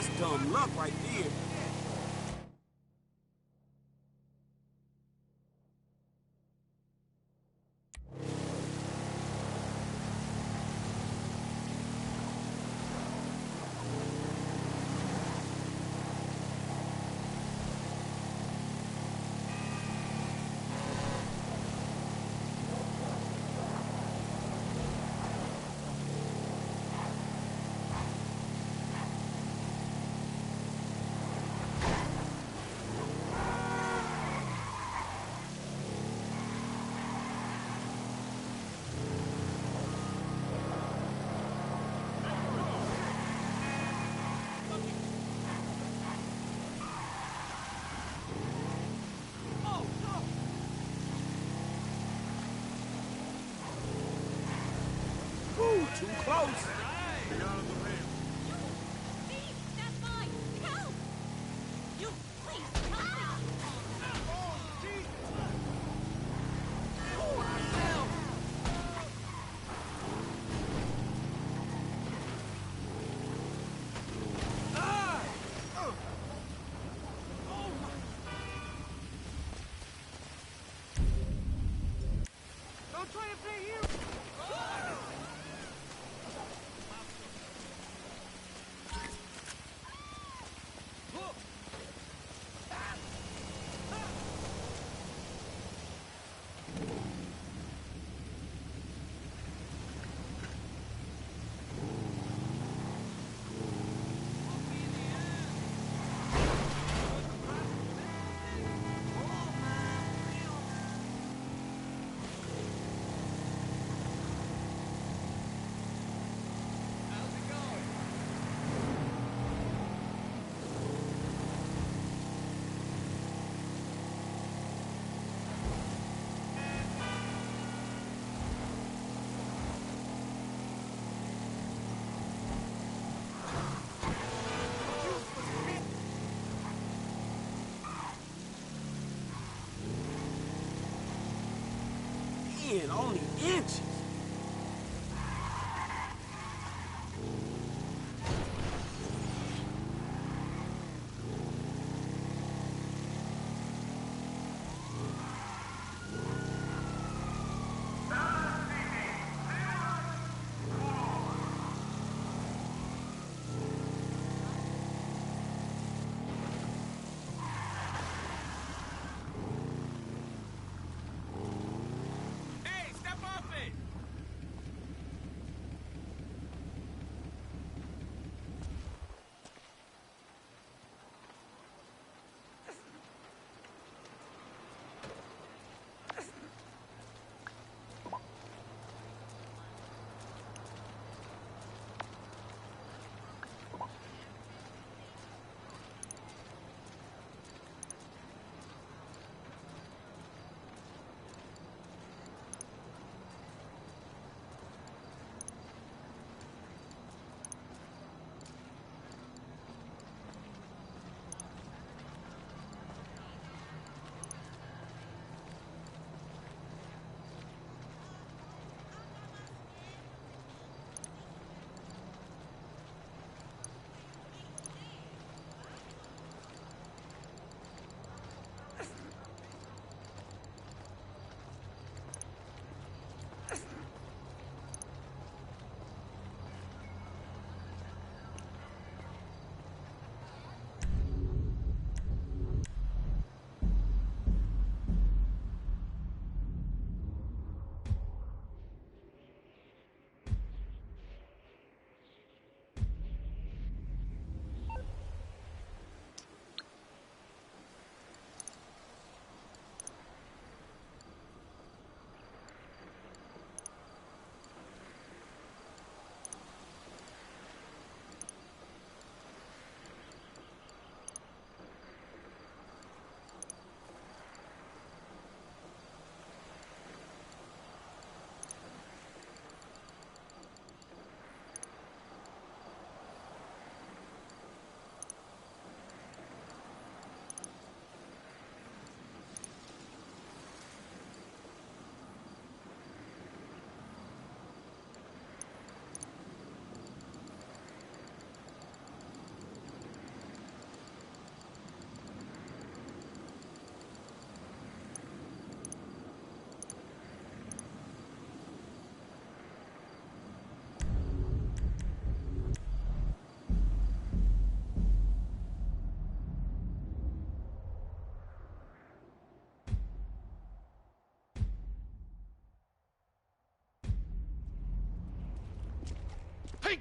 That's dumb luck right there. Ooh, too close. That's mine! Help! You, please, help me! Don't try to play here. Man, only inches. Hey, step off it!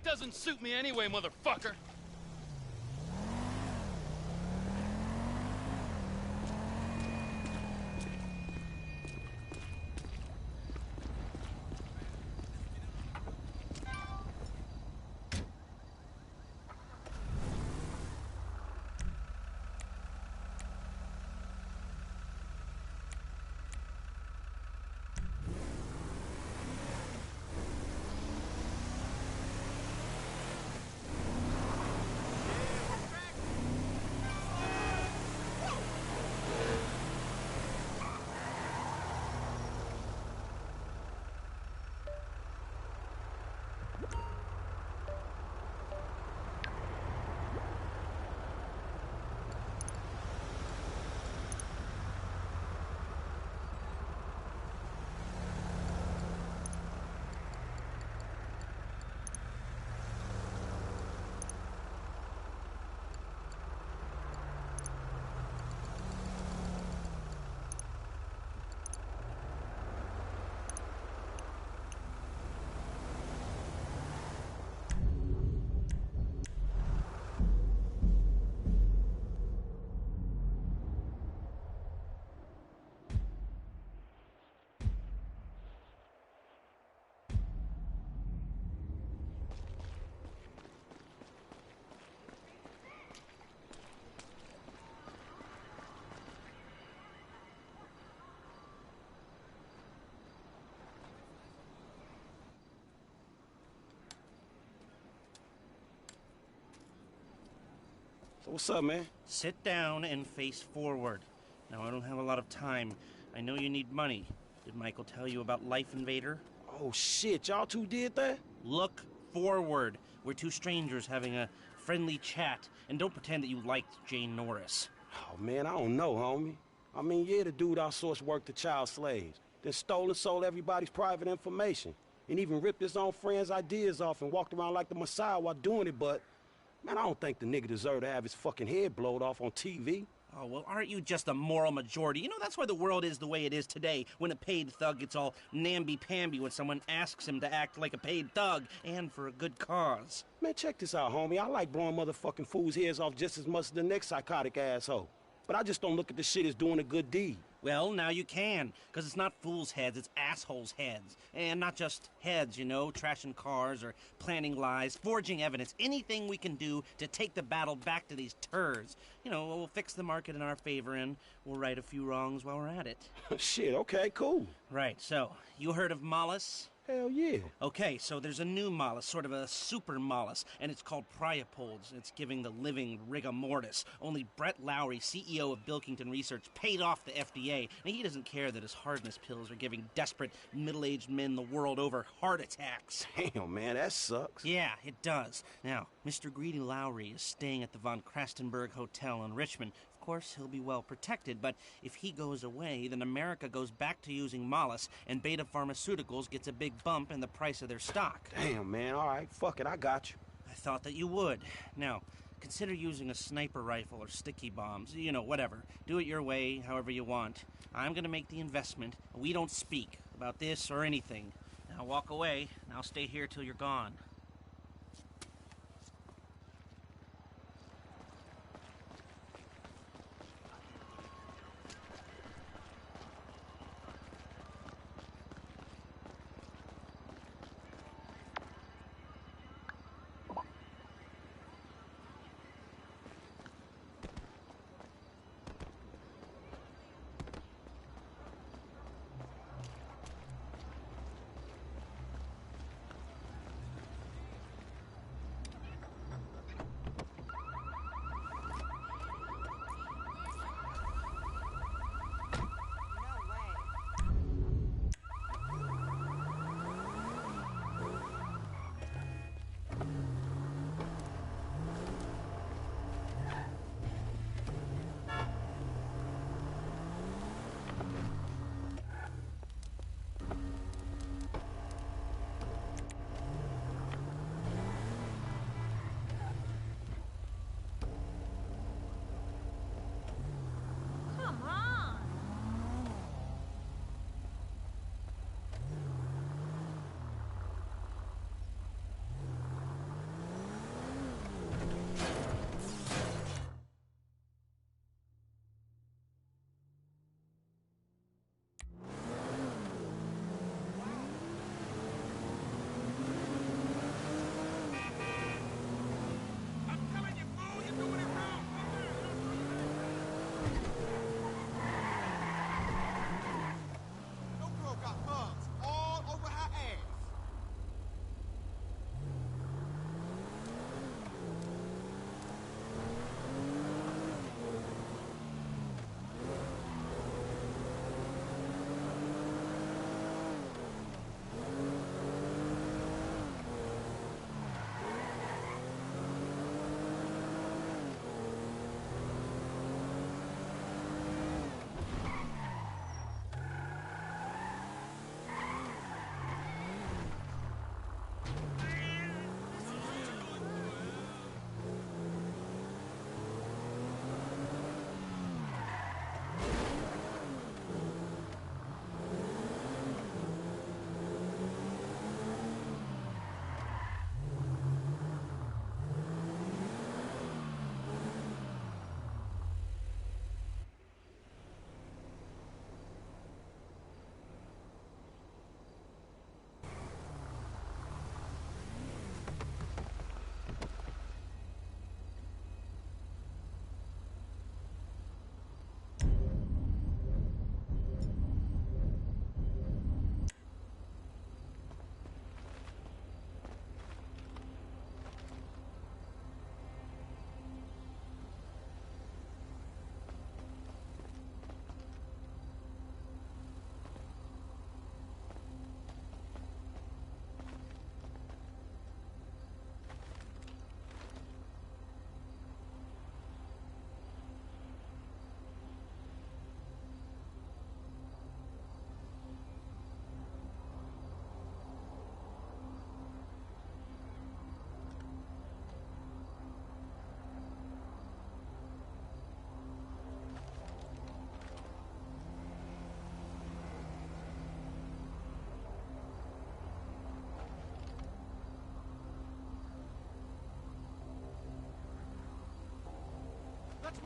doesn't suit me anyway, motherfucker. So what's up, man? Sit down and face forward. Now, I don't have a lot of time. I know you need money. Did Michael tell you about Life Invader? Oh, shit, y'all two did that? Look forward. We're two strangers having a friendly chat. And don't pretend that you liked Jane Norris. Oh, man, I don't know, homie. I mean, yeah, the dude outsourced work to child slaves, then stole and sold everybody's private information, and even ripped his own friends' ideas off and walked around like the Messiah while doing it, but, man, I don't think the nigga deserved to have his fucking head blowed off on TV. Oh, well, aren't you just a moral majority? You know, that's why the world is the way it is today, when a paid thug gets all namby-pamby when someone asks him to act like a paid thug, and for a good cause. Man, check this out, homie. I like blowing motherfucking fools' heads off just as much as the next psychotic asshole. But I just don't look at the shit as doing a good deed. Well, now you can, because it's not fools' heads, it's assholes' heads. And not just heads, you know, trashing cars or planning lies, forging evidence, anything we can do to take the battle back to these turds. You know, we'll fix the market in our favor and we'll right a few wrongs while we're at it. Shit, okay, cool. Right, so, you heard of Mollis? Hell yeah. Okay, so there's a new mollusk, sort of a super mollusk, and it's called priapods. It's giving the living rigor mortis. Only Brett Lowry, CEO of Bilkington Research, paid off the FDA, and he doesn't care that his hardness pills are giving desperate middle-aged men the world over heart attacks. Damn, man, that sucks. Yeah, it does. Now, Mr. Greedy Lowry is staying at the Von Krastenberg Hotel in Richmond. Of course, he'll be well protected, but if he goes away, then America goes back to using Mollis, and Beta Pharmaceuticals gets a big bump in the price of their stock. Damn, man, all right, fuck it, I got you. I thought that you would. Now, consider using a sniper rifle or sticky bombs. You know, whatever. Do it your way, however you want. I'm gonna make the investment. We don't speak about this or anything. Now walk away, and I'll stay here till you're gone.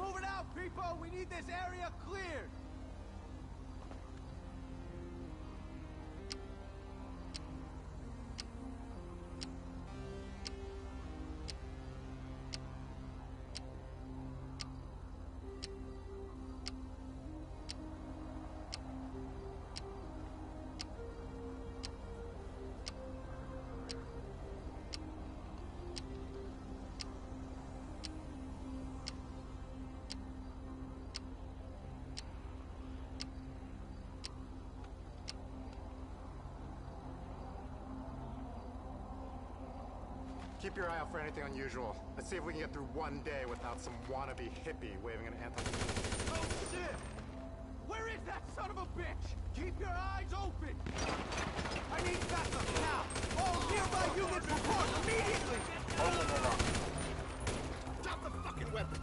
move it out, people! We need this area cleared! Keep your eye out for anything unusual. Let's see if we can get through one day without some wannabe hippie waving an anthem. Oh shit! Where is that son of a bitch? Keep your eyes open! I need backup now! All nearby units report immediately! Drop the fucking weapon!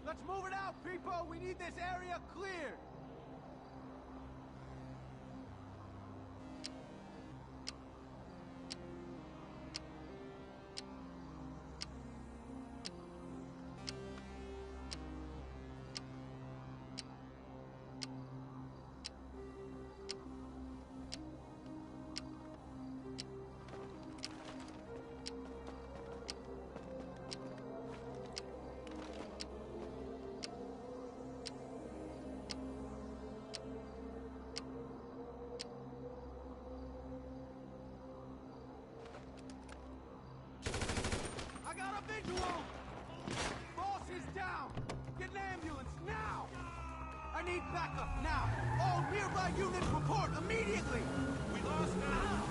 Let's move it out, people! We need this area cleared! I got a visual! Boss is down! Get an ambulance, now! I need backup, now! All nearby units report, immediately! We lost now!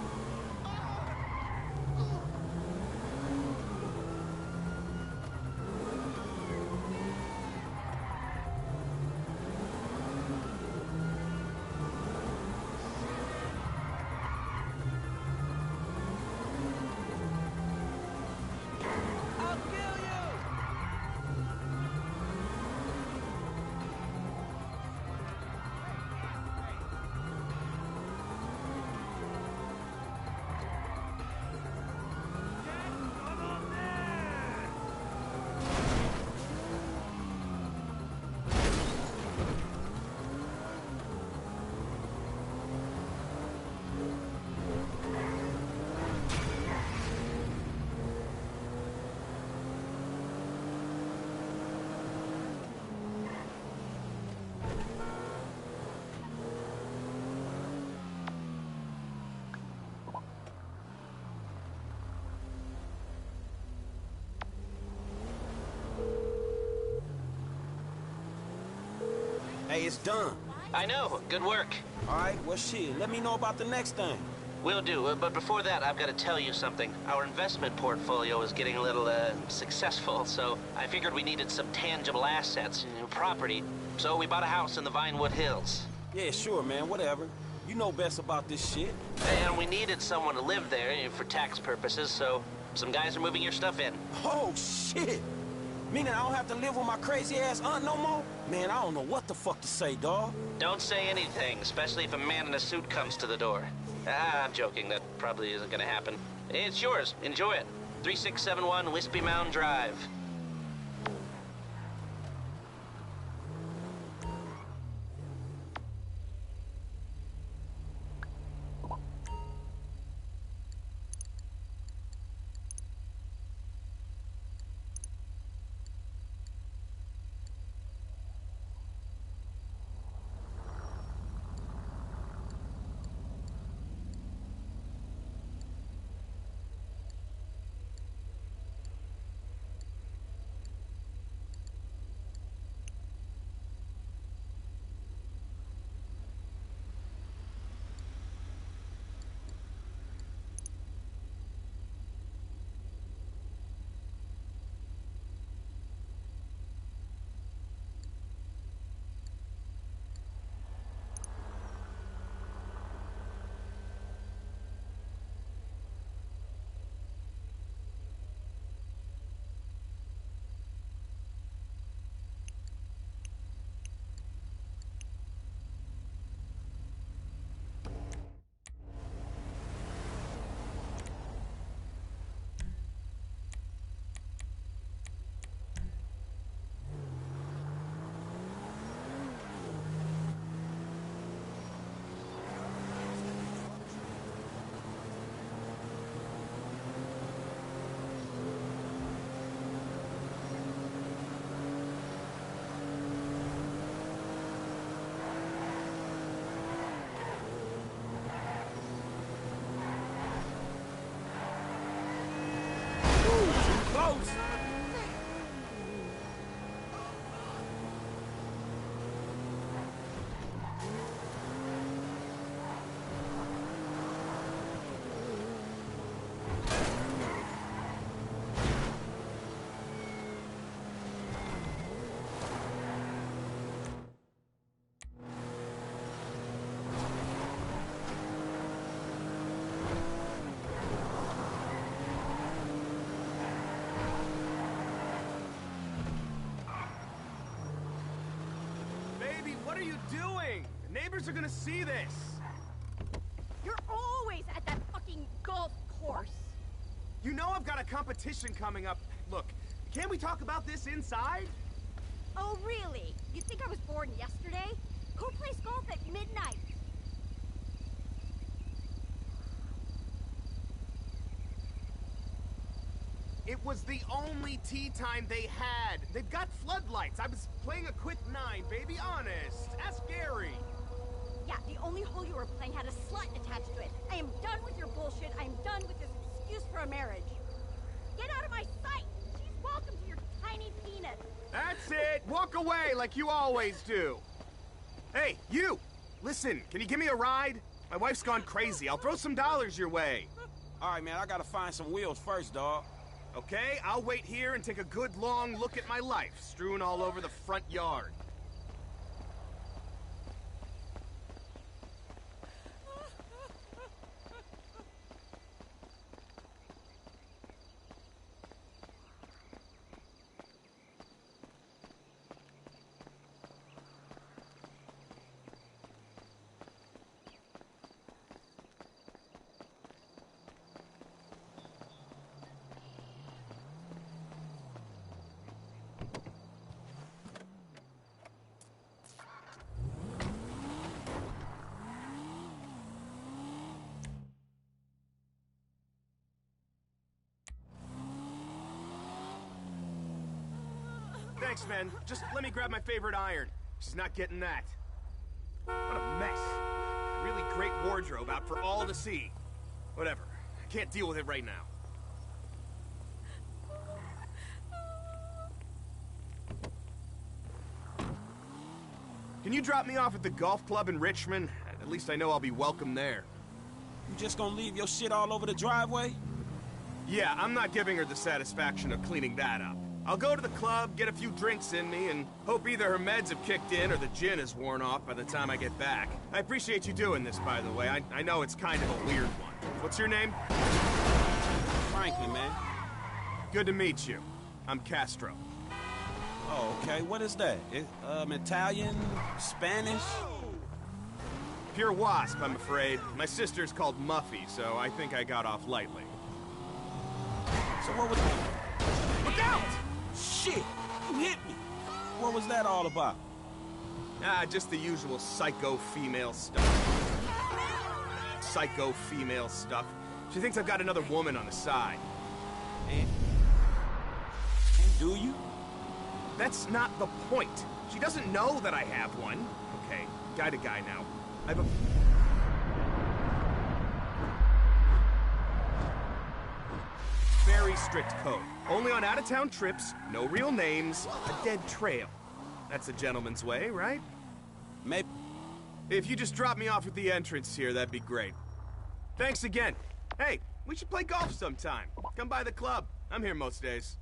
Hey, it's done. I know. Good work. All right, well, shit, let me know about the next thing. Will do, but before that, I've got to tell you something. Our investment portfolio is getting a little, successful, so I figured we needed some tangible assets, property. So we bought a house in the Vinewood Hills. Yeah, sure, man, whatever. You know best about this shit. And we needed someone to live there for tax purposes, so some guys are moving your stuff in. Oh, shit! Meaning I don't have to live with my crazy-ass aunt no more? Man, I don't know what the fuck to say, dawg. Don't say anything, especially if a man in a suit comes to the door. I'm joking. That probably isn't gonna happen. It's yours. Enjoy it. 3671 Wispy Mound Drive. close! Baby, what are you doing? The neighbors are gonna see this. You're always at that fucking golf course. You know I've got a competition coming up. Look, can't we talk about this inside? Oh, really? You think I was born yesterday? Who plays golf at midnight? It was the only tee time they had. They've got floodlights. I was playing a quick 9, baby, honest. Ask Gary. Yeah, the only hole you were playing had a slut attached to it. I am done with your bullshit. I am done with this excuse for a marriage. Get out of my sight! She's welcome to your tiny penis. That's it. Walk away like you always do. Hey, you! Listen, can you give me a ride? My wife's gone crazy. I'll throw some dollars your way. All right, man, I gotta find some wheels first, dawg. Okay, I'll wait here and take a good long look at my life, strewn all over the front yard. Thanks, man. Just let me grab my favorite iron. She's not getting that. What a mess. Really great wardrobe out for all to see. Whatever. I can't deal with it right now. Can you drop me off at the golf club in Richmond? At least I know I'll be welcome there. You just gonna leave your shit all over the driveway? Yeah, I'm not giving her the satisfaction of cleaning that up. I'll go to the club, get a few drinks in me, and hope either her meds have kicked in or the gin is worn off by the time I get back. I appreciate you doing this, by the way. I know it's kind of a weird one. What's your name? Franklin, man. Good to meet you. I'm Castro. Oh, okay. What is that? Italian? Spanish? Pure wasp, I'm afraid. My sister's called Muffy, so I think I got off lightly. So what was... Look out! Shit! You hit me! What was that all about? Ah, just the usual psycho female stuff. Psycho female stuff. She thinks I've got another woman on the side. And do you? That's not the point. She doesn't know that I have one. Okay, guy to guy now. I've a... Very strict code. Only on out-of-town trips, no real names, a dead trail. That's a gentleman's way, right? Maybe. If you just drop me off at the entrance here, that'd be great. Thanks again. Hey, we should play golf sometime. Come by the club. I'm here most days.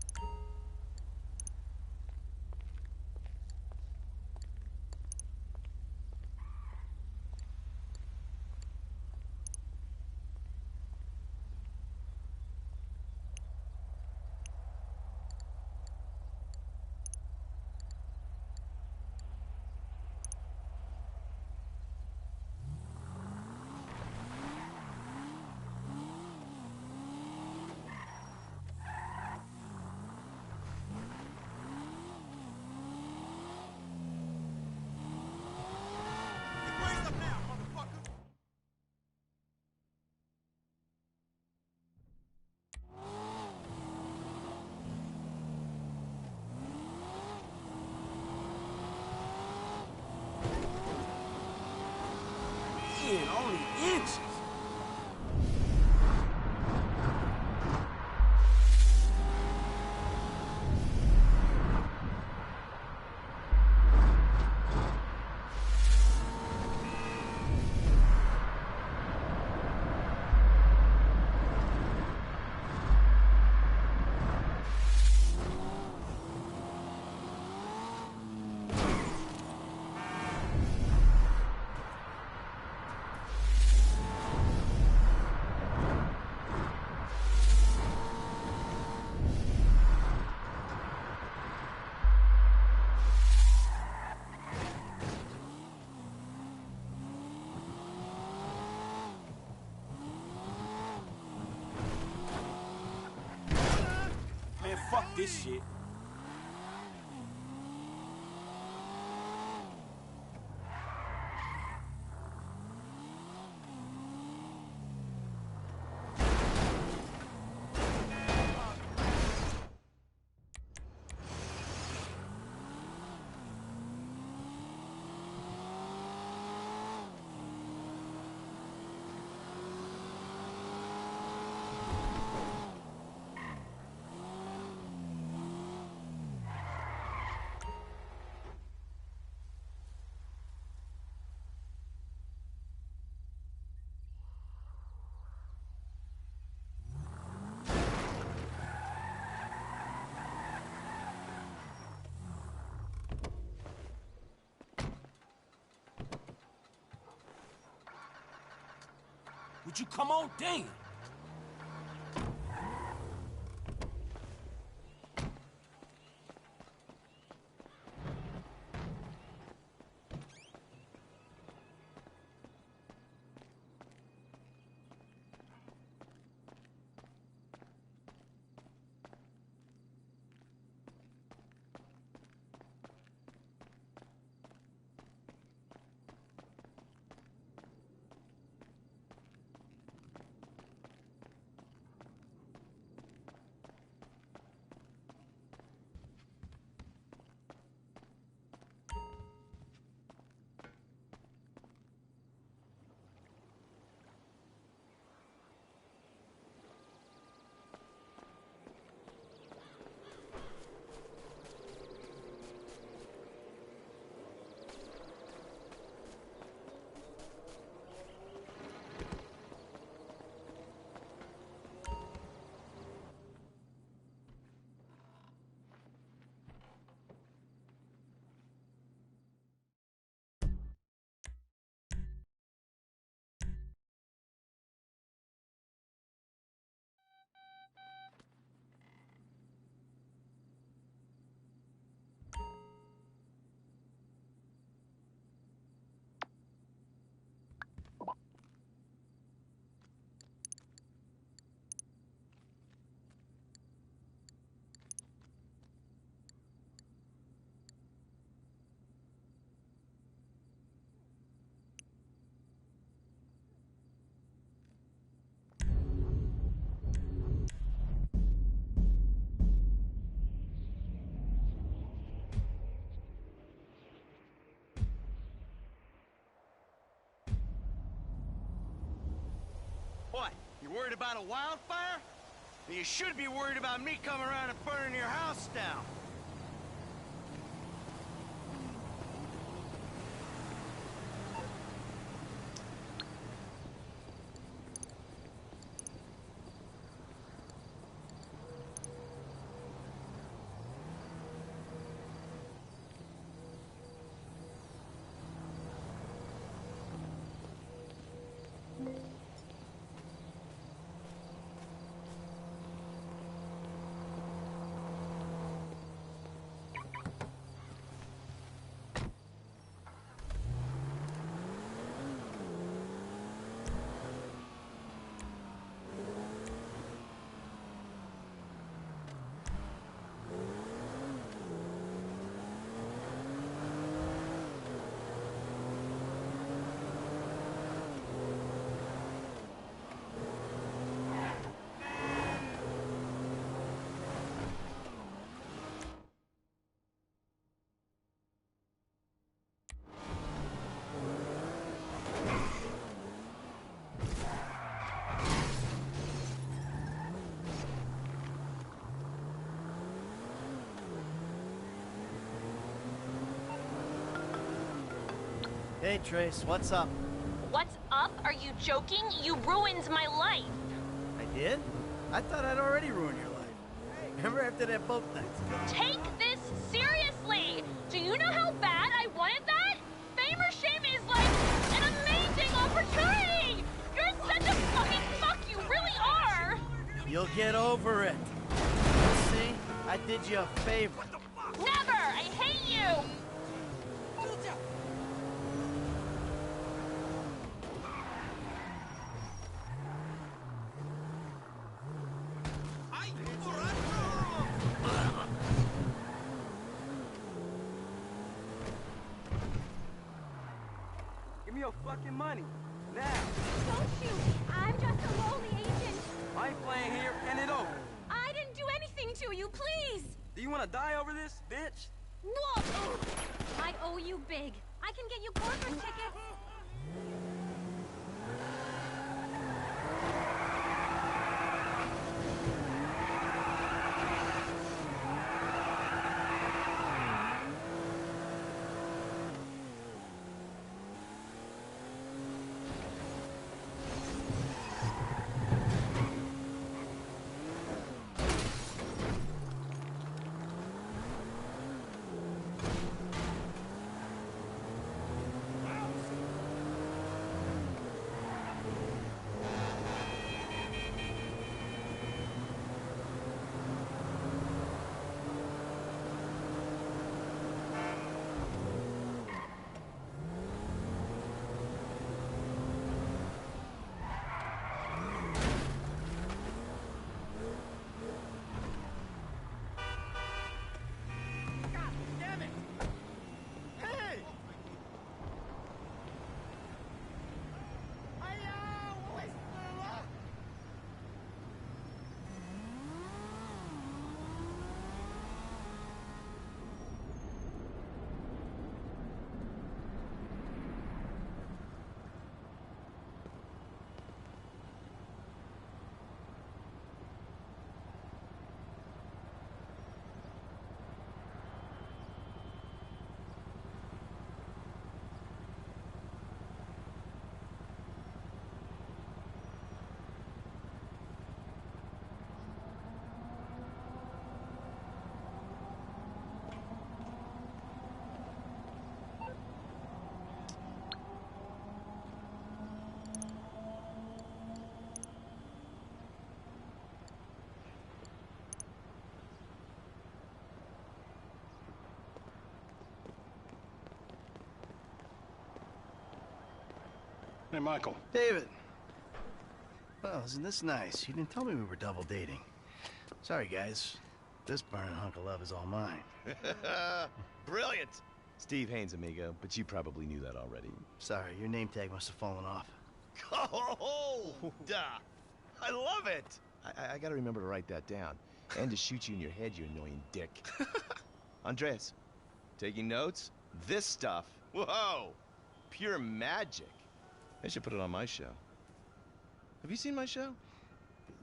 this shit. Would you come on? Damn! What? You worried about a wildfire? Then you should be worried about me coming around and burning your house down. Hey, Trace, what's up? What's up? Are you joking? You ruined my life. I did? I thought I'd already ruined your life. Remember after that boat night? Take this seriously. Do you know how bad I wanted that? Fame or shame is like an amazing opportunity. You're such a fucking fuck. You really are. You'll get over it. See? I did you a favor. Never. I hate you. your fucking money. Now. Don't shoot me. I'm just a lowly agent. I ain't playing here, and it over. I didn't do anything to you, please. Do you want to die over this, bitch? Whoa! I owe you big. I can get you corporate tickets. Hey, Michael. David. Well, isn't this nice? You didn't tell me we were double dating. Sorry, guys. This burning hunk of love is all mine. Brilliant! Steve Haynes, amigo, but you probably knew that already. Sorry, your name tag must have fallen off. Oh, duh! I love it! I gotta remember to write that down. And to shoot you in your head, you annoying dick. Andres, taking notes? This stuff, whoa! Pure magic. I should put it on my show. Have you seen my show?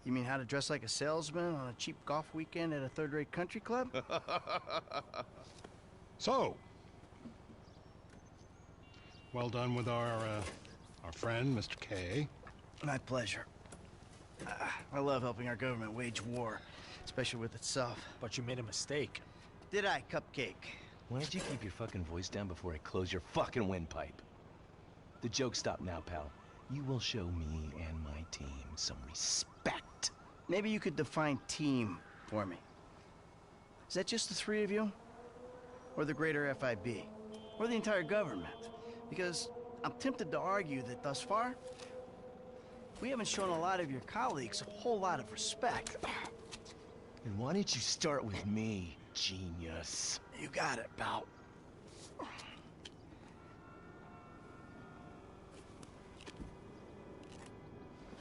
You mean how to dress like a salesman on a cheap golf weekend at a third-rate country club? So, well done with our friend, Mr. K. My pleasure. I love helping our government wage war, especially with itself. But you made a mistake. Did I, Cupcake? Why don't you keep your fucking voice down before I close your fucking windpipe? The joke stopped now, pal. You will show me and my team some respect. Maybe you could define team for me. Is that just the three of you? Or the greater FIB? Or the entire government? Because I'm tempted to argue that thus far, we haven't shown a lot of your colleagues a whole lot of respect. And why don't you start with me, genius? You got it, pal.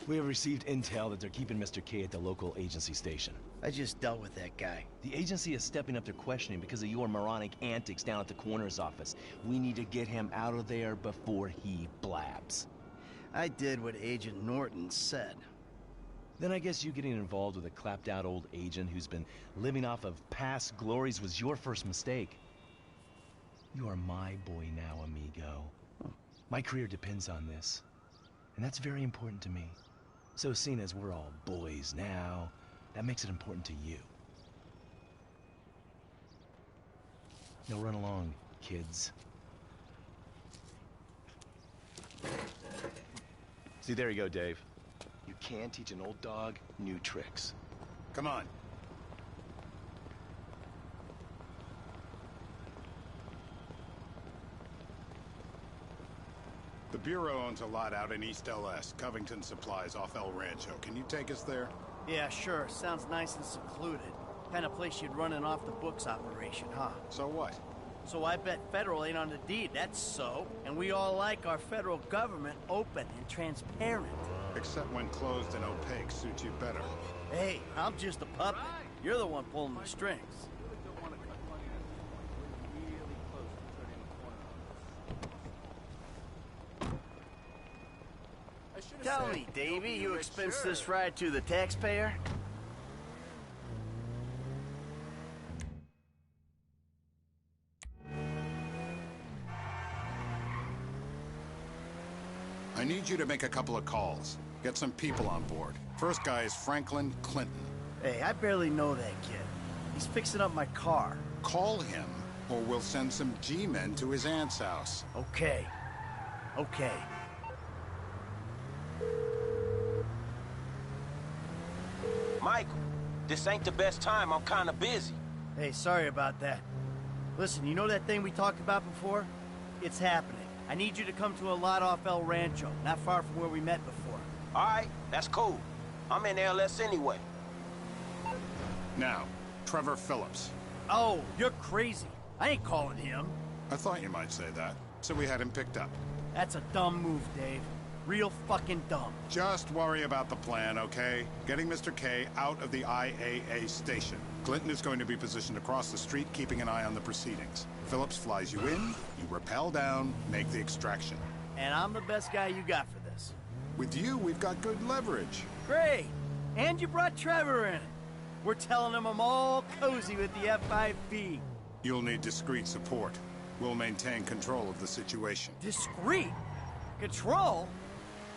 We have received intel that they're keeping Mr. K at the local agency station. I just dealt with that guy. The agency is stepping up their questioning because of your moronic antics down at the coroner's office. We need to get him out of there before he blabs. I did what Agent Norton said. Then I guess you getting involved with a clapped-out old agent who's been living off of past glories was your first mistake. You are my boy now, amigo. My career depends on this, and that's very important to me. So seeing as we're all boys now, that makes it important to you. Now run along, kids. See, there you go, Dave. You can teach an old dog new tricks. Come on. The Bureau owns a lot out in East LS, Covington Supplies off El Rancho. Can you take us there? Yeah, sure. Sounds nice and secluded. Kind of place you'd run an off-the-books operation, huh? So what? So I bet federal ain't on the deed, that's so. And we all like our federal government open and transparent. Except when closed and opaque suits you better. Hey, I'm just a puppet. You're the one pulling the strings. Tell me, Davey, you expense this ride to the taxpayer? I need you to make a couple of calls. Get some people on board. First guy is Franklin Clinton. Hey, I barely know that kid. He's fixing up my car. Call him, or we'll send some G-men to his aunt's house. Okay. Okay. Michael, this ain't the best time. I'm kind of busy. Hey, sorry about that. Listen, you know that thing we talked about before? It's happening. I need you to come to a lot off El Rancho, not far from where we met before. All right, that's cool. I'm in LS anyway. Now, Trevor Phillips. Oh, you're crazy. I ain't calling him. I thought you might say that, so we had him picked up. That's a dumb move, Dave. Real fucking dumb. Just worry about the plan, okay? Getting Mr. K out of the IAA station. Clinton is going to be positioned across the street, keeping an eye on the proceedings. Phillips flies you in, you rappel down, make the extraction. And I'm the best guy you got for this. With you, we've got good leverage. Great! And you brought Trevor in. We're telling him I'm all cozy with the FIB. You'll need discreet support. We'll maintain control of the situation. Discreet? Control?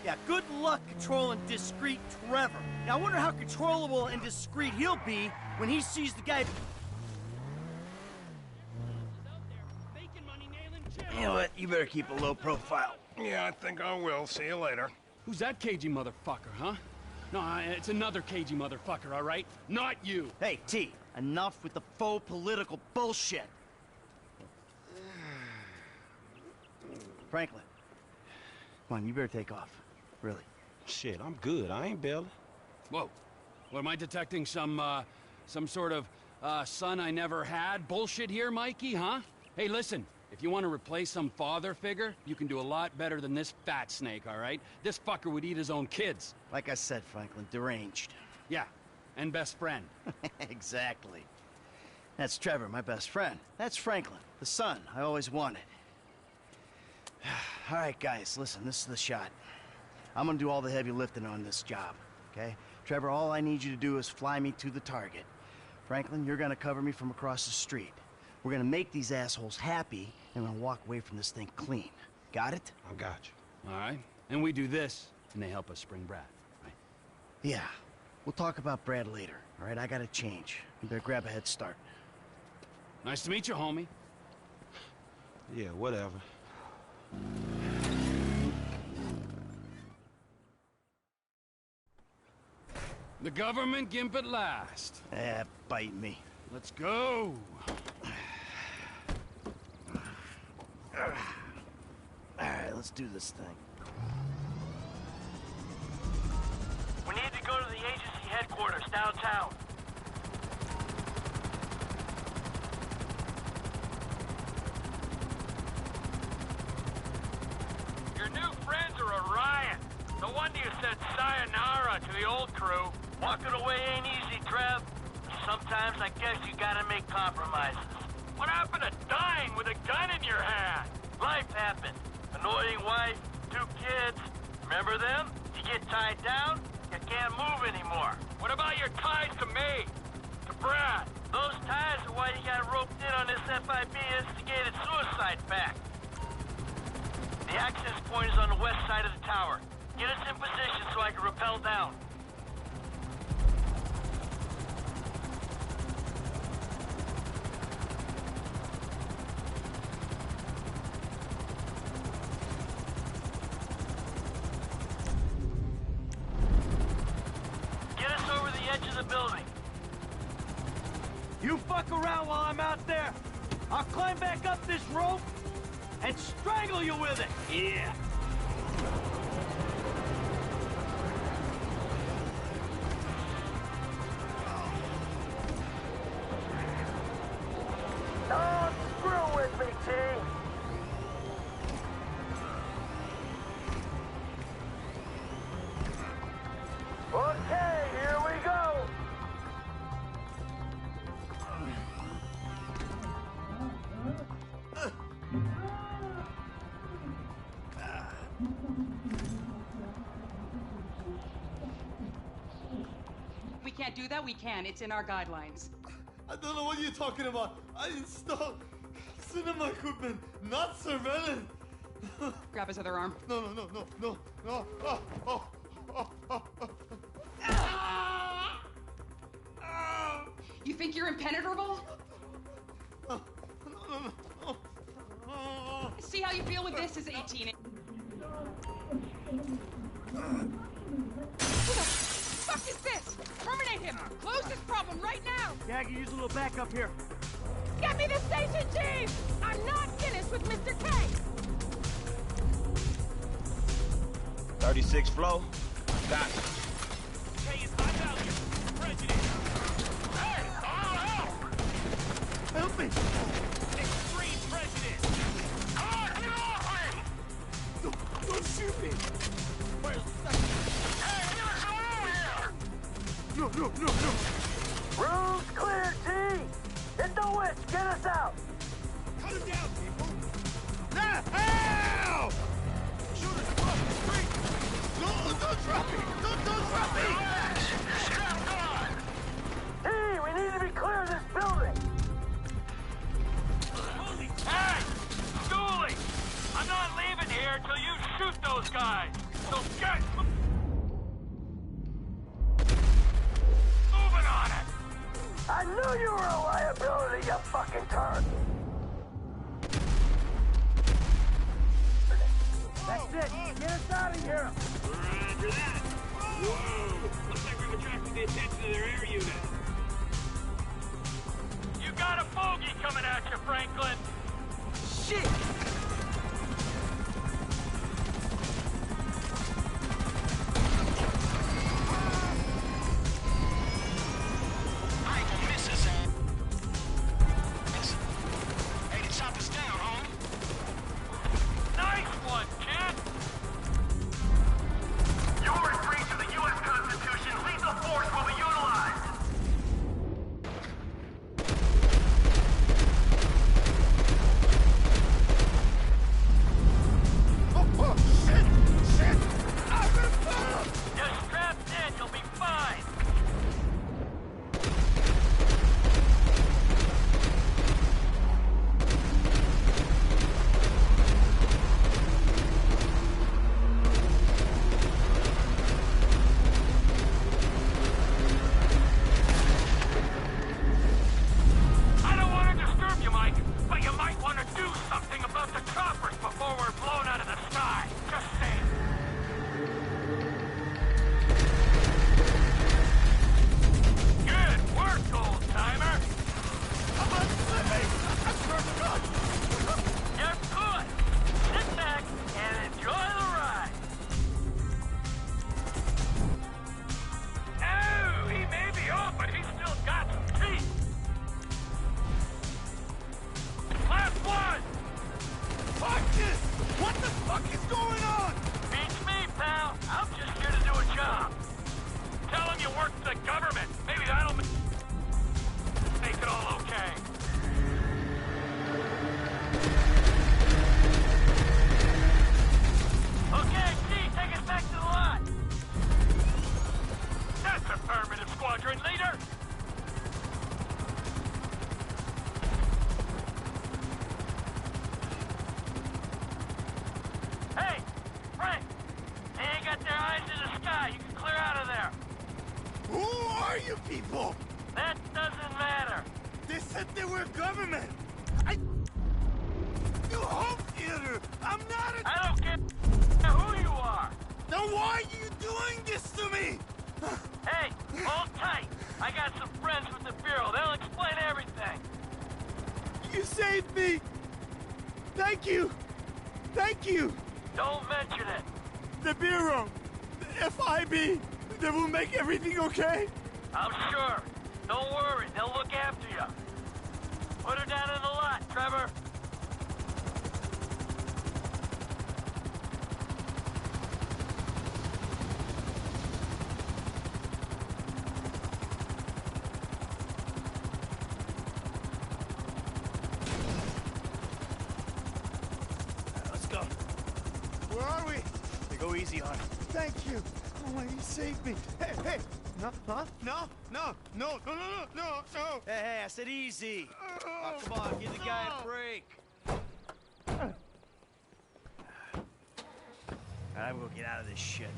Yeah, good luck controlling discreet Trevor. Now, I wonder how controllable and discreet he'll be when he sees the guy... You know what? You better keep a low profile. Yeah, I think I will. See you later. Who's that cagey motherfucker, huh? No, it's another cagey motherfucker, all right? Not you. Hey, T, enough with the faux political bullshit. Franklin, come on, you better take off. Really. Shit, I'm good. I ain't bailing. Whoa. What, am I detecting some sort of, son I never had bullshit here, Mikey, huh? Hey, listen. If you want to replace some father figure, you can do a lot better than this fat snake, all right? This fucker would eat his own kids. Like I said, Franklin, deranged. Yeah, and best friend. Exactly. That's Trevor, my best friend. That's Franklin, the son I always wanted. All right, guys, listen, this is the shot. I'm gonna do all the heavy lifting on this job, okay? Trevor, all I need you to do is fly me to the target. Franklin, you're gonna cover me from across the street. We're gonna make these assholes happy, and we're gonna walk away from this thing clean. Got it? I got you. All right. And we do this, and they help us spring Brad, right? Yeah. We'll talk about Brad later, all right? I gotta change. You better grab a head start. Nice to meet you, homie. Yeah, whatever. The government gimp at last. Bite me. Let's go. Alright, let's do this thing. We need to go to the agency headquarters downtown. Your new friends are a riot. No wonder you said sayonara to the old crew. Walking away ain't easy, Trev. Sometimes I guess you gotta make compromises. What happened to dying with a gun in your hand? Life happened. Annoying wife, 2 kids. Remember them? You get tied down, you can't move anymore. What about your ties to me? To Brad? Those ties are why you got roped in on this FIB instigated suicide pact. The access point is on the west side of the tower. Get us in position so I can rappel down. Get us over the edge of the building. You fuck around while I'm out there. I'll climb back up this rope and strangle you with it. Yeah. Don't screw with me. can't do that, we can. It's in our guidelines. I don't know what you're talking about. I installed cinema equipment, not surveillance. Grab his other arm. No. You think you're impenetrable? No. See how you feel with this as 18. Who the fuck is this? Terminate him! Close this problem right now! Yeah, I can use a little backup here. Get me the station chief! I'm not finished with Mr. K! 36 flow. Got it. K is high value. Prejudice. Hey, help! Help me! Extreme prejudice. Get off me! Don't shoot me! Hey, you're over here! No. Room's clear, T! Hit the witch! Get us out! Cut him down, people! Now! Shoot us across the street! No, don't drop me! Don't drop me! Strapped on! T, we need to be clear of this building! Hey! Dooley! I'm not leaving here till you shoot those guys! So get... moving on it! I knew you were a liability, you fucking turd! That's it! Get us out of here! Roger that! Whoa! Looks like we've attracted the attention of their air unit. You got a bogey coming at you, Franklin! Shit! Nice one, kid! You're in breach of the U.S. Constitution. Lethal force will be utilized. Oh, shit! I'm gonna fall! You're strapped in. You'll be fine. I don't want to disturb you, Mike, but you might want to do something about the choppers before we're blown out of the sky. Just saying. Good work, old-timer. I'm slipping! I'm turning on! You're good. Sit back and enjoy the ride. Oh, he may be off, but he's still got some teeth. Last one! Fuck this! What the fuck is going on? Beats me, pal. I'm just here to do a job. Tell him you work for the government. Maybe that'll make it all okay. Okay, T, take us back to the lot. That's affirmative, squadron leader. Hey, Frank. They ain't got their eyes in the sky. You can clear out of there. Who are you people? That doesn't matter. They said they were government. You home theater. I'm not a... I don't care who you are. Then why are you doing this to me? Hey, hold tight. I got some friends with the Bureau. They'll explain everything. You saved me. Thank you. Thank you. Don't mention it. The Bureau. The FIB. They will make everything okay? I'm sure. Don't worry. They'll look after you. Put her down in the lot, Trevor. Let's go. Where are we? They go easy on it. Thank you. Oh, you saved me. Hey, No, huh? No. Hey, I said easy. Oh, come on, give the guy a break. I'm gonna get out of this shit.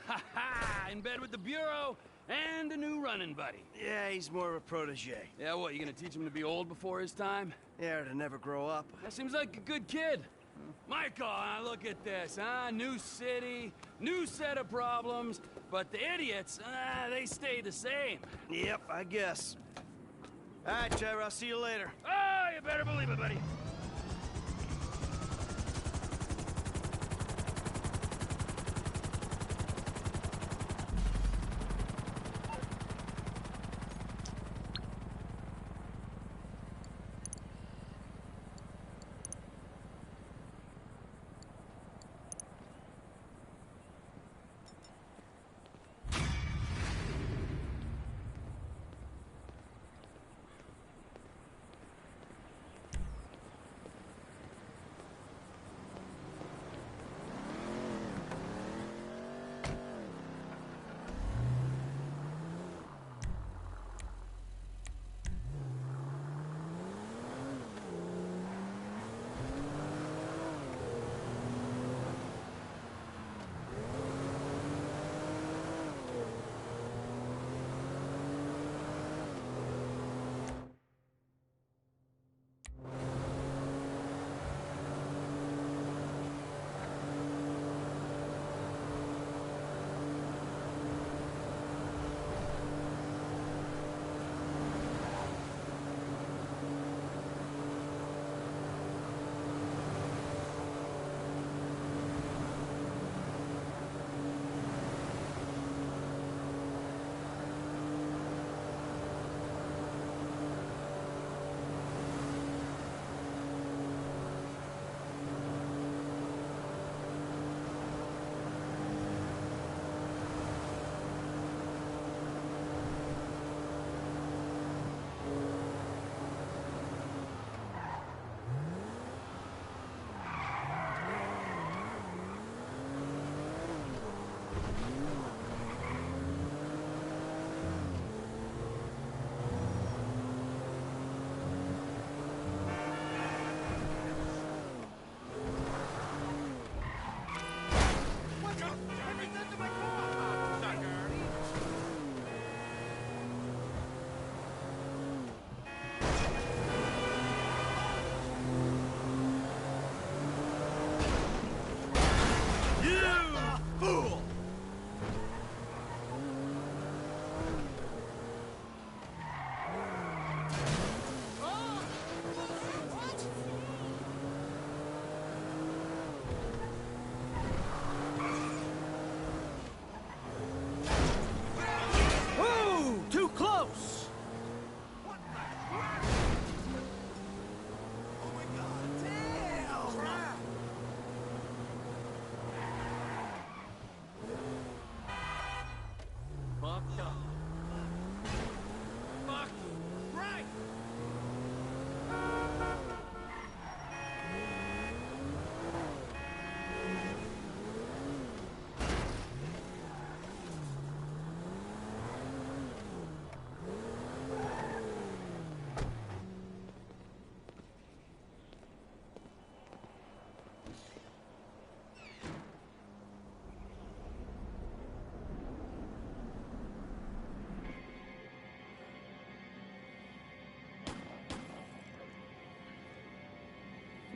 Ha ha! In bed with the Bureau and a new running buddy. Yeah, he's more of a protege. Yeah, what, you gonna teach him to be old before his time? Yeah, to never grow up. That seems like a good kid. Michael, look at this, huh? New city, new set of problems, but the idiots, they stay the same. Yep, I guess. All right, Trevor, I'll see you later. Oh, you better believe it, buddy.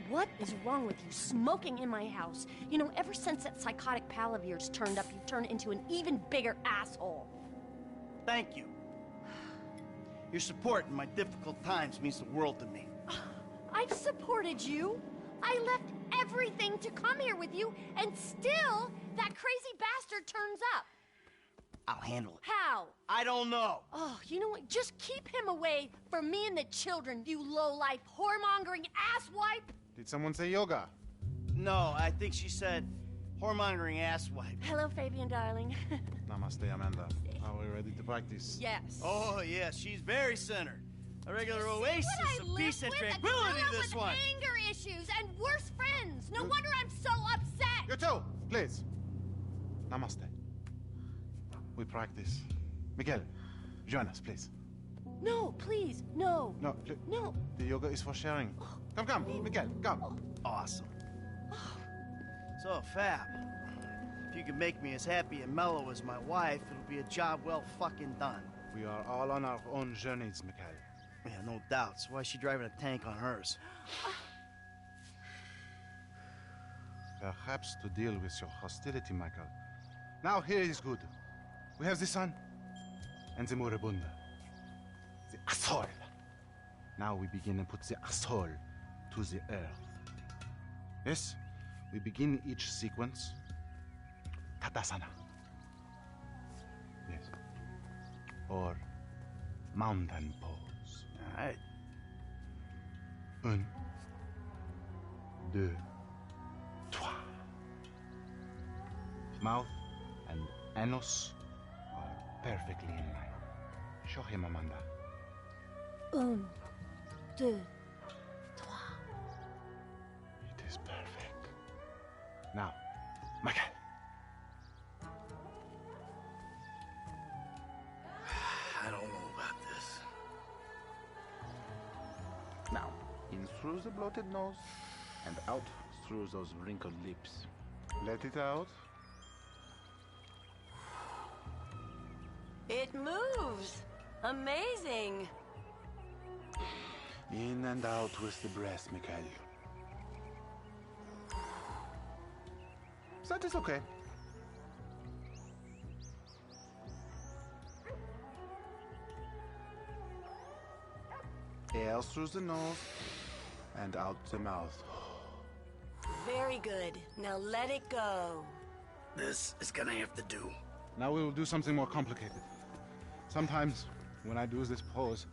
What is wrong with you, smoking in my house? You know, ever since that psychotic pal of yours turned up, you've turned into an even bigger asshole. Thank you. Your support in my difficult times means the world to me. I've supported you. I left everything to come here with you, and still, that crazy bastard turns up. I'll handle it. How? I don't know. Oh, you know what? Just keep him away from me and the children, you low-life, whoremongering asswipe. Did someone say yoga? No, I think she said whoremongering asswipe. Hello, Fabian, darling. Namaste, Amanda. Are we ready to practice? Yes. Oh, yes, she's very centered. A regular oasis of peace and tranquility, this one. Anger issues and worse friends. No wonder I'm so upset. You too, please. Namaste. We practice. Miguel, join us, please. No, please, no. No, No. The yoga is for sharing. Come, Miguel, come. Awesome. So, Fab, if you can make me as happy and mellow as my wife, it'll be a job well fucking done. We are all on our own journeys, Miguel. Yeah, no doubts. Why is she driving a tank on hers? Perhaps to deal with your hostility, Michael. Now here is good. We have the sun and the moribunda. The asshole. Now we begin and put the asshole to the earth. Yes, we begin each sequence. Katasana. Yes. Or mountain pose. All right. 1, 2, 3. Mouth and anus are perfectly in line. Show him, Amanda. 1, 2, 3. It is perfect. Now, Michael. I don't know about this. Now, in through the bloated nose and out through those wrinkled lips. Let it out. It moves. Amazing. In and out with the breath, Mikhail. That is okay. Air through the nose and out the mouth. Very good. Now let it go. This is gonna have to do. Now we will do something more complicated. Sometimes, when I do this pose,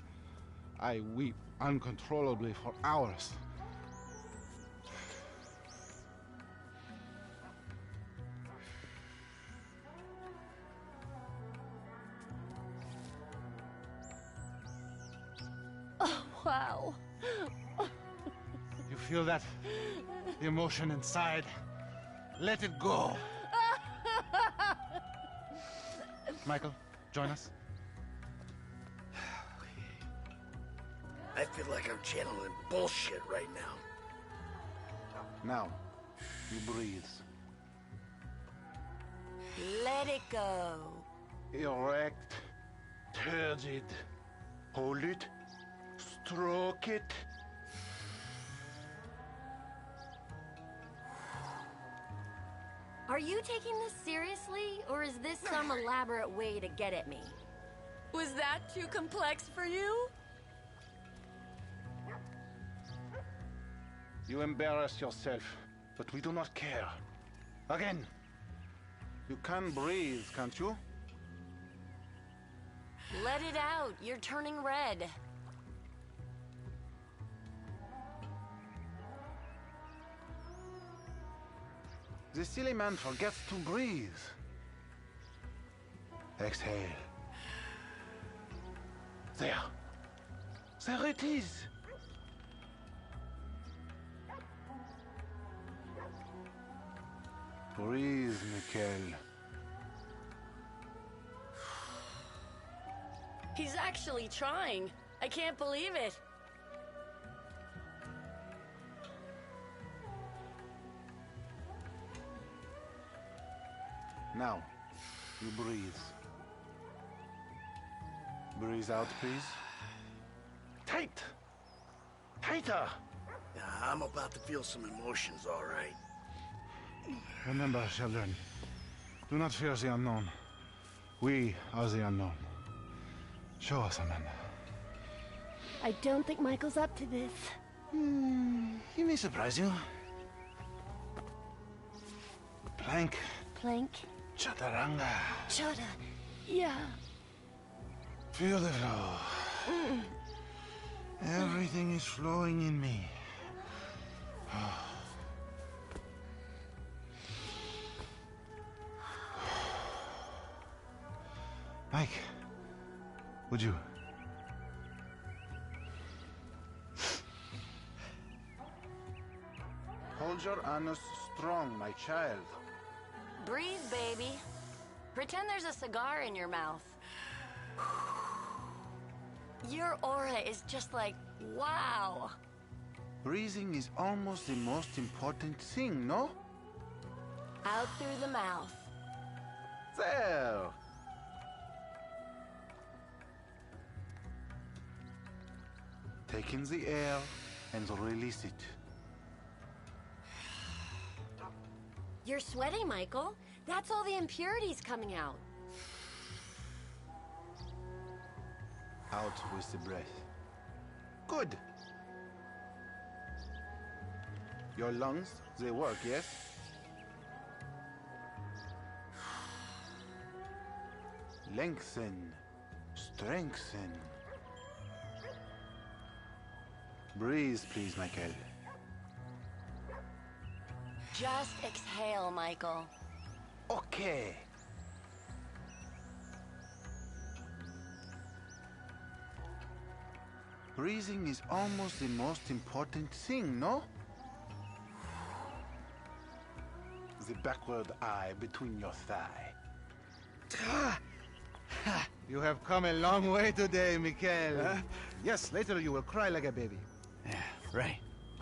I weep uncontrollably for hours. Oh, wow. You feel that? The emotion inside. Let it go. Michael, join us. I feel like I'm channeling bullshit right now. Now, you breathe. Let it go. Erect, turgid. Hold it. Stroke it. Are you taking this seriously, or is this some elaborate way to get at me? Was that too complex for you? You embarrass yourself, but we do not care. Again. You can breathe, can't you? Let it out. You're turning red. The silly man forgets to breathe. Exhale. There. There it is. Breathe, Mikhail. He's actually trying. I can't believe it. Now, you breathe. Breathe out, please. Tight! Tighter! Yeah, I'm about to feel some emotions, all right. Remember, children, do not fear the unknown. We are the unknown. Show us, Amanda. I don't think Michael's up to this. He may surprise you. Plank. Plank. Chaturanga. Chata. Yeah. Feel the flow. Everything is flowing in me. Mike, would you Hold your anus strong, my child. Breathe, baby. Pretend there's a cigar in your mouth. Your aura is just like, wow. Breathing is almost the most important thing, no? Out through the mouth. There. Take in the air and release it. You're sweating, Michael. That's all the impurities coming out. Out with the breath. Good. Your lungs, they work, yes? Lengthen. Strengthen. Breathe, please, Michael. Just exhale, Michael. Okay. Breathing is almost the most important thing, no? The backward eye between your thigh. You have come a long way today, Michael. Huh? Yes, later you will cry like a baby. Yeah, right.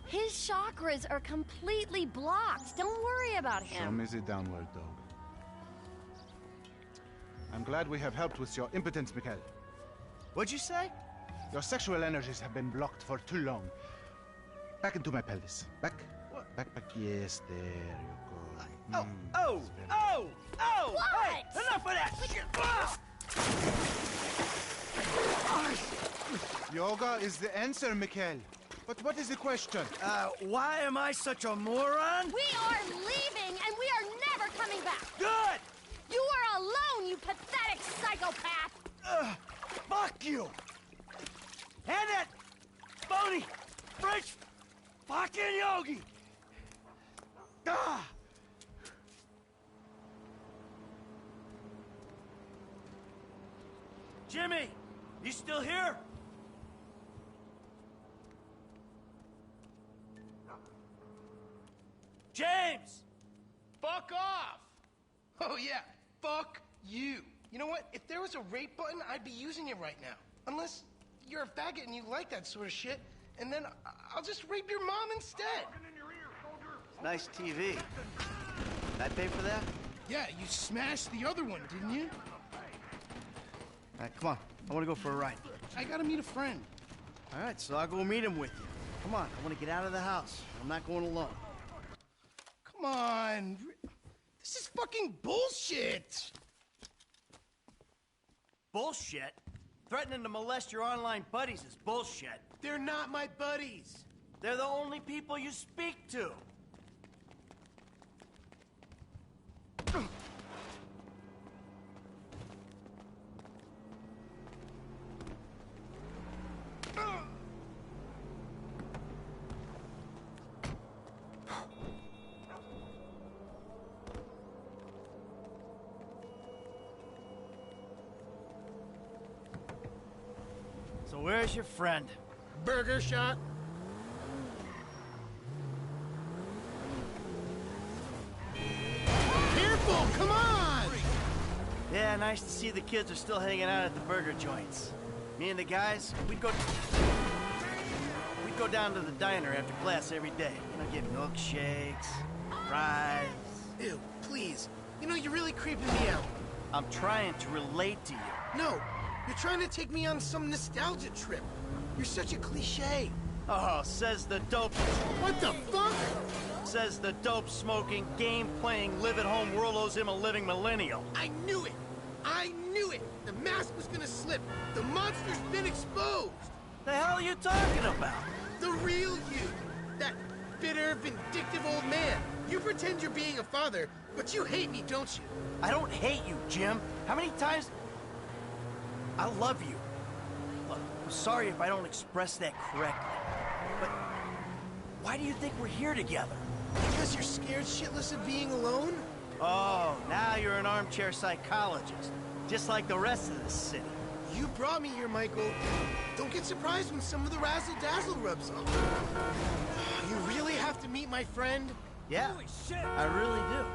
His chakras are completely blocked. Don't worry about him. Show me the downward dog. I'm glad we have helped with your impotence, Michael. What'd you say? Your sexual energies have been blocked for too long. Back into my pelvis. Back. What? Back. Yes, there you go. Oh! What? Hey, enough of that shit! Yoga is the answer, Michael. But what is the question? Why am I such a moron? We are leaving, and we are never coming back. Good! You are alone, you pathetic psychopath. Fuck you! And that phony French fucking yogi! Ah! Jimmy, you still here? James! Fuck off! Oh yeah, fuck you. You know what? If there was a rape button, I'd be using it right now. Unless you're a faggot and you like that sort of shit, and then I'll just rape your mom instead. Nice TV. Did I pay for that? Yeah, you smashed the other one, didn't you? All right, come on. I want to go for a ride. I gotta meet a friend. All right, so I'll go meet him with you. Come on, I want to get out of the house. I'm not going alone. Come on. This is fucking bullshit. Bullshit? Threatening to molest your online buddies is bullshit. They're not my buddies. They're the only people you speak to. So where's your friend? Burger shot. Careful, come on! Yeah, nice to see the kids are still hanging out at the burger joints. Me and the guys, we'd go down to the diner after class every day. You know, get milkshakes, fries. Ew, please. You know, you're really creeping me out. I'm trying to relate to you. No, you're trying to take me on some nostalgia trip. You're such a cliche. Oh, says the dope. What the fuck? Says the dope-smoking, game-playing, live-at-home world owes him a living millennial. I knew it! I knew it! The mask was gonna slip. The monster's been exposed. The hell are you talking about? The real you. That bitter, vindictive old man. You pretend you're being a father, but you hate me, don't you? I don't hate you, Jim. How many times... I love you. Look, I'm sorry if I don't express that correctly. But why do you think we're here together? Because you're scared shitless of being alone? Oh, now you're an armchair psychologist. Just like the rest of this city. You brought me here, Michael. Don't get surprised when some of the razzle-dazzle rubs off. You really have to meet my friend? Yeah, Holy shit! I really do.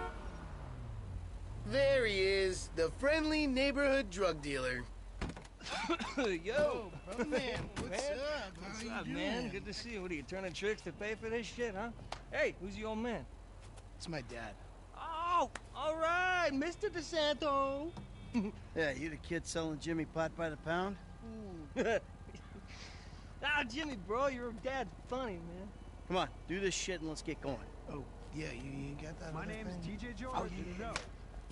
There he is, the friendly neighborhood drug dealer. Yo, brother man, what's up? What's How up, you man? doing? Good to see you. What are you turning tricks to pay for this shit, huh? Hey, who's the old man? It's my dad. Oh, all right, Mr. DeSanto. Yeah, you the kid selling Jimmy pot by the pound? Ah, Jimmy, bro, your dad's funny, man. Come on, do this shit and let's get going. Oh, yeah, you got that? My other name's thing? TJ George. Oh, yeah. No,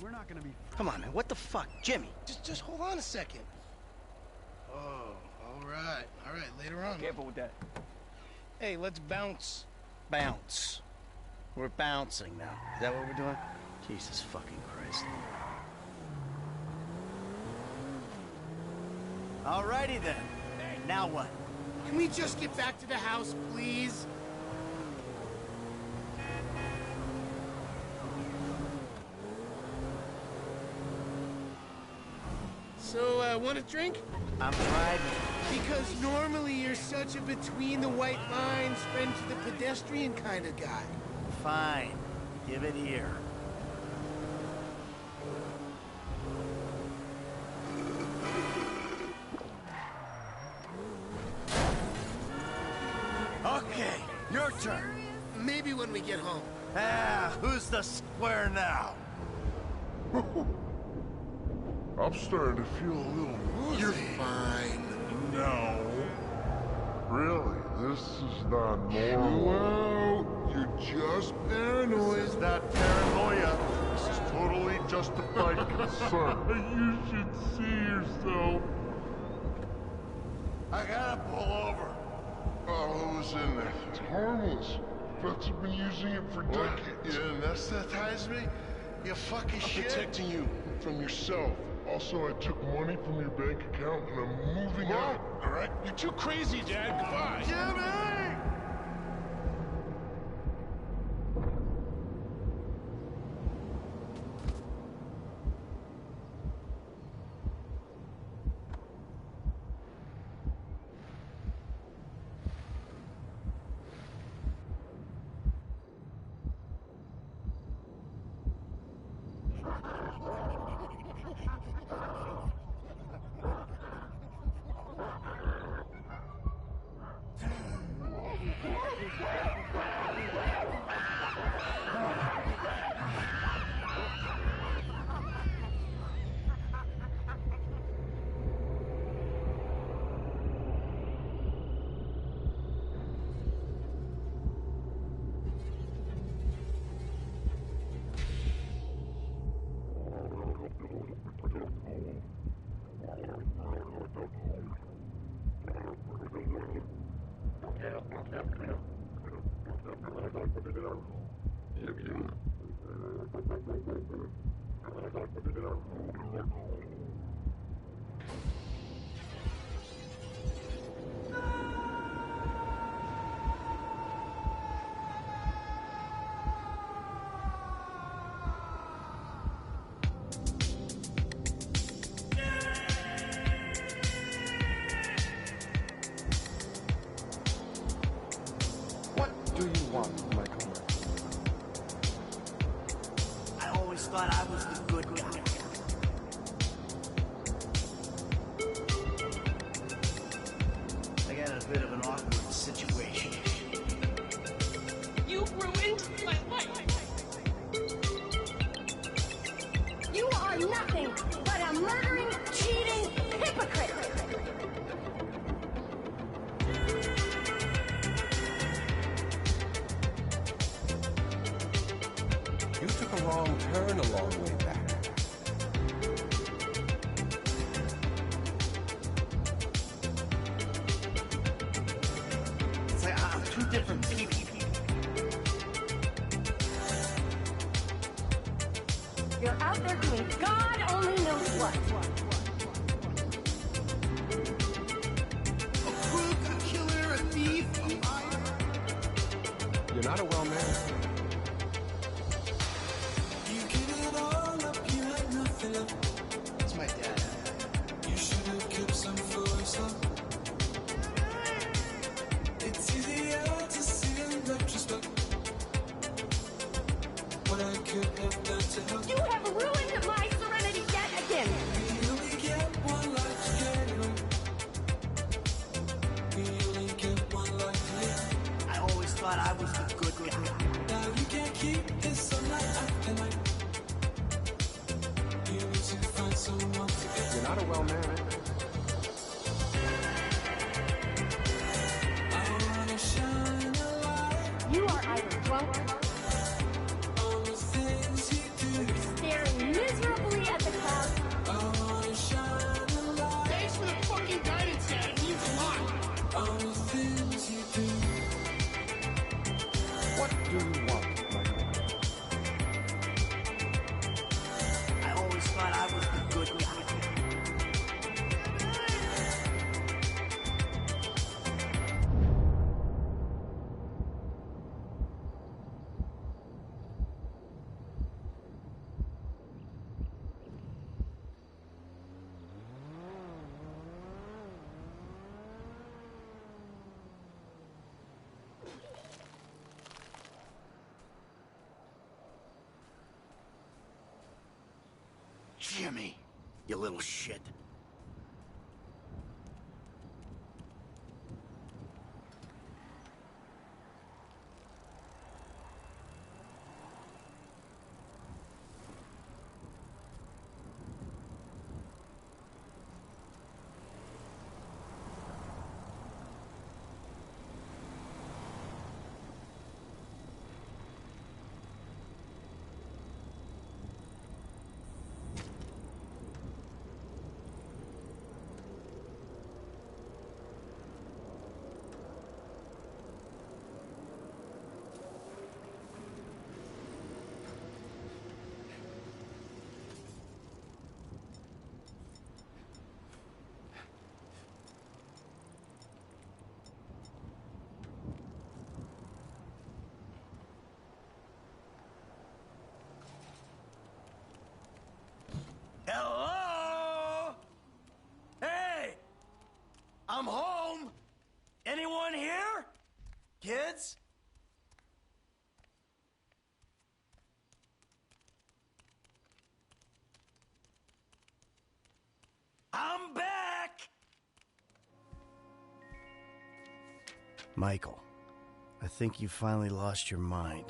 we're not gonna be. Come on, man, what the fuck? Jimmy! Just hold on a second. Oh, all right, later on. Careful with that. Hey, let's bounce. Bounce. We're bouncing now. Is that what we're doing? Jesus fucking Christ. Alrighty then. Now what? Can we just get back to the house, please? So, want a drink? I'm driving. Because normally you're such a between the white lines, friend to the pedestrian kind of guy. Fine. Give it here. Okay, your turn. Maybe when we get home. Ah, who's the square now? I'm starting to feel a little woozy. You're fine. No. Really, this is not normal. You're just paranoid. This is not paranoia. This is totally justified concern. You should see yourself. I gotta pull over. Oh, who's in there? It's harmless. Vets have been using it for decades. You anesthetize me? You fucking I'm shit. protecting you from yourself. Also, I took money from your bank account and I'm moving out. All right? You're too crazy, Dad. Goodbye. Jimmy! Do you want, Michael? I always thought I was the good guy. I got in a bit of an awkward situation. You ruined my life. You are nothing but a murdering, cheating hypocrite. You took a wrong turn a long way back. It's like I'm two different people. You're out there doing God only knows what. A crook, a killer, a thief, a liar. You're not a well man. It's my dad. You have ruined my serenity yet again. I always thought I was the good guy. Now you can't keep this sunlight after night. You need to find someone to get. You're not a well-mannered. I wanna shine a light You are either drunk on the things you do. or staring miserably at the clouds. I wanna shine a light. Thanks for the fucking guidance, Dad. It means a lot. On the things you do. What do you want, Michael? I always thought I was the good guy. Jimmy, you little shit. Hello? Hey! I'm home! Anyone here? Kids? I'm back! Michael, I think you finally lost your mind.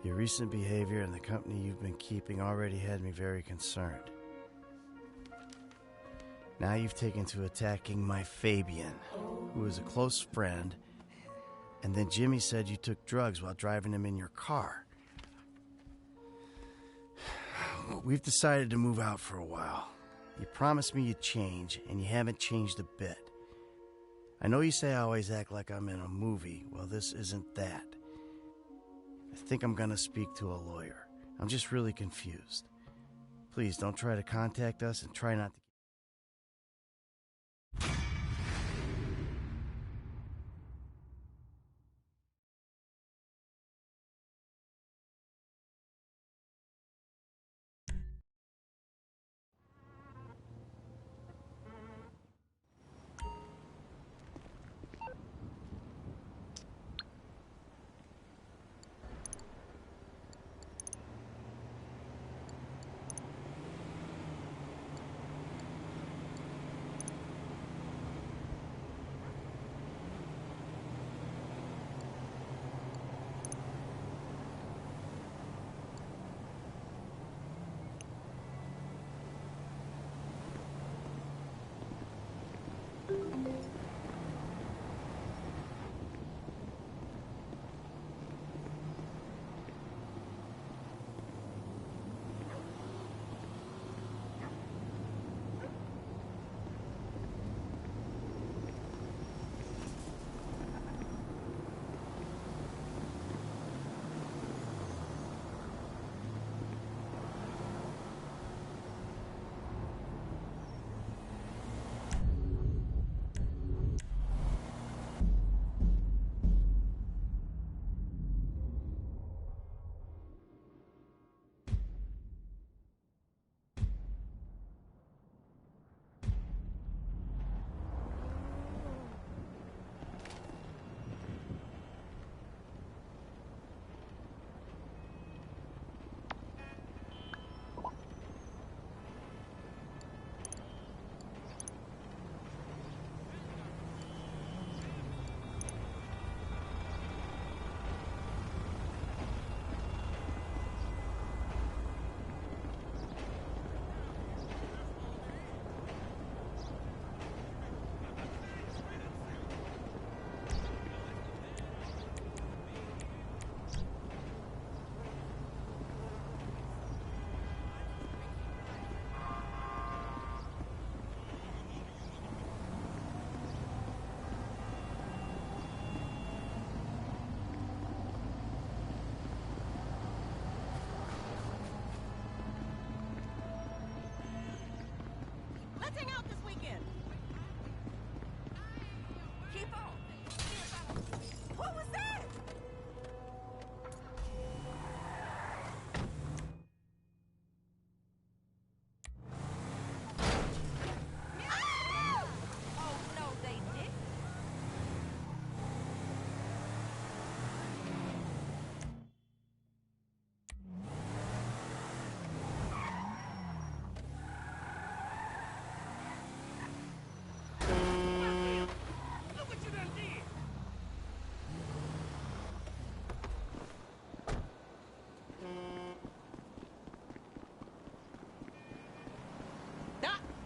Your recent behavior and the company you've been keeping already had me very concerned. Now you've taken to attacking my Fabian, who is a close friend, and then Jimmy said you took drugs while driving him in your car. We've decided to move out for a while. You promised me you'd change, and you haven't changed a bit. I know you say I always act like I'm in a movie. Well, this isn't that. I think I'm gonna speak to a lawyer. I'm just really confused. Please don't try to contact us and try not to.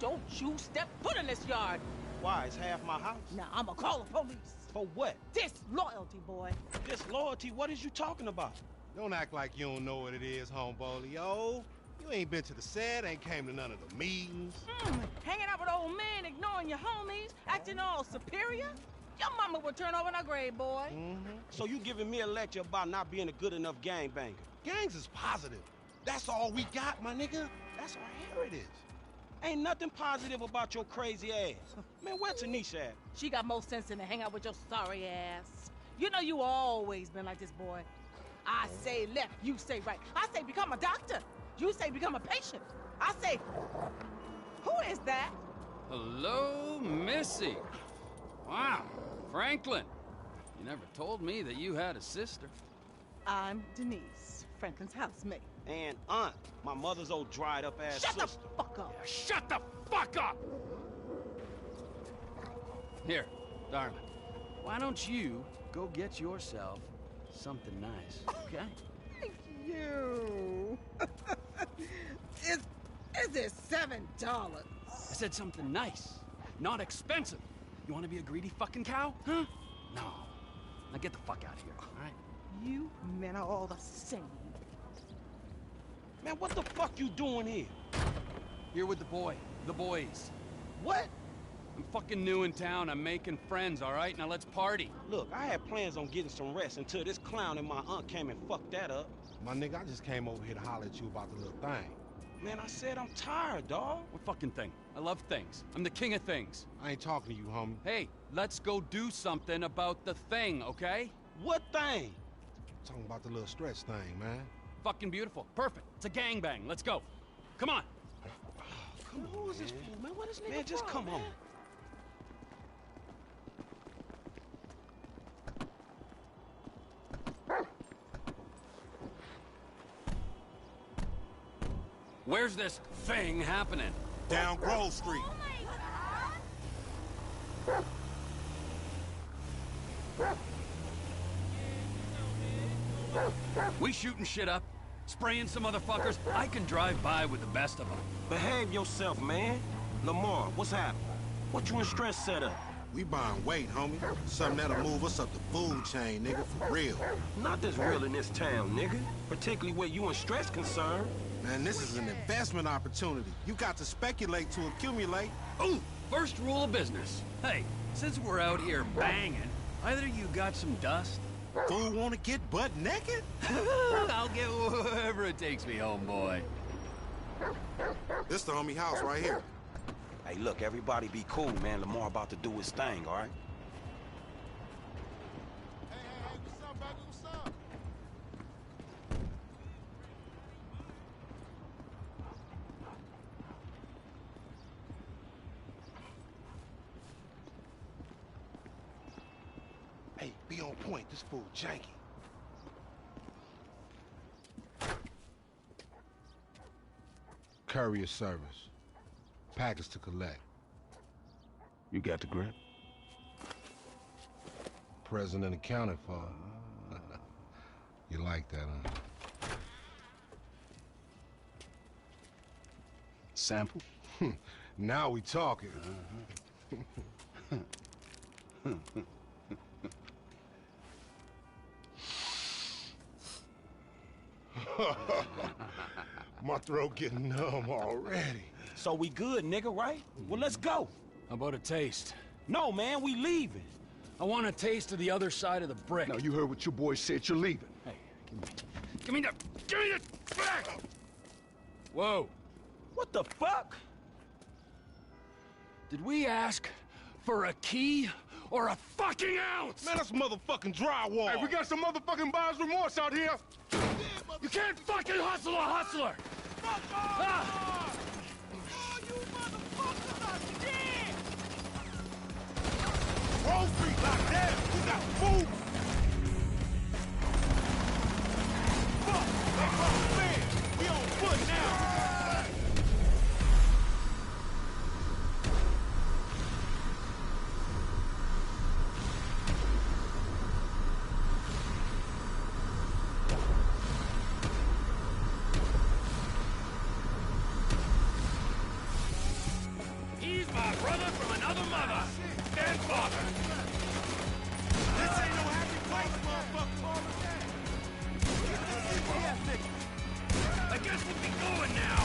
Don't you step foot in this yard. Why? It's half my house. Now, I'ma call the police. For what? Disloyalty, boy. Disloyalty? What is you talking about? Don't act like you don't know what it is, homebolio. You ain't been to the set, ain't came to none of the meetings. Hanging out with old men, ignoring your homies, acting all superior? Your mama would turn over in her grave, boy. So you giving me a lecture about not being a good enough gangbanger? Gangs is positive. That's all we got, my nigga. That's our heritage. Ain't nothing positive about your crazy ass. Man, where Tanisha at? She got more sense than to hang out with your sorry ass. You know you always been like this, boy. I say left, you say right. I say become a doctor. You say become a patient. I say, who is that? Hello, Missy. Wow, Franklin. You never told me that you had a sister. I'm Denise, Franklin's housemate. And aunt, my mother's old dried up ass sister. Shut the fuck up. Shut the fuck up! Here, darling, why don't you go get yourself something nice, okay? Thank you. Is it $7? I said something nice, not expensive. You want to be a greedy fucking cow, huh? No. Now get the fuck out of here, all right? You men are all the same. Man, what the fuck you doing here? Here with the boys. What? I'm fucking new in town. I'm making friends, all right? Now let's party. Look, I had plans on getting some rest until this clown and my aunt came and fucked that up. My nigga, I just came over here to holler at you about the little thing. Man, I said I'm tired, dawg. What fucking thing? I love things. I'm the king of things. I ain't talking to you, homie. Hey, let's go do something about the thing, okay? What thing? Talking about the little stretch thing, man. Fucking beautiful. Perfect. It's a gangbang. Let's go. Come on. Come on, who is this fool, man? What is nigga? Man, just come on. Where's this thing happening? Down Grove Street. We shooting shit up, spraying some motherfuckers. I can drive by with the best of them. Behave yourself, man. Lamar, what's happening? What you and Stress set up? We buying weight, homie. Something that'll move us up the food chain, nigga, for real. Not this real in this town, nigga. Particularly where you and Stress concerned. Man, this is an investment opportunity. You got to speculate to accumulate. Ooh, first rule of business. Hey, since we're out here banging, either you got some dust? Fool wanna get butt naked? I'll get wherever it takes me, homeboy. This the homie house right here. Hey, look, everybody be cool, man. Lamar about to do his thing, all right? Hey, what's up, baby? What's up? Hey, be on point. This fool janky. Courier service. Package to collect. You got the grip? Present and accounted for. You like that, huh? Sample? Now we talking. My throat getting numb already. So we good, nigga, right? Well, let's go. How about a taste? No, man, we leaving. I want a taste of the other side of the brick. Now, you heard what your boy said. You're leaving. Hey, give me the back! Whoa. What the fuck? Did we ask for a key or a fucking ounce? Man, that's motherfucking drywall. Hey, we got some motherfucking buyer's remorse out here. You can't fucking hustle a hustler! Ah! Wall Street locked down. We got to move. Fuck! They crossed the man. We on foot now. Another mother! Dead father! This ain't no happy place, motherfucker! I guess we'll be going now!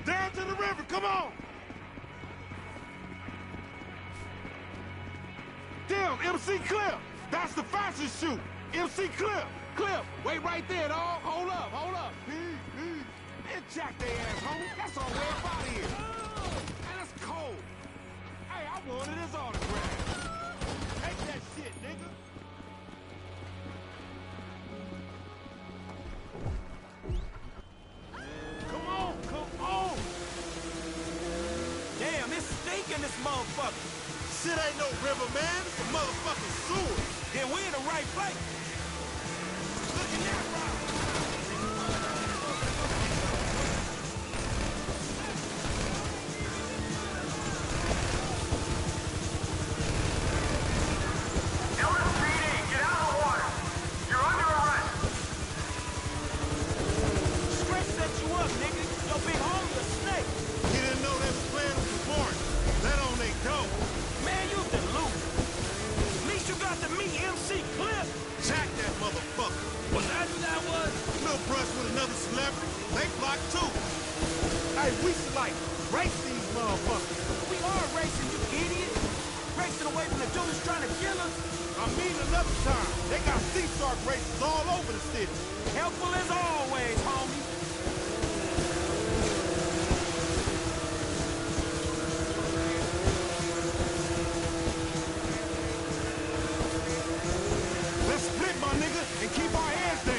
Down to the river, come on! Damn, MC Cliff! That's the fastest shoot! MC Cliff! Cliff, wait right there, dog! Hold up, hold up! Man, jack their ass, homie! That's our way up out of here! Man, that's cold! Hey, I wanted his autograph! Take that shit, nigga! Damn, it's stinking this motherfucker. Shit ain't no river, man. It's a motherfucking sewer. Then we in the right place. Look at that rock. LSPD, get out of the water! You're under arrest! Stretch set you up, nigga. Your big homie a snake. He didn't know they was playing with the board. Let on they dope. Man, you delusional. At least you got to meet MC Cliff. Jack that motherfucker. Was that who that was? No brush with another celebrity. They blocked too. Hey, we should like race these motherfuckers. We are racing, you idiot. Racing away from the dudes trying to kill us. I mean another time. They got sea shark races all over the city. Helpful as always, homie. Let's split, my nigga, and keep our heads down.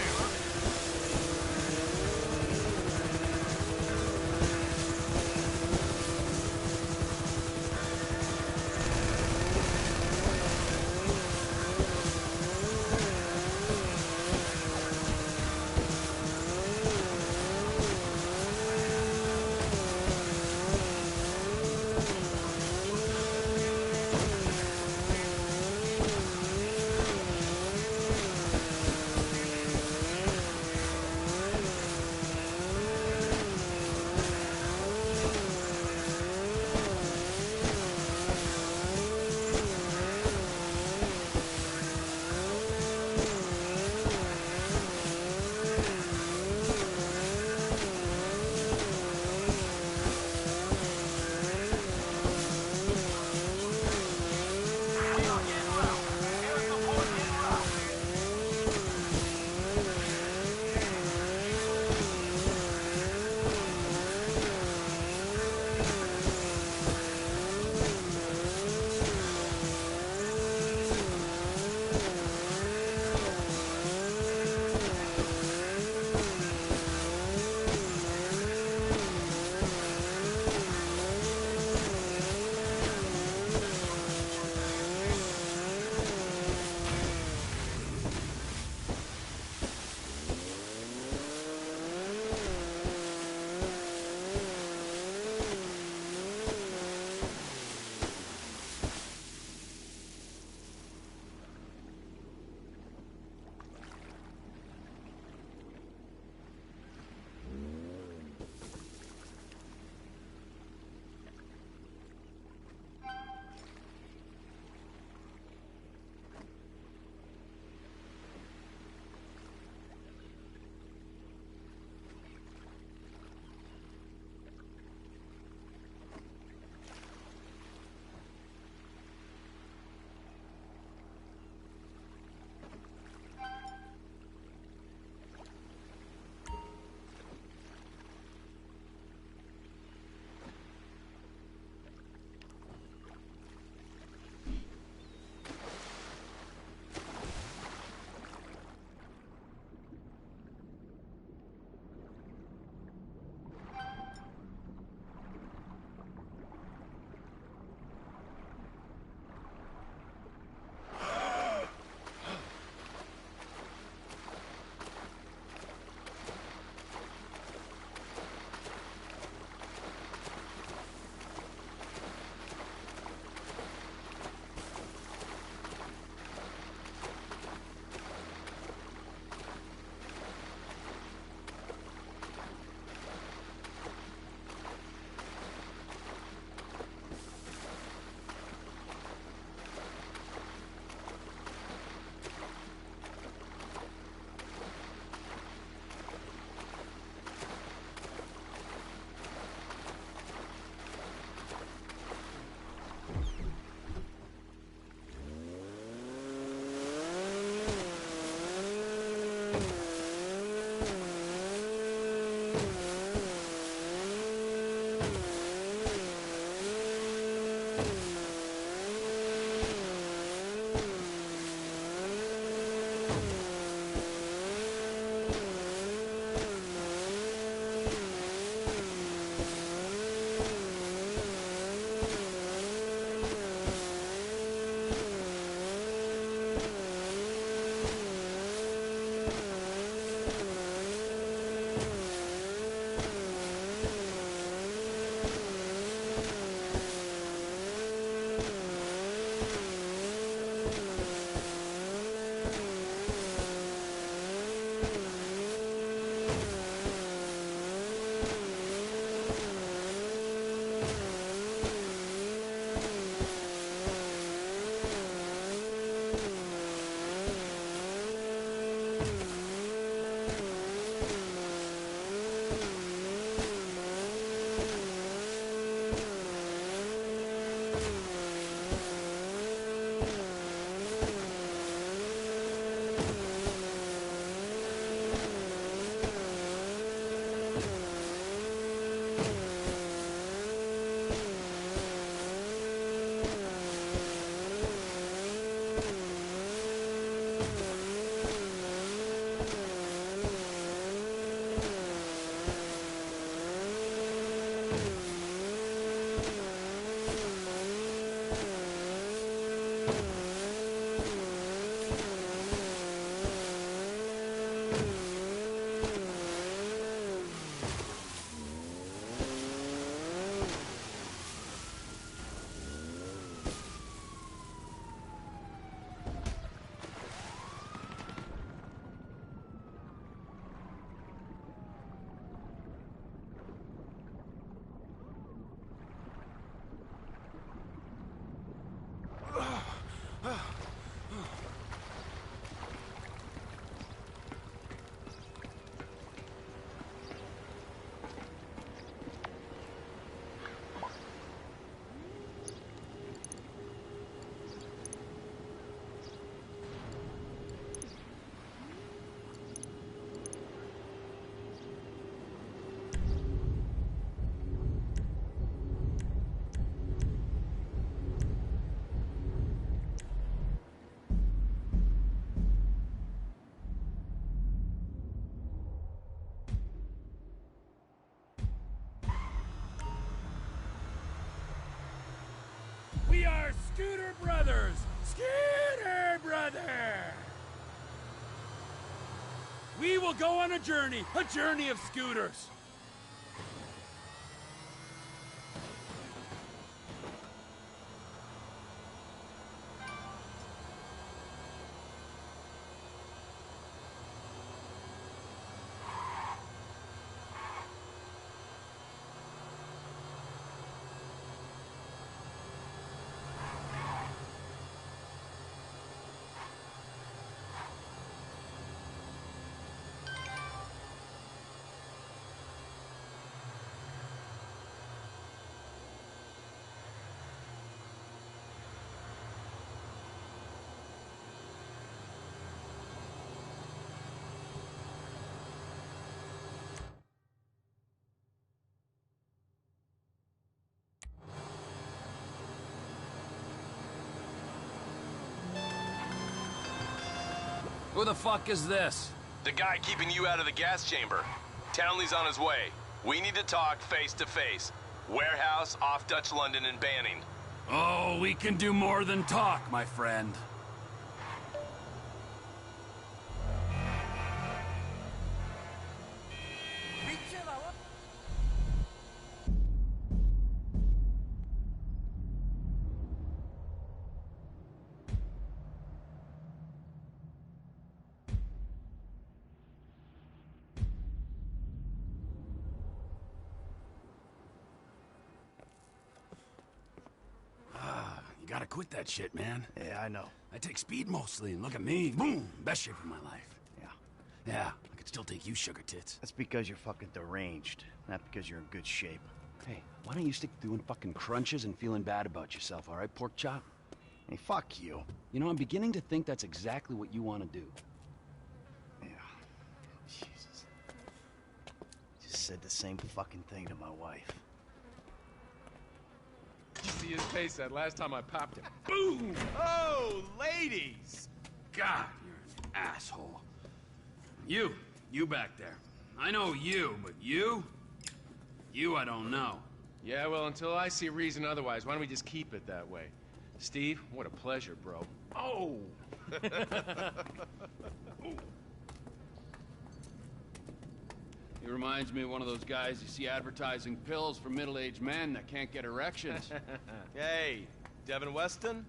We are Scooter Brothers! Scooter Brother! We will go on a journey of scooters. Who the fuck is this? The guy keeping you out of the gas chamber. Townley's on his way. We need to talk face to face. Warehouse off Dutch London and Banning. Oh, we can do more than talk, my friend. You gotta quit that shit, man. Yeah, I know. I take speed mostly, and look at me. Boom! Best shape of my life. Yeah. Yeah, I could still take you, sugar tits. That's because you're fucking deranged, not because you're in good shape. Hey, why don't you stick to doing fucking crunches and feeling bad about yourself, all right, pork chop? Hey, fuck you. You know, I'm beginning to think that's exactly what you want to do. Yeah. said the same fucking thing to my wife. You see his face that last time I popped him. Boom! Oh, ladies! God, you're an asshole. You back there. I know you, but you I don't know. Yeah, well, until I see reason otherwise, why don't we just keep it that way? Steve, what a pleasure, bro. Oh! He reminds me of one of those guys you see advertising pills for middle-aged men that can't get erections. Hey, Devin Weston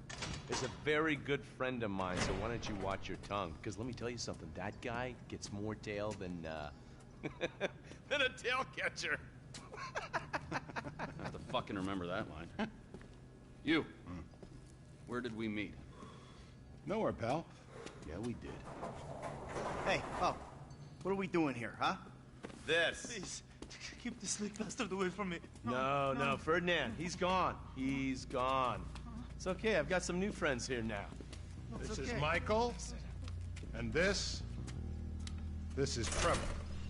is a very good friend of mine, so why don't you watch your tongue? Because let me tell you something, that guy gets more tail than, than a tail catcher. I have to fucking remember that line. You. Where did we meet? Nowhere, pal. Yeah, we did. Hey, oh, what are we doing here, huh? This. Please, keep the sleep bastard away from me. No, Ferdinand, he's gone. He's gone. It's okay, I've got some new friends here now. This is Michael, and this is Trevor.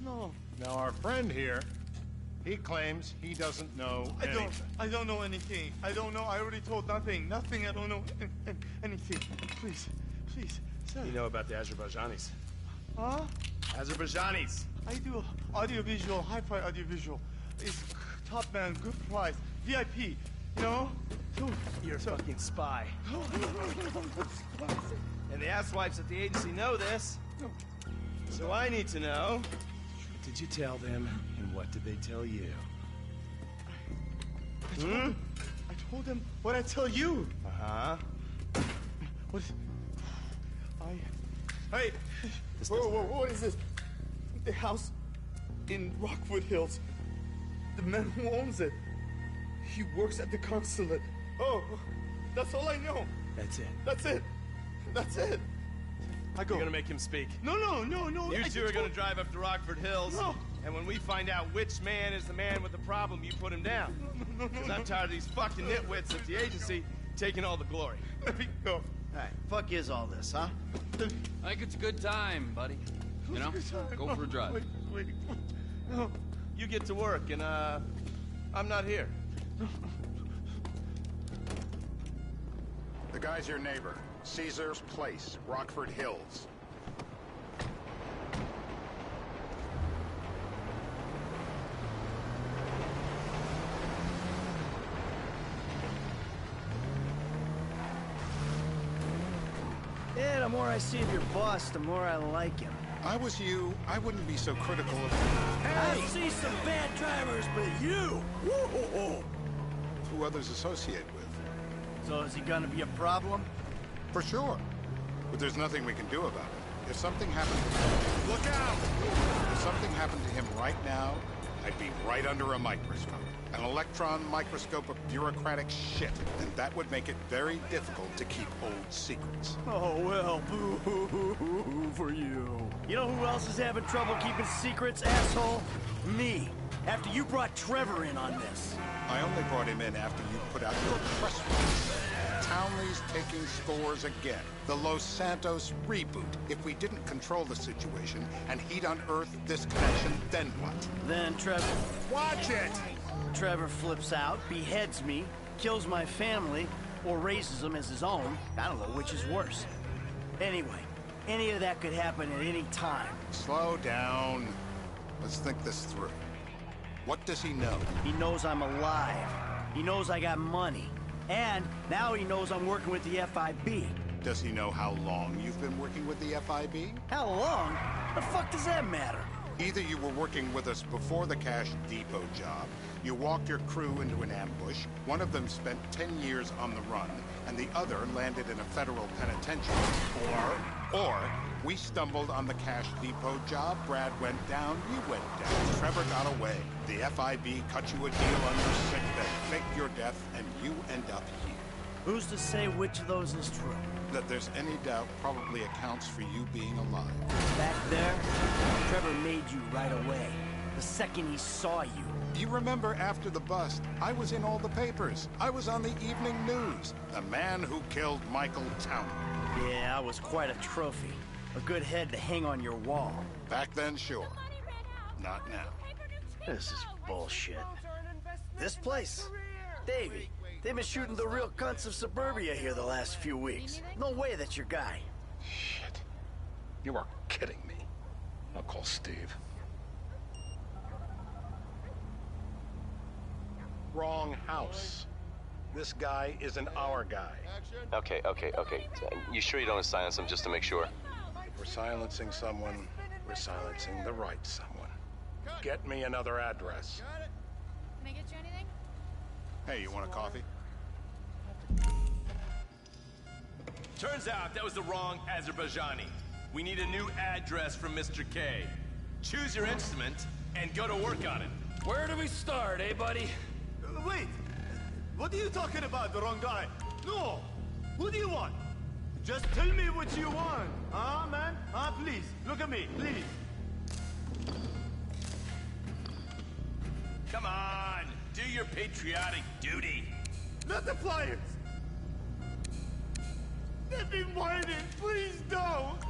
No. Now our friend here, he claims he doesn't know anything. I don't know anything. I don't know. I already told nothing. I don't know anything. Please, sir. You know about the Azerbaijanis? Huh? Azerbaijanis. I do audiovisual, hi-fi audiovisual. It's top man, good price, VIP, you know? You're a fucking spy. And the asswipes at the agency know this. So I need to know, what did you tell them, and what did they tell you? I told them what I tell you. Uh-huh. What? Hey! Whoa, what is this? The house in Rockwood Hills. The man who owns it. He works at the consulate. Oh, that's all I know. That's it. That's it. I go. You're gonna make him speak. No. You two are gonna drive up to Rockford Hills. No. And when we find out which man is the man with the problem, you put him down. No. Because I'm tired of these fucking nitwits at the agency taking all the glory. Let me go. All right, fuck is all this, huh? I think it's a good time, buddy. You know, go for a drive. Wait. No. You get to work, and, I'm not here. The guy's your neighbor. Caesar's Place, Rockford Hills. Yeah, the more I see of your boss, the more I like him. I was you, I wouldn't be so critical of... I see some bad drivers, but you! Woo-hoo-hoo. Who others associate with. So is he gonna be a problem? For sure. But there's nothing we can do about it. If something happened to... Look out! If something happened to him right now, I'd be right under a microscope. An electron microscope of bureaucratic shit. And that would make it very difficult to keep old secrets. Oh, well, boo-hoo-hoo for you. You know who else is having trouble keeping secrets, asshole? Me. After you brought Trevor in on this. I only brought him in after you put out your press release. Townley's taking scores again. The Los Santos reboot. If we didn't control the situation and he'd unearthed this connection, then what? Then Trevor... Watch it! Trevor flips out, beheads me, kills my family, or raises them as his own. I don't know which is worse. Anyway, any of that could happen at any time. Slow down. Let's think this through. What does he know? He knows I'm alive. He knows I got money. And now he knows I'm working with the FIB. Does he know how long you've been working with the FIB? How long? The fuck does that matter? Either you were working with us before the Cash Depot job, you walked your crew into an ambush, one of them spent 10 years on the run, and the other landed in a federal penitentiary. Or we stumbled on the Cash Depot job, Brad went down, you went down, Trevor got away. The FIB cut you a deal on your sickbed, faked your death, and you end up here. Who's to say which of those is true? That there's any doubt probably accounts for you being alive. Back there, Trevor made you right away. The second he saw you. You remember after the bust, I was in all the papers. I was on the evening news. The man who killed Michael Townley. Yeah, I was quite a trophy. A good head to hang on your wall. Back then, sure. Not now. This is bullshit. This place? Davey, they've been shooting the real cunts of suburbia here the last few weeks. No way that's your guy. Shit. You are kidding me. I'll call Steve. Wrong house. This guy isn't our guy. Okay. You sure you don't silence him just to make sure? If we're silencing someone, we're silencing the right someone. Get me another address. Can I get you anything? Hey, you want a coffee? Turns out that was the wrong Azerbaijani. We need a new address from Mr. K. Choose your instrument and go to work on it. Where do we start, eh, buddy? Wait! What are you talking about, the wrong guy? No! Who do you want? Just tell me what you want. Huh, man? Huh, please. Look at me, please. Come on, do your patriotic duty. Not the flyers! Let me mind it, please don't!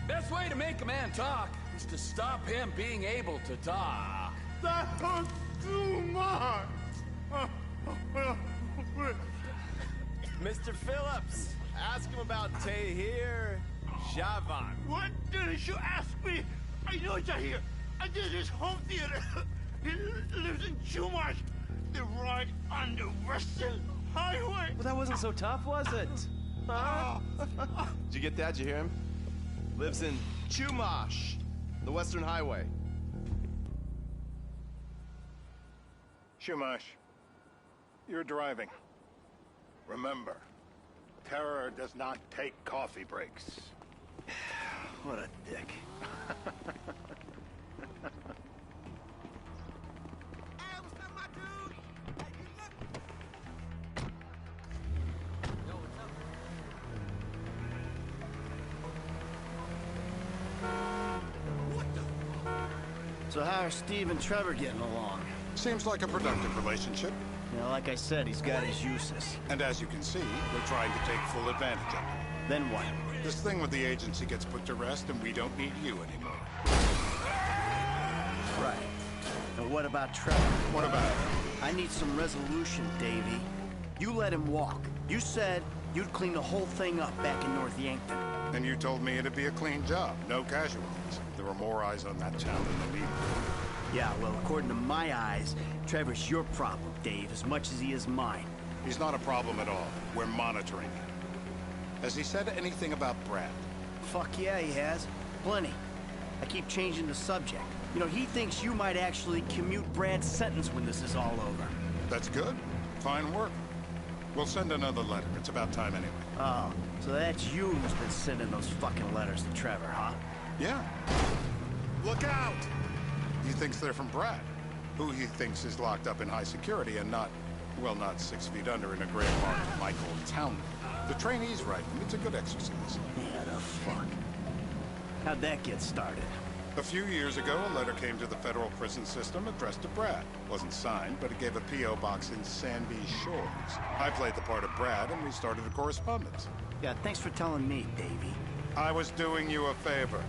Best way to make a man talk is to stop him being able to talk. That hurts too much! Mr. Phillips, ask him about Tahir Javan. What did you ask me? I know Tahir. I did his home theater. He lives in Chumash. They're right on the Western Highway. Well, that wasn't so tough, was it? Huh? Did you get that? Did you hear him? Lives in Chumash, the Western Highway. Shumash, you're driving. Remember, terror does not take coffee breaks. What a dick. So how are Steve and Trevor getting along? Seems like a productive relationship. You know, like I said, he's got his uses. And as you can see, we're trying to take full advantage of it. Then what? This thing with the agency gets put to rest and we don't need you anymore. Right. And what about Trevor? What about him? I need some resolution, Davey. You let him walk. You said you'd clean the whole thing up back in North Yankton. And you told me it'd be a clean job, no casualties. There were more eyes on that town than the leader. Yeah, well, according to my eyes, Trevor's your problem, Dave, as much as he is mine. He's not a problem at all. We're monitoring him. Has he said anything about Brad? Fuck yeah, he has. Plenty. I keep changing the subject. You know, he thinks you might actually commute Brad's sentence when this is all over. That's good. Fine work. We'll send another letter. It's about time anyway. Oh, so that's you who's been sending those fucking letters to Trevor, huh? Yeah. Look out! He thinks they're from Brad, who he thinks is locked up in high security and not, well, not 6 feet under in a gray marked Michael Townley. The trainees write them. It's a good exercise. Yeah, the fuck. How'd that get started? A few years ago, a letter came to the federal prison system addressed to Brad. Wasn't signed, but it gave a P.O. box in Sandy Shores. I played the part of Brad, and we started a correspondence. Yeah, thanks for telling me, Davey. I was doing you a favor.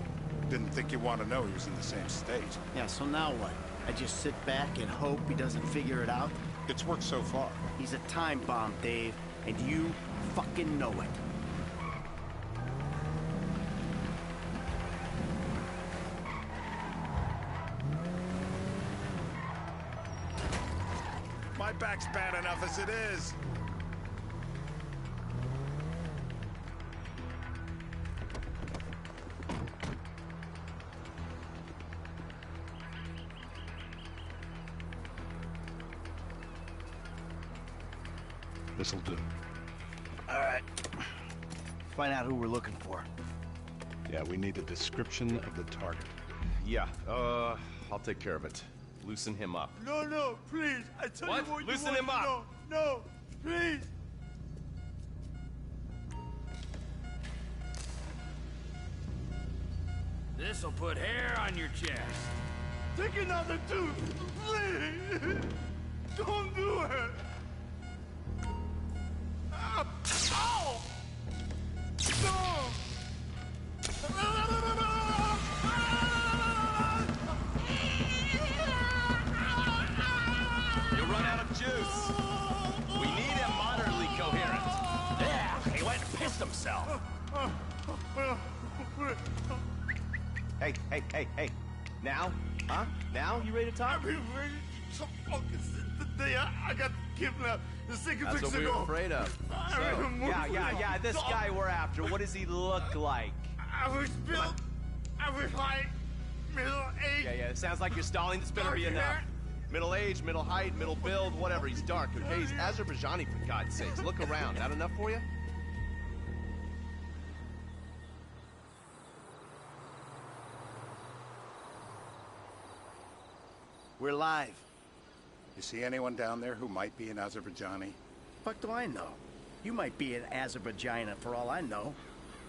Didn't think you want to know he was in the same state. Yeah, so now what? I just sit back and hope he doesn't figure it out? It's worked so far. He's a time bomb, Dave, and you fucking know it. My back's bad enough as it is. This'll do. All right. Find out who we're looking for. Yeah, we need a description of the target. Yeah, I'll take care of it. Loosen him up. No, no, please. I tell What? you what Loosen you him want up. to know. No, please. This'll put hair on your chest. Take another tooth, please. Don't do it. Ah, ow! No! You'll run out of juice. We need him moderately coherent. Yeah, he went and pissed himself. Hey. Now? Huh? Now? You ready to talk? I've been waiting so fucking since the day I got kidnapped. The 6 That's weeks what we ago. were afraid of. I So, remember yeah, this guy we're after, what does he look like? I was built. I was high, middle age. Yeah, it sounds like you're stalling. This better be enough. Middle age, middle height, middle build, whatever. He's dark, okay? He's Azerbaijani, for God's sakes. Look around. That enough for you? We're live. You see anyone down there who might be an Azerbaijani? Fuck do I know? You might be an Azerbaijani for all I know.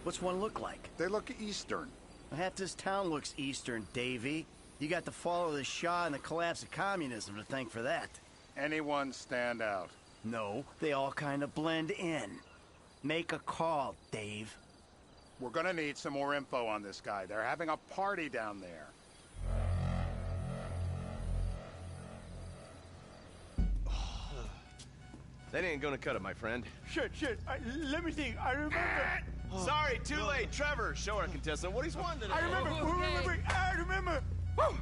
What's one look like? They look Eastern. Half this town looks Eastern, Davy. You got the fall of the Shah and the collapse of communism to thank for that. Anyone stand out? No, they all kind of blend in. Make a call, Dave. We're gonna need some more info on this guy. They're having a party down there. That ain't gonna cut it, my friend. Shit. Let me think. I remember. Sorry, too late. Trevor, show our contestant what he's wanting today. I remember. Wait. I remember. Woo!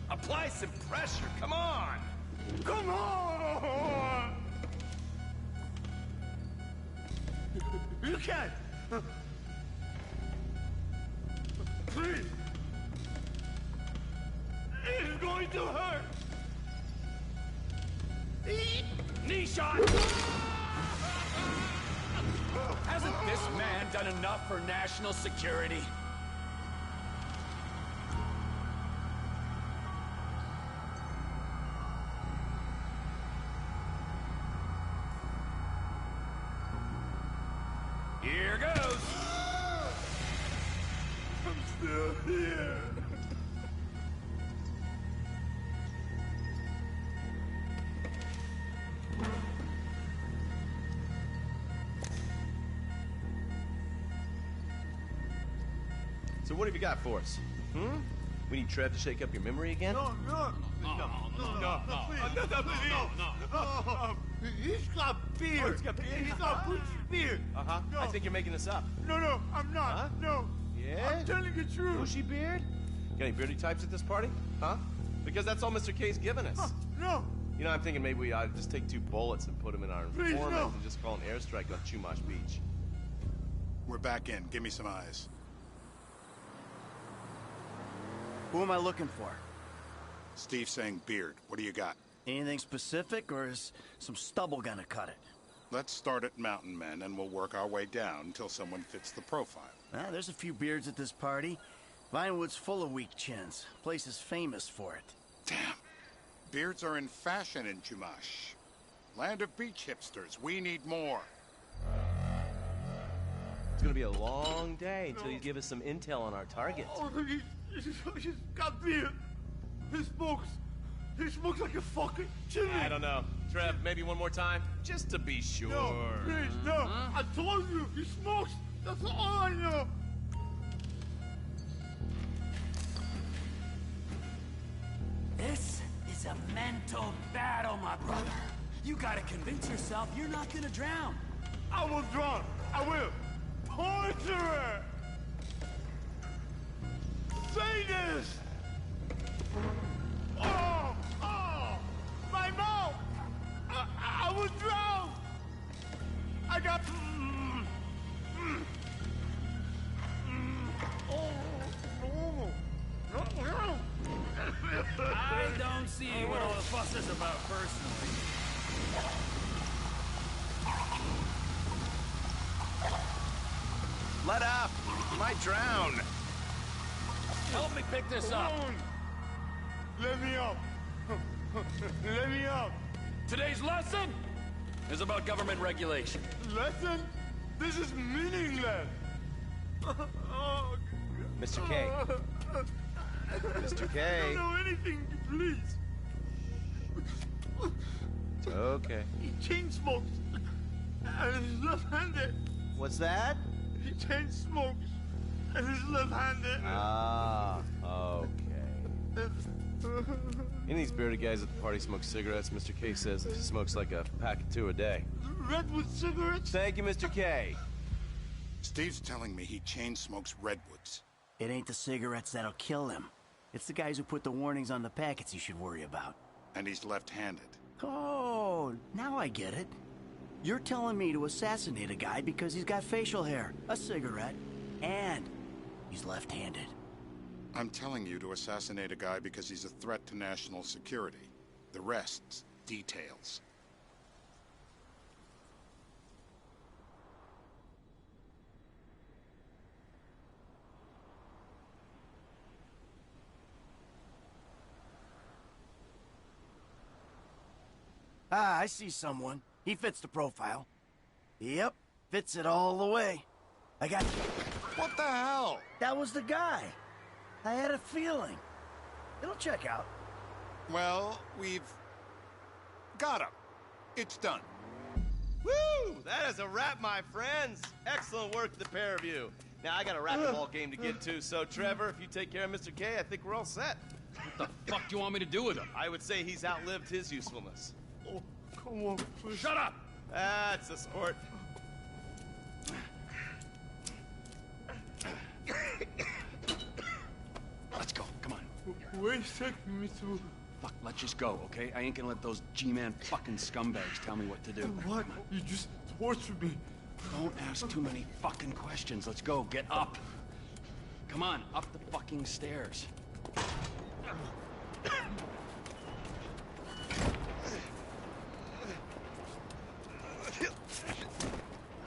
Apply some pressure. Come on. Come on! You can't. Please. It's going to hurt. Knee shot! Hasn't this man done enough for national security? Here goes! I'm still here. So what have you got for us? We need Trev to shake up your memory again? No. He's got beer. Oh, he's got beer? He's got Butch beer. Uh-huh. No. I think you're making this up. No, I'm not. Huh? No. Yeah? I'm telling the truth. Bushy beard? Got any beardy types at this party? Huh? Because that's all Mr. K's given us. No. You know, I'm thinking maybe we ought to just take 2 bullets and put them in our Please, informant no. and just call an airstrike on Chumash Beach. We're back in. Give me some eyes. Who am I looking for? Steve saying beard. What do you got? Anything specific, or is some stubble gonna cut it? Let's start at Mountain Men, and we'll work our way down until someone fits the profile. There's a few beards at this party. Vinewood's full of weak chins. Place is famous for it. Damn. Beards are in fashion in Chumash. Land of beach hipsters. We need more. It's gonna be a long day until you give us some intel on our target. Oh, he's got beer. He smokes like a fucking chimney. I don't know. Trev, maybe one more time? Just to be sure. No, please, no. I told you, he smokes. That's all I know. This is a mental battle, my brother. You gotta convince yourself you're not gonna drown. I will drown. I will. Torture! Say this! Oh! My mouth! I will drown! I got... I don't see what all the fuss is about personally. Let up! You might drown. Help me pick this up. Let me up. Let me up. Today's lesson is about government regulation. Lesson? This is meaningless. Mr. K. Mr. K. I don't know anything, please. It's okay. He chain smokes. And he's left-handed. What's that? He chain smokes. And he's left-handed. Ah, okay. Any of these bearded guys at the party smoke cigarettes. Mr. K says he smokes like a pack of 2 a day. Redwood cigarettes? Thank you, Mr. K. Steve's telling me he chain smokes redwoods. It ain't the cigarettes that'll kill him. It's the guys who put the warnings on the packets you should worry about. And he's left-handed. Oh, now I get it. You're telling me to assassinate a guy because he's got facial hair, a cigarette, and he's left-handed. I'm telling you to assassinate a guy because he's a threat to national security. The rest's details. Ah, I see someone. He fits the profile. Yep, fits it all the way. I got... What the hell? That was the guy. I had a feeling. It'll check out. Well, we've got him. It's done. Woo! That is a wrap, my friends. Excellent work, the pair of you. Now, I got a racquetball game to get to, so Trevor, if you take care of Mr. K, I think we're all set. What the fuck do you want me to do with him? I would say he's outlived his usefulness. Oh, come on, please. Shut up! That's a sport. Let's go, come on. Wait a second, Mr. Fuck, let's just go, okay? I ain't gonna let those G-Man fucking scumbags tell me what to do. What? You just tortured me. Don't ask too many fucking questions. Let's go, get up. Come on, up the fucking stairs.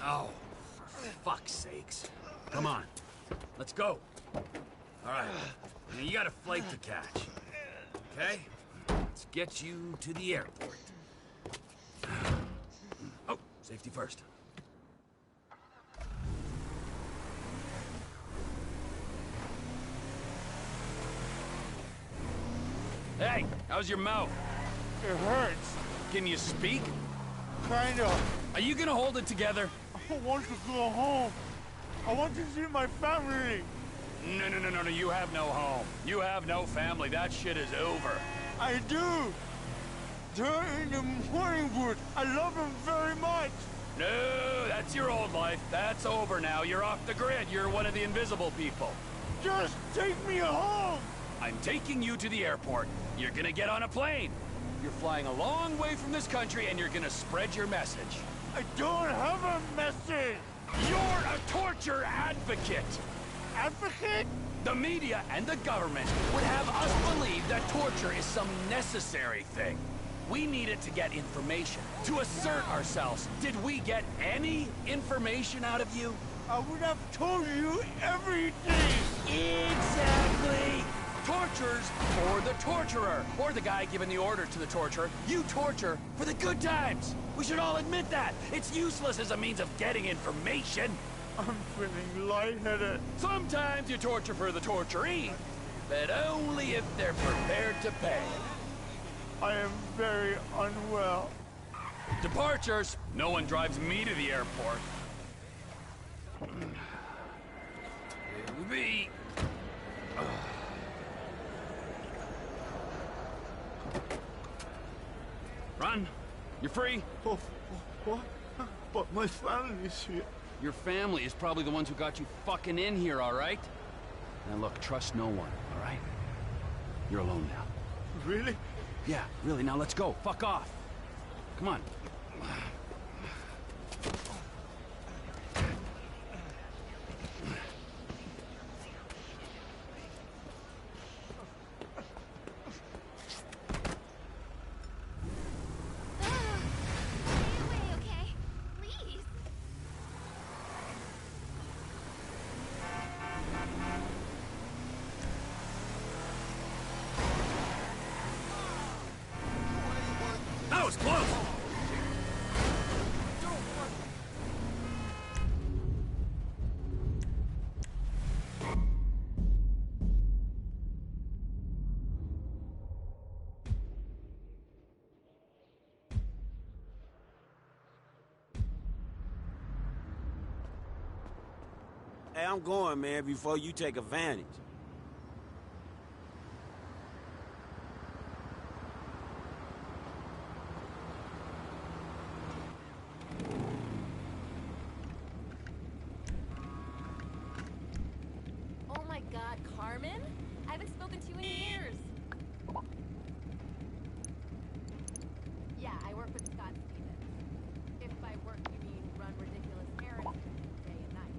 Oh, for fuck's sakes. Come on, let's go. All right, now you got a flight to catch, okay? Let's get you to the airport. Oh, safety first. Hey, how's your mouth? It hurts. Can you speak? Kind of. Are you gonna hold it together? I want to go home. I want to see my family. No, you have no home. You have no family. That shit is over. I do. They're in the morning wood. I love them very much. No, that's your old life. That's over now. You're off the grid. You're one of the invisible people. Just take me home. I'm taking you to the airport. You're gonna get on a plane. You're flying a long way from this country and you're gonna spread your message. I don't have a message. You're a torture advocate. Advocate? The media and the government would have us believe that torture is some necessary thing. We need it to get information, to assert ourselves. Did we get any information out of you? I would have told you everything. Exactly. Tortures for the torturer, or the guy giving the order to the torturer. You torture for the good times. We should all admit that. It's useless as a means of getting information. I'm feeling lightheaded. Sometimes you torture for the torturee, but only if they're prepared to pay. I am very unwell. Departures. No one drives me to the airport. It'll be... Run. You're free. Oh, what? But my family's here. Your family is probably the ones who got you fucking in here, all right? Now look, trust no one, all right? You're alone now. Really? Yeah, really. Now let's go. Fuck off. Come on. Hey, I'm going, man, before you take advantage. Oh my God, Carmen? I haven't spoken to you in years. Yeah, I work with Scott Stevens. If by work you mean run ridiculous errands day and night.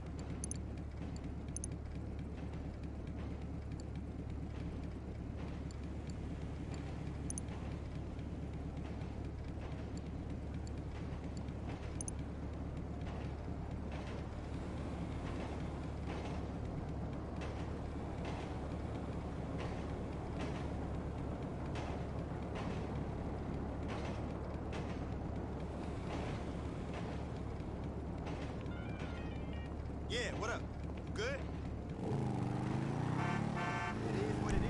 Yeah, what up? Good? It is what it is.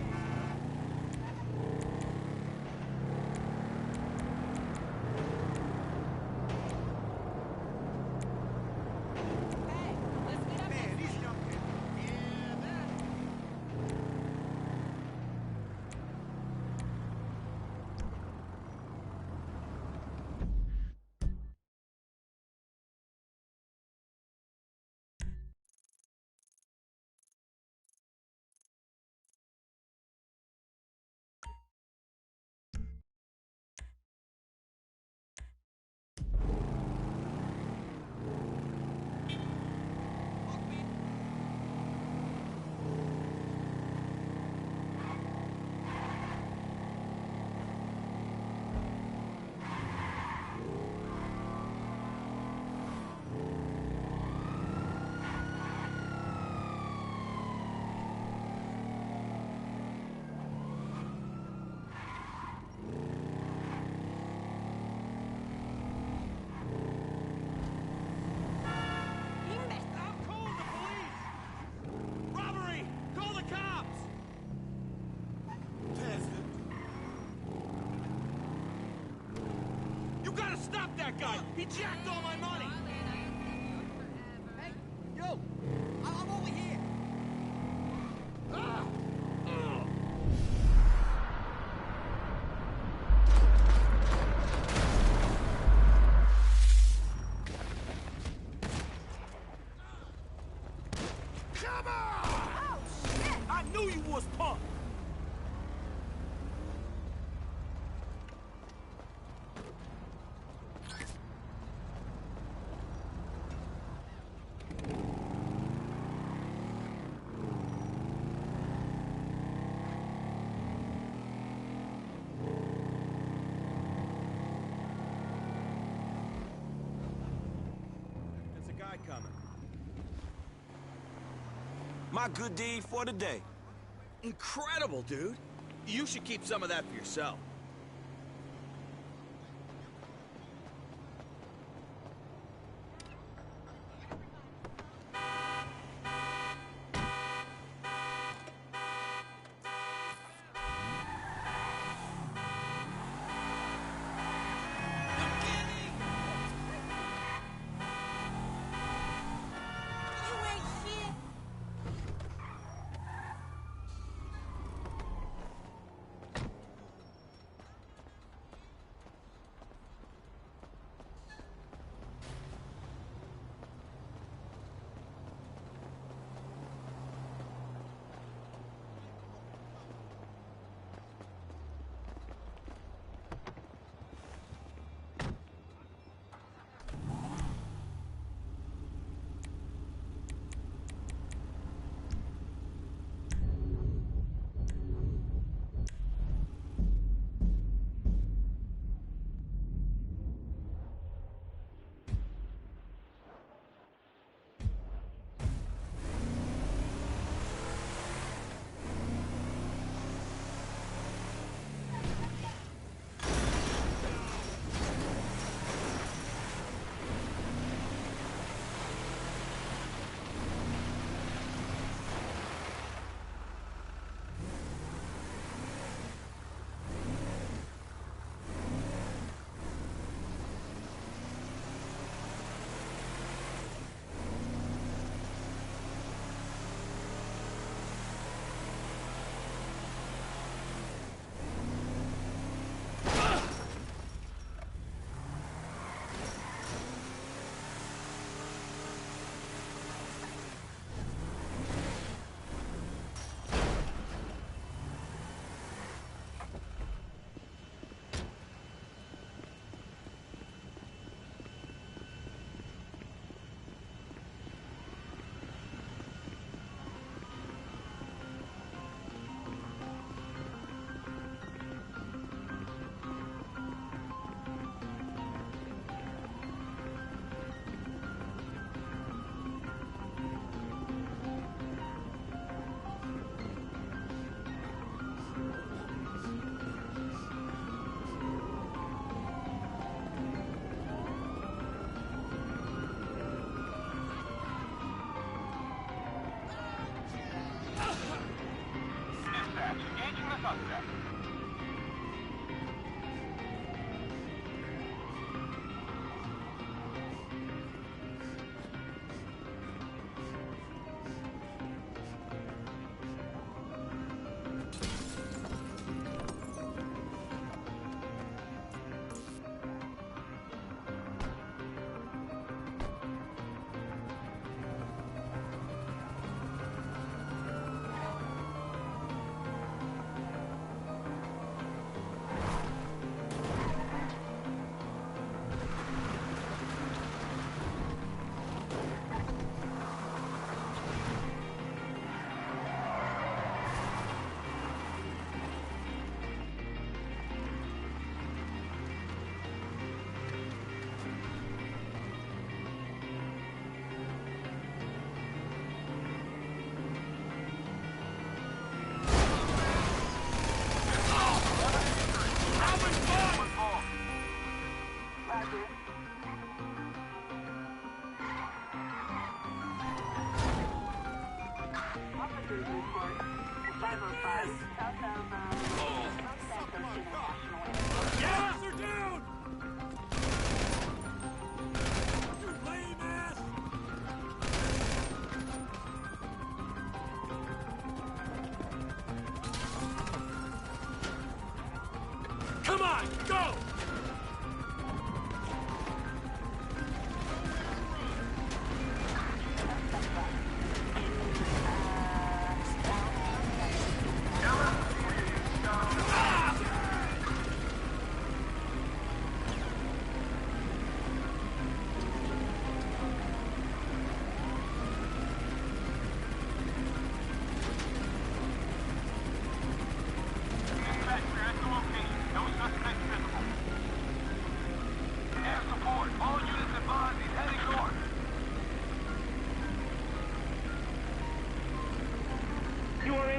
Man, these young people. Yeah, that. Stop that guy! He jacked all my money! Hey, yo! I'm over here! Ah! Come on! Oh, shit! I knew you was punk! Coming. My good deed for the day. Incredible, dude. You should keep some of that for yourself. suspect. Come on, go!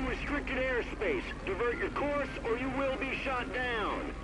Restricted airspace. Divert your course or you will be shot down.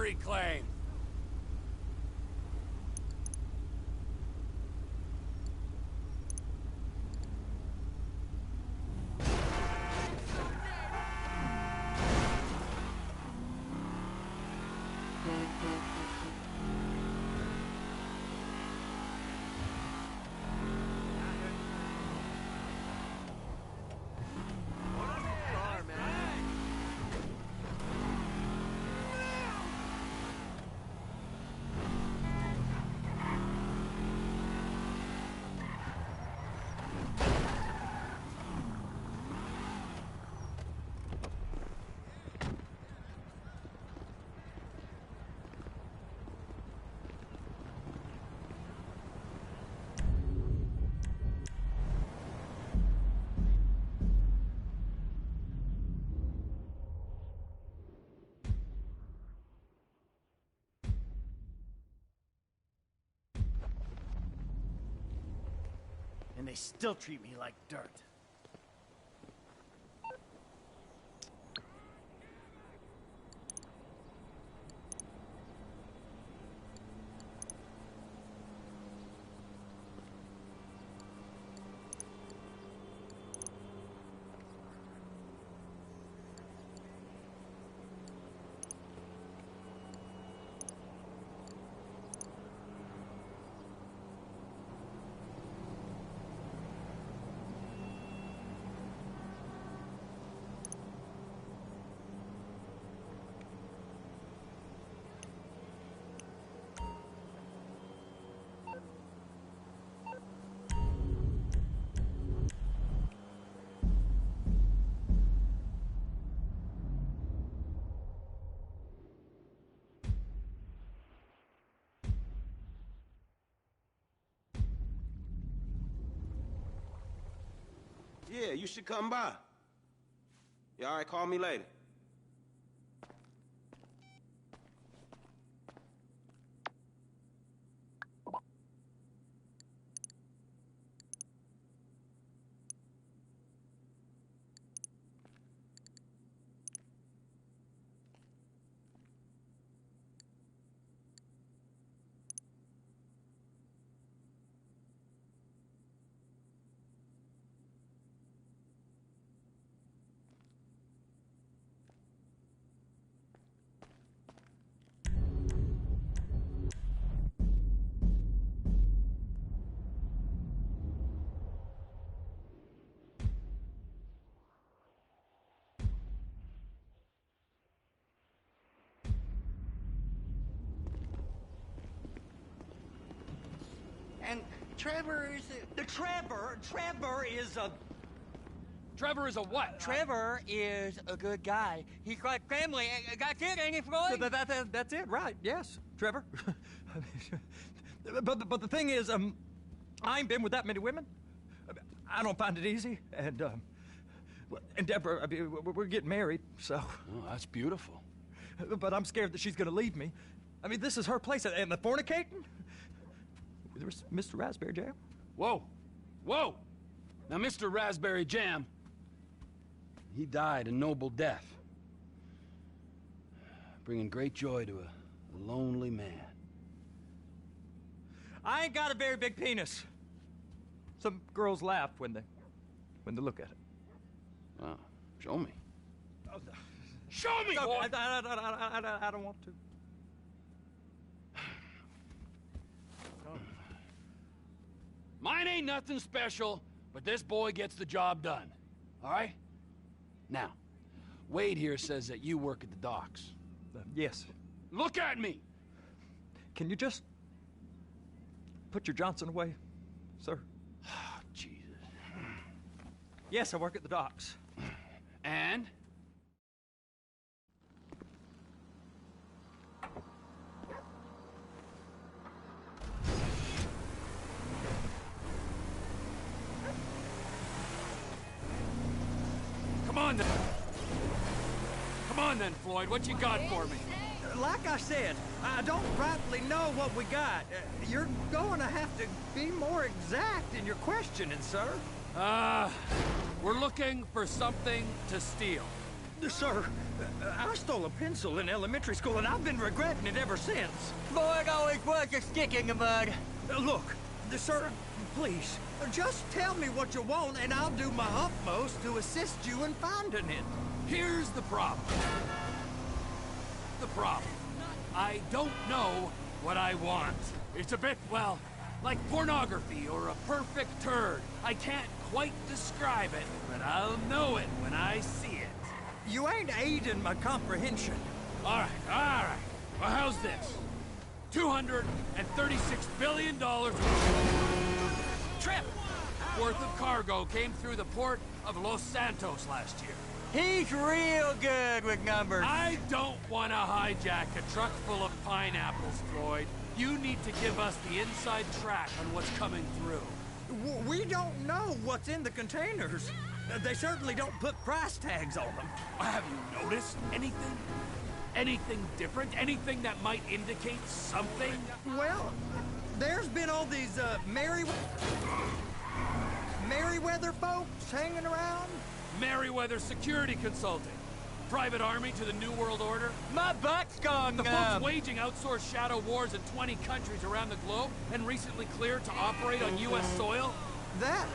reclaimed. And they still treat me like dirt. Yeah, you should come by. Yeah, all right, call me later. And Trevor is Trevor is a... Trevor is a what? Trevor is a good guy. He's like family. That's it, ain't it, Floyd? That's it, right? Yes, Trevor. but the thing is, I ain't been with that many women. I don't find it easy, and Deborah, I mean, we're getting married, so. Oh, that's beautiful. But I'm scared that she's gonna leave me. I mean, this is her place, and the fornicating. There's Mr. Raspberry Jam. Whoa, whoa! Now, Mr. Raspberry Jam, he died a noble death, bringing great joy to a lonely man. I ain't got a very big penis. Some girls laugh when they look at it. Wow, show me. Oh, no. Show me, no, boy! I don't want to. Mine ain't nothing special, but this boy gets the job done. All right? Now, Wade here says that you work at the docks. Yes. Look at me! Can you just put your Johnson away, sir? Oh, Jesus. Yes, I work at the docks. And? Come on then, Floyd. What you got for me? Like I said, I don't rightly know what we got. You're going to have to be more exact in your questioning, sir. We're looking for something to steal. Sir, I stole a pencil in elementary school, and I've been regretting it ever since. Boy, it always was a stick in the mud. Look, sir, please, just tell me what you want, and I'll do my utmost to assist you in finding it. Here's the problem. I don't know what I want. It's a bit, well, like pornography or a perfect turd. I can't quite describe it, but I'll know it when I see it. You ain't aiding my comprehension. All right. Well, how's this? $236 billion trip worth of cargo came through the port of Los Santos last year. He's real good with numbers. I don't want to hijack a truck full of pineapples, Floyd. You need to give us the inside track on what's coming through. We don't know what's in the containers. They certainly don't put price tags on them. Have you noticed anything? Anything different? Anything that might indicate something? Well, there's been all these, Merryweather folks hanging around. Merryweather Security Consulting. Private army to the New World Order. My butt's gone The folks waging outsourced shadow wars in 20 countries around the globe and recently cleared to operate on U.S. soil. That,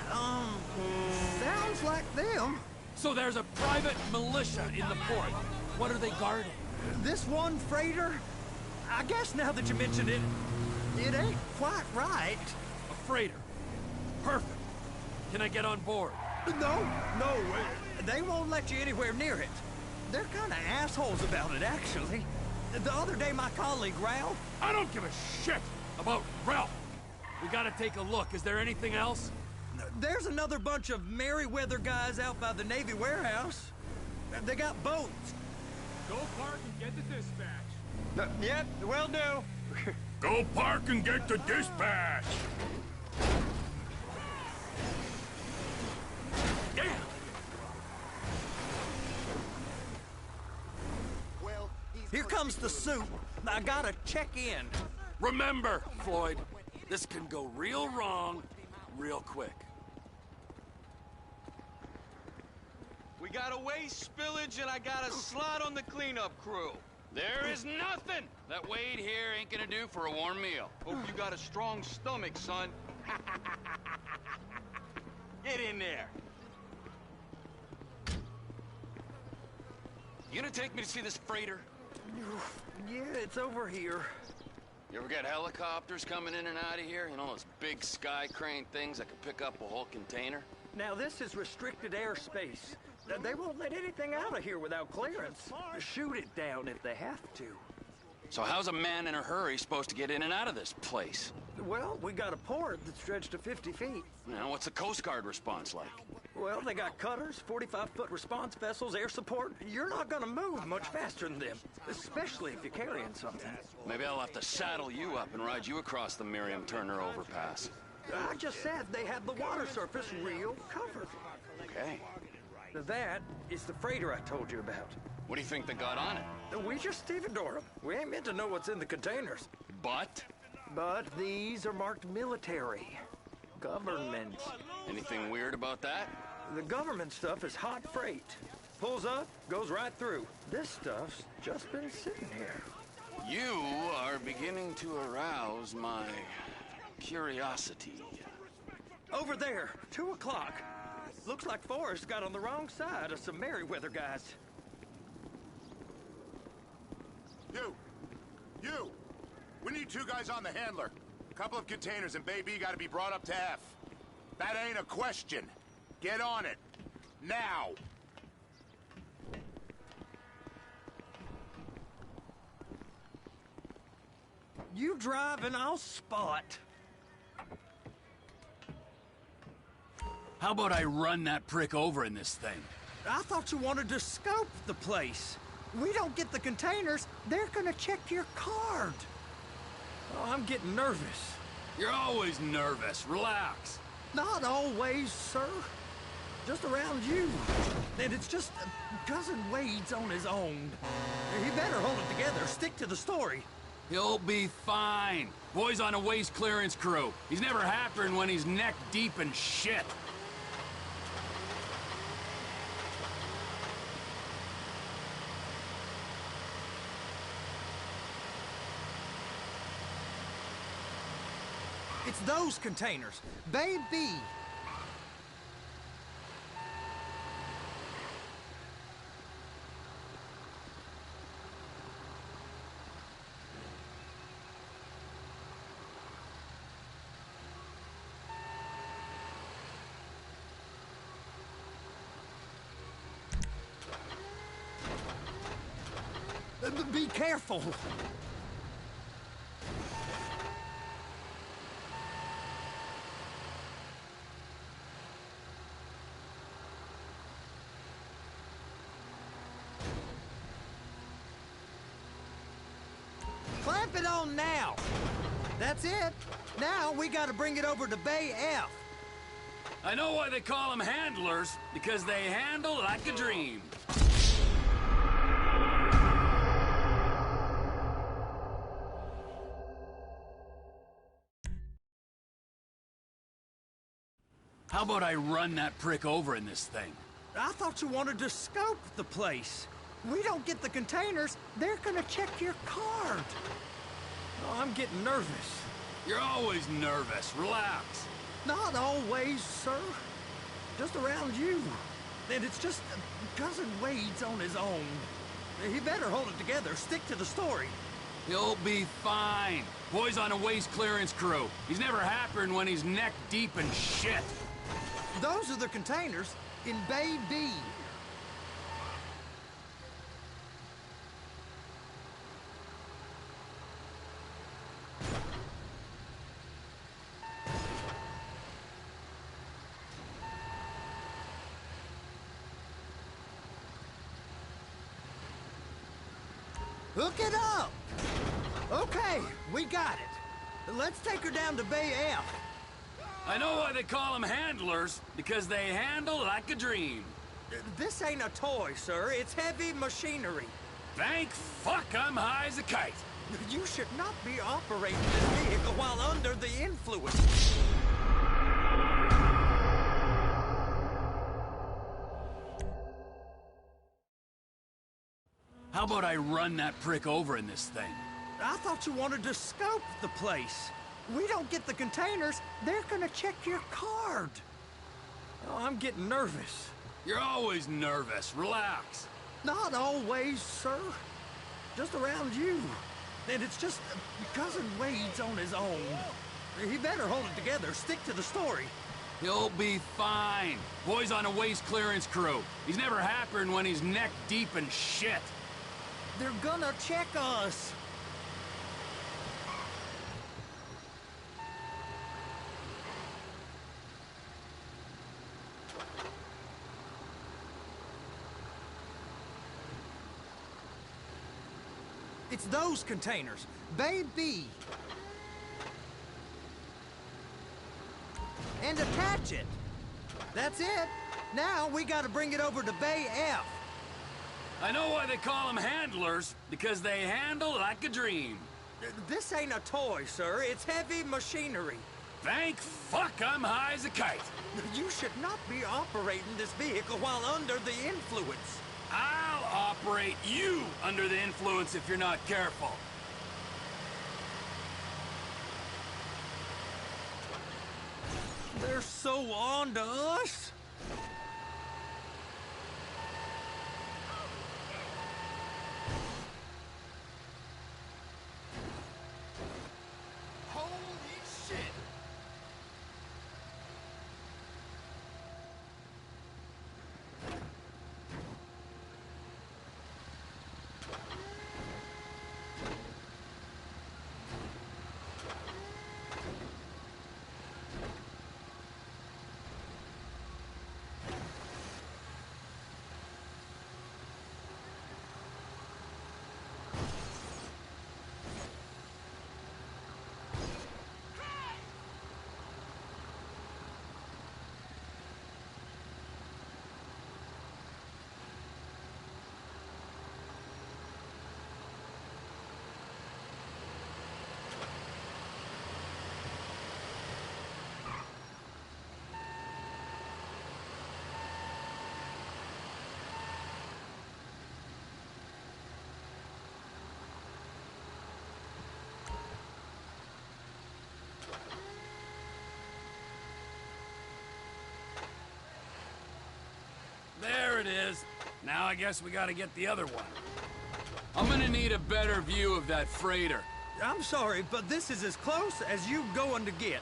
sounds like them. So there's a private militia in the port. What are they guarding? This one freighter? I guess now that you mention it, it ain't quite right. A freighter. Perfect. Can I get on board? No, they won't let you anywhere near it. They're kind of assholes about it, actually. The other day, my colleague, Ralph... I don't give a shit about Ralph. We gotta take a look. Is there anything else? There's another bunch of Merryweather guys out by the Navy warehouse. They got boats. Go park and get the dispatch. Yep, will do. Go park and get the dispatch. Damn. Here comes the soup. I gotta check in. Remember, Floyd, this can go real wrong real quick. We got a waste spillage and I got a slot on the cleanup crew. There is nothing that Wade here ain't gonna do for a warm meal. Hope you got a strong stomach, son. Get in there. You gonna take me to see this freighter? Yeah, it's over here. You ever get helicopters coming in and out of here? You know, those big sky crane things that can pick up a whole container? Now, this is restricted airspace. They won't let anything out of here without clearance. Shoot it down if they have to. So how's a man in a hurry supposed to get in and out of this place? Well, we got a port that's stretched to 50 feet. Now, what's the Coast Guard response like? Well, they got cutters, 45-foot response vessels, air support. You're not gonna move much faster than them, especially if you're carrying something. Maybe I'll have to saddle you up and ride you across the Miriam Turner overpass. I just said they had the water surface real covered. Okay. That is the freighter I told you about. What do you think they got on it? We just stevedore them. We ain't meant to know what's in the containers. But these are marked military. Government. Anything weird about that? The government stuff is hot freight. Pulls up, goes right through. This stuff's just been sitting here. You are beginning to arouse my curiosity. Over there, 2 o'clock. Looks like Forrest got on the wrong side of some Merryweather guys. You! We need 2 guys on the handler. A couple of containers and Baby gotta be brought up to F. That ain't a question. Get on it. Now! You drive and I'll spot. How about I run that prick over in this thing? I thought you wanted to scope the place. We don't get the containers, they're gonna check your card. Oh, I'm getting nervous. You're always nervous. Relax. Not always, sir. Just around you. And it's just Cousin Wade's on his own. He better hold it together, stick to the story. He'll be fine. Boy's on a waste clearance crew. He's never happier when he's neck deep in shit. It's those containers. Baby! Be careful! Clamp it on now! That's it! Now we gotta bring it over to Bay F. I know why they call them handlers, because they handle like a dream. How about I run that prick over in this thing? I thought you wanted to scope the place. We don't get the containers, they're gonna check your card. Oh, I'm getting nervous. You're always nervous. Relax. Not always, sir. Just around you. And it's just Cousin Wade's on his own. He better hold it together, stick to the story. He'll be fine. Boy's on a waste clearance crew. He's never happier than when he's neck deep in shit. Those are the containers in Bay B. Hook it up! Okay, we got it. Let's take her down to Bay F. I know why they call them handlers, because they handle like a dream. This ain't a toy, sir. It's heavy machinery. Thank fuck I'm high as a kite. You should not be operating this vehicle while under the influence. How about I run that prick over in this thing? I thought you wanted to scope the place. We don't get the containers, they're gonna check your card. Oh, I'm getting nervous. You're always nervous. Relax. Not always, sir. Just around you. And it's just Cousin Wade's on his own. He better hold it together, stick to the story. He'll be fine. Boy's on a waste clearance crew. He's never happier than when he's neck deep in shit. They're gonna check us. It's those containers. Bay B. And attach it. That's it. Now we gotta bring it over to Bay F. I know why they call them handlers, because they handle like a dream. This ain't a toy, sir. It's heavy machinery. Thank fuck I'm high as a kite. You should not be operating this vehicle while under the influence. I'll operate you under the influence if you're not careful. They're so on to us. Holy shit! it is. Now I guess we gotta get the other one. I'm gonna need a better view of that freighter. I'm sorry, but this is as close as you going to get.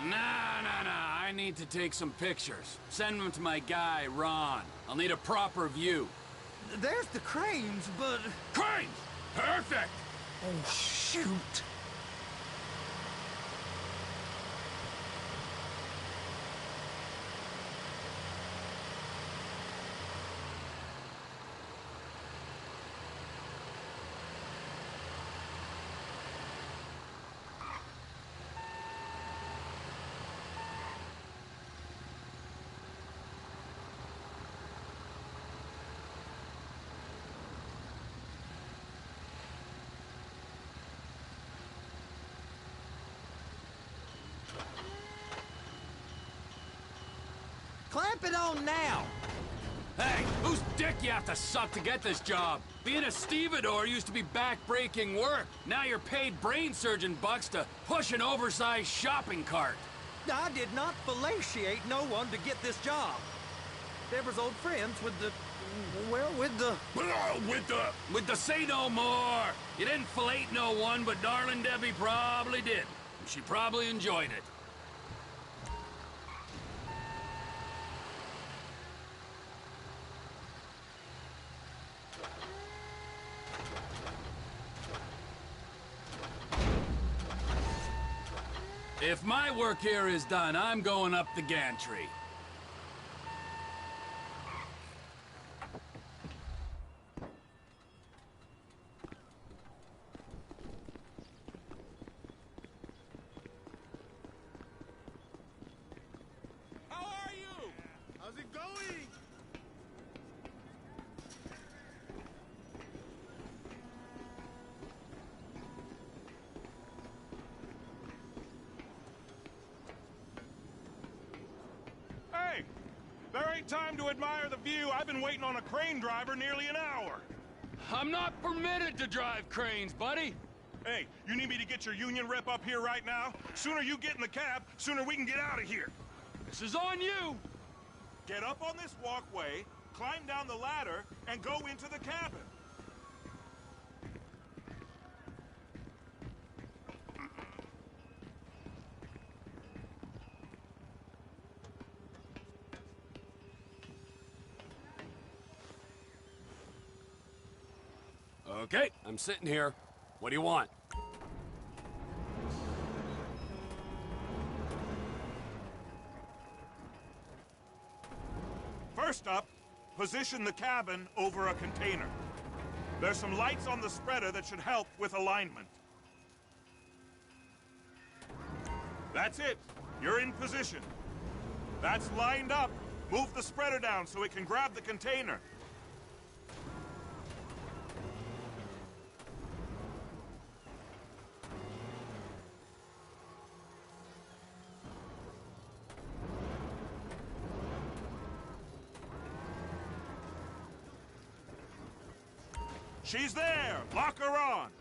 Nah. I need to take some pictures. Send them to my guy, Ron. I'll need a proper view. There's the cranes, but... Cranes! Perfect! Oh, shoot. Clamp it on now! Hey, whose dick you have to suck to get this job? Being a stevedore used to be back-breaking work. Now you're paid brain surgeon bucks to push an oversized shopping cart. I did not fellatiate no one to get this job. Deborah's old friends with the... well, with the... With the say no more! You didn't fillet no one, but darling Debbie probably did. She probably enjoyed it. If my work here is done, I'm going up the gantry. How are you? How's it going? Hey, there ain't time to admire the view. I've been waiting on a crane driver nearly an hour. I'm not permitted to drive cranes, buddy. Hey, you need me to get your union rep up here right now? Sooner you get in the cab, sooner we can get out of here. This is on you. Get up on this walkway, climb down the ladder, and go into the cabin. Okay, I'm sitting here. What do you want? First up, position the cabin over a container. There's some lights on the spreader that should help with alignment. That's it. You're in position. That's lined up. Move the spreader down so it can grab the container. She's there! Lock her on!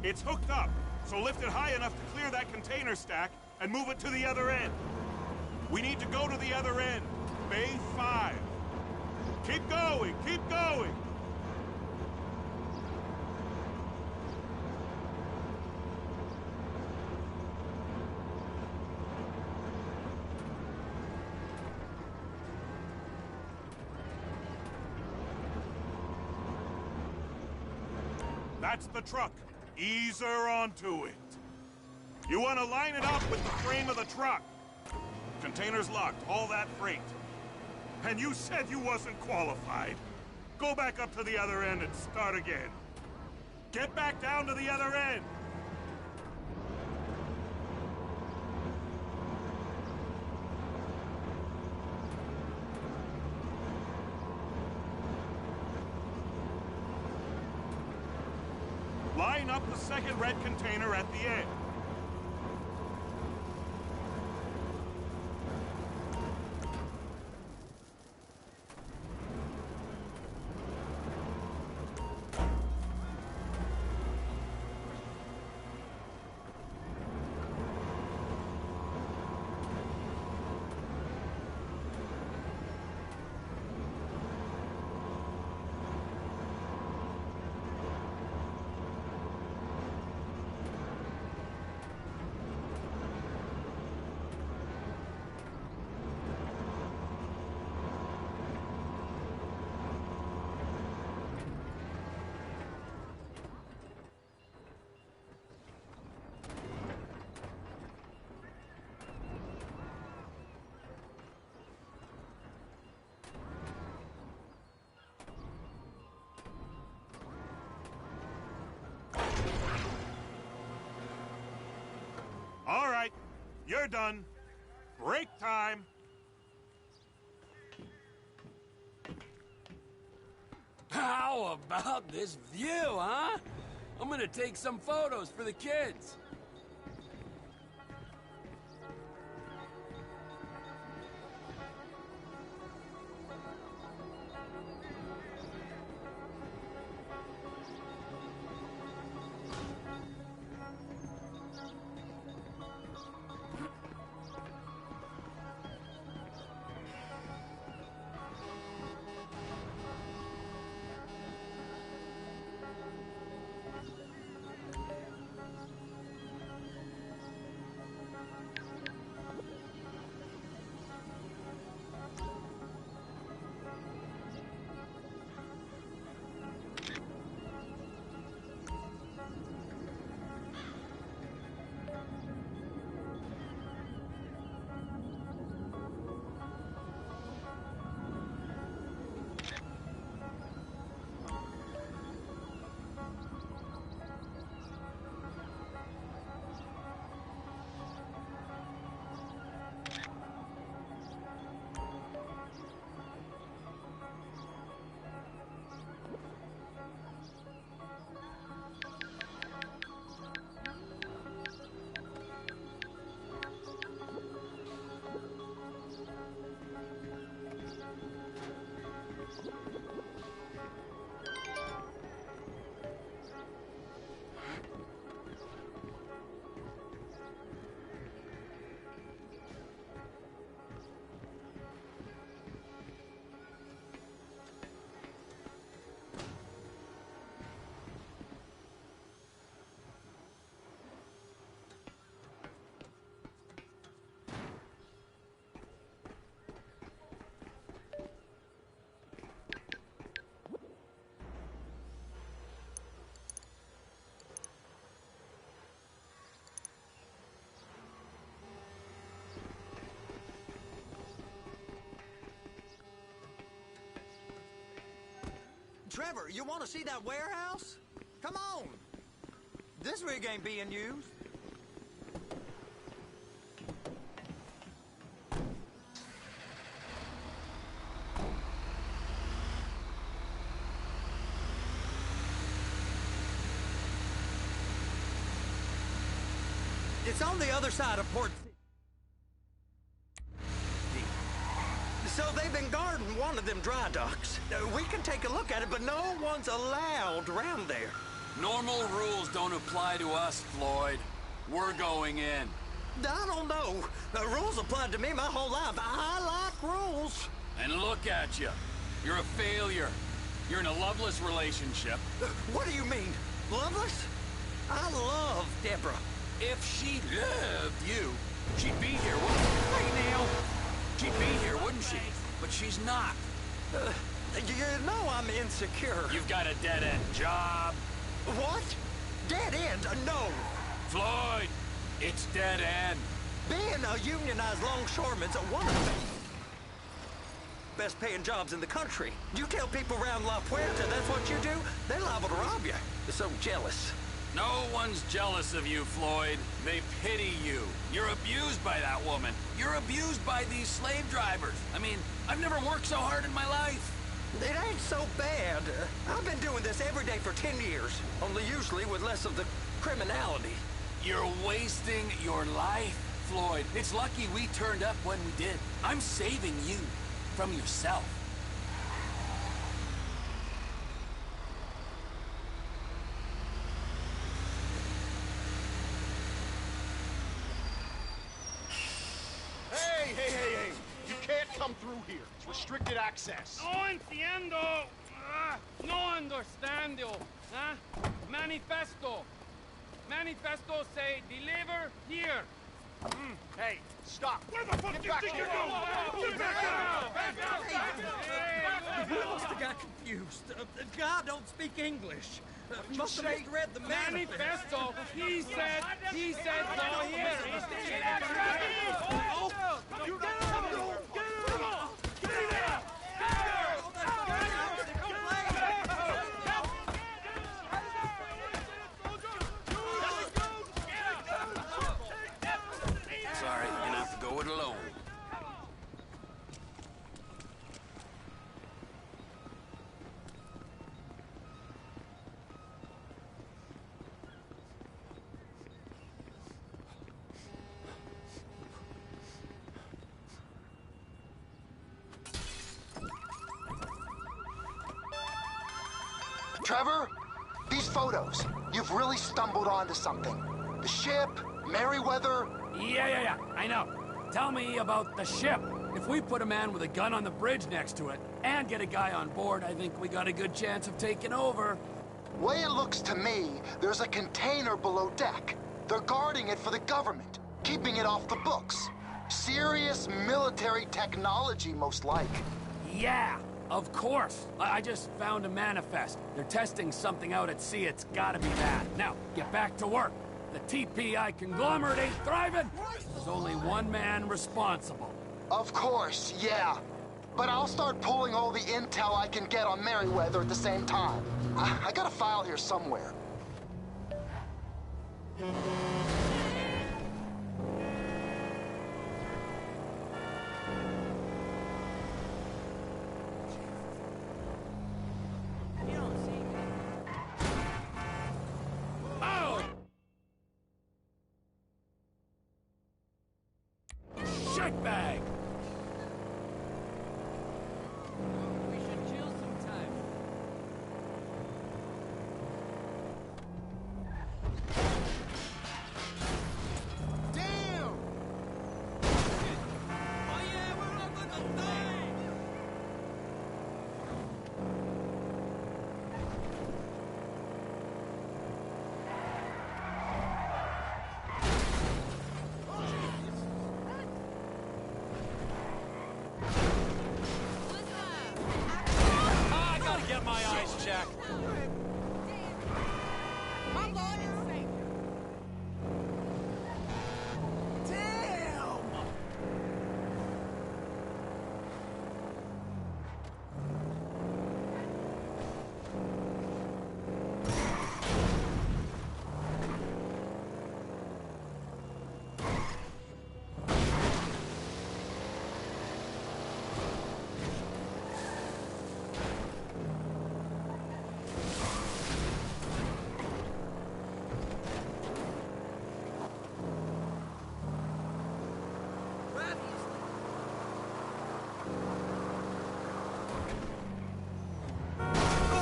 It's hooked up, so lift it high enough to clear that container stack and move it to the other end. We need to go to the other end. Bay 5. Keep going! Keep going! That's the truck. Ease her onto it. You want to line it up with the frame of the truck. Container's locked, all that freight. And you said you wasn't qualified. Go back up to the other end and start again. Get back down to the other end. Line up the second red container at the end. You're done. Break time. How about this view, huh? I'm gonna take some photos for the kids. Trevor, you want to see that warehouse? Come on. This rig ain't being used. It's on the other side of Port City. So they've been guarding one of them dry docks. We can take a look at it, but no one's allowed around there. Normal rules don't apply to us, Floyd. We're going in. I don't know. The rules applied to me my whole life. I like rules. And look at you. You're a failure. You're in a loveless relationship. What do you mean? Loveless? I love Deborah. If she loved you, she'd be here, wouldn't she? Right now. She'd be here, wouldn't she? But she's not. You know I'm insecure. You've got a dead-end job. What? Dead end? No. Floyd, it's dead end. Being a unionized longshoreman's one of the best paying jobs in the country. You tell people around La Puerta that's what you do, they're liable to rob you. They're so jealous. No one's jealous of you, Floyd. They pity you. You're abused by that woman. You're abused by these slave drivers. I mean, I've never worked so hard in my life. It ain't so bad. I've been doing this every day for 10 years, only usually with less of the criminality. You're wasting your life, Floyd. It's lucky we turned up when we did. I'm saving you from yourself. Hey! You can't come through here. It's restricted access. No entiendo. No understando. Manifesto. Manifesto say deliver here. Hey, stop. Where the fuck Get do you back think here. you're going? Get back out! You must have got confused. God don't speak English. Must have misread the manifesto. He said so here. You get him! Sorry. it alone. Trevor, these photos, you've really stumbled onto something. The ship, Merryweather. Yeah, I know. Tell me about the ship. If we put a man with a gun on the bridge next to it and get a guy on board, I think we got a good chance of taking over. Way it looks to me, there's a container below deck. They're guarding it for the government, keeping it off the books. Serious military technology, most like. Yeah, of course. I just found a manifest. They're testing something out at sea. It's gotta be that. Now, get back to work. The TPI conglomerate ain't thriving. There's only one man responsible. Of course, yeah. But I'll start pulling all the intel I can get on Merryweather at the same time. I got a file here somewhere. Bag. We should chill sometime. Damn! Oh yeah, we're up on the thing! Get my eyes checked. My Lord and Savior! Damn!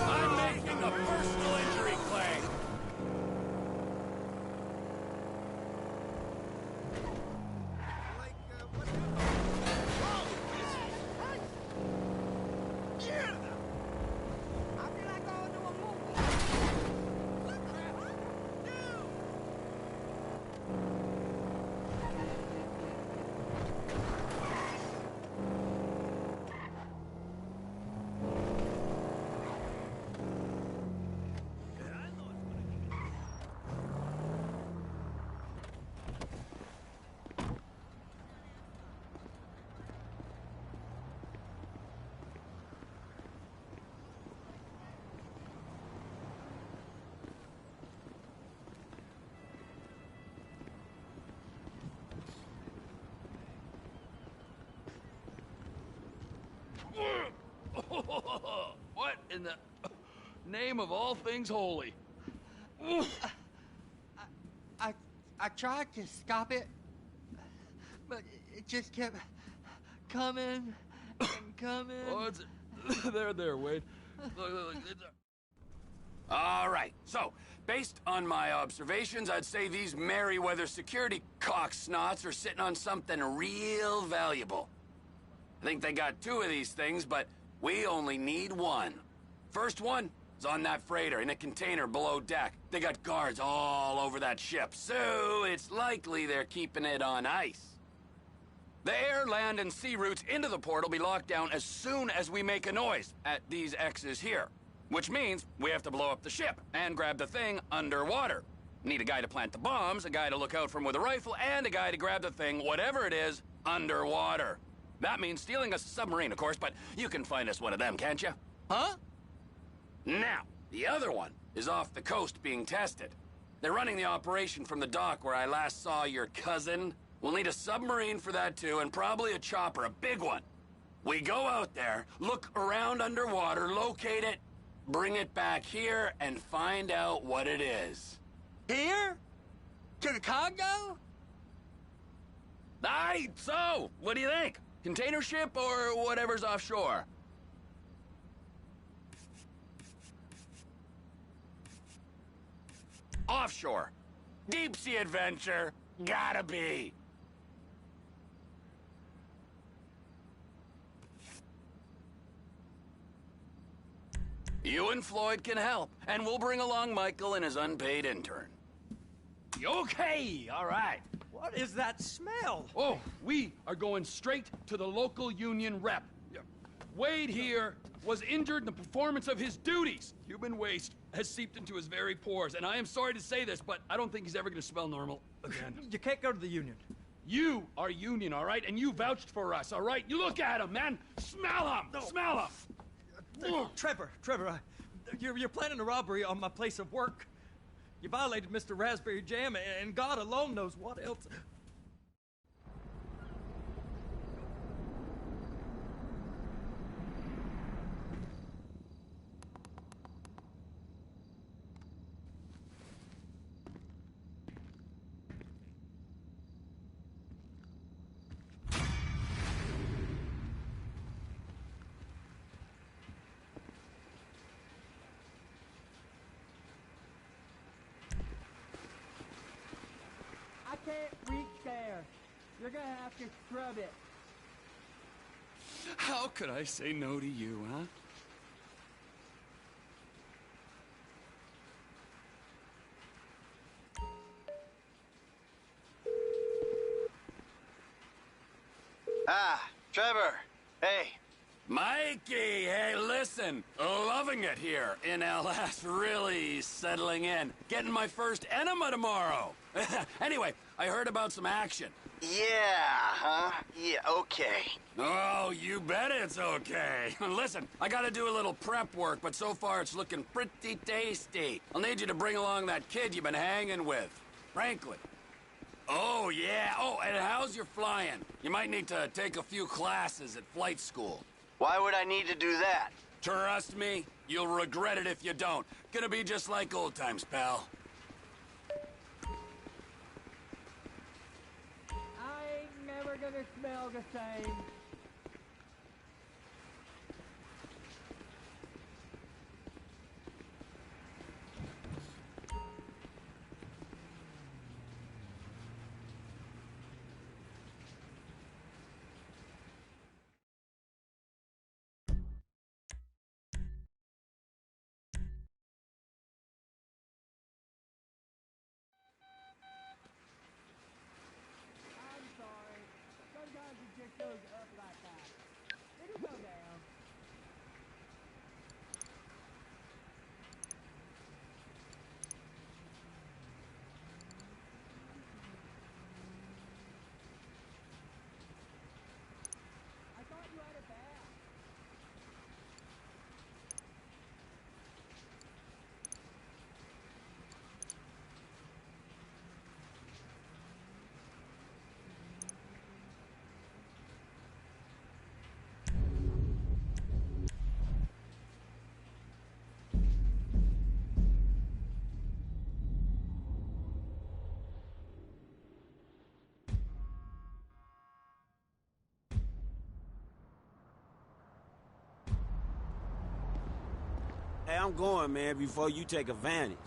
I'm making a personal injury claim. What in the name of all things holy? I tried to stop it, but it just kept coming and coming. Oh, there, Wade. Look, all right, so, based on my observations, I'd say these Merryweather security cocksnots are sitting on something real valuable. I think they got 2 of these things, but we only need 1. First one is on that freighter in a container below deck. They got guards all over that ship, so it's likely they're keeping it on ice. The air, land, and sea routes into the port will be locked down as soon as we make a noise at these X's here. Which means we have to blow up the ship and grab the thing underwater. Need a guy to plant the bombs, a guy to look out for them with a rifle, and a guy to grab the thing, whatever it is, underwater. That means stealing a submarine, of course, but you can find us one of them, can't you? Huh? Now, the other one is off the coast being tested. They're running the operation from the dock where I last saw your cousin. We'll need a submarine for that too, and probably a chopper, a big one. We go out there, look around underwater, locate it, bring it back here, and find out what it is. Here? To the Congo? Aye, so, what do you think? Container ship or whatever's offshore? Offshore. Deep sea adventure. Gotta be. You and Floyd can help, and we'll bring along Michael and his unpaid intern. Okay, all right. What is that smell? Oh, we are going straight to the local union rep. Wade here was injured in the performance of his duties. Human waste has seeped into his very pores, and I am sorry to say this, but I don't think he's ever going to smell normal again. You can't go to the union. You are union, all right? And you vouched for us, all right? You look at him, man. Smell him. No. Smell him. Trevor, you're planning a robbery on my place of work. You violated Mr. Raspberry Jam, and God alone knows what else. I can't reach there. You're gonna have to scrub it. How could I say no to you, huh? Ah, Trevor. Hey. Mikey, hey, listen. Loving it here in LS. Really settling in. Getting my first enema tomorrow. Anyway, I heard about some action. Yeah, huh? Yeah, okay. Oh, you bet it's okay. Listen, I gotta do a little prep work, but so far it's looking pretty tasty. I'll need you to bring along that kid you've been hanging with. Frankly. Oh, yeah. Oh, and how's your flying? You might need to take a few classes at flight school. Why would I need to do that? Trust me, you'll regret it if you don't. Gonna be just like old times, pal. I ain't never gonna smell the same. Sometimes it just goes up like that. It'll go down. I thought you had a bath. Hey, I'm going, man, before you take advantage.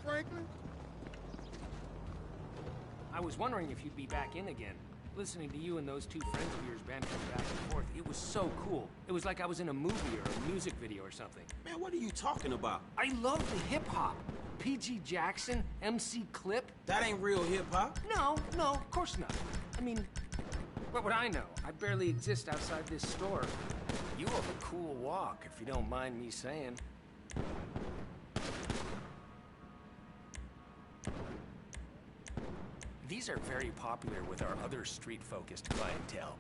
Franklin? I was wondering if you'd be back in again. Listening to you and those two friends of yours bantering back and forth, it was so cool. It was like I was in a movie or a music video or something. Man, what are you talking about? I love the hip-hop. P.G. Jackson, MC Clip. That ain't real hip-hop. No, of course not. I mean, what would I know? I barely exist outside this store. You have a cool walk, if you don't mind me saying. These are very popular with our other street-focused clientele.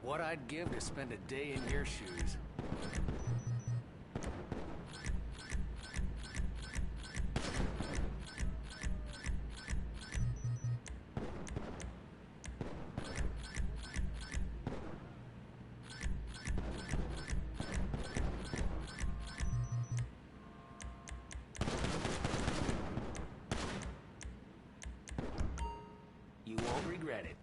What I'd give to spend a day in your shoes. You won't regret it.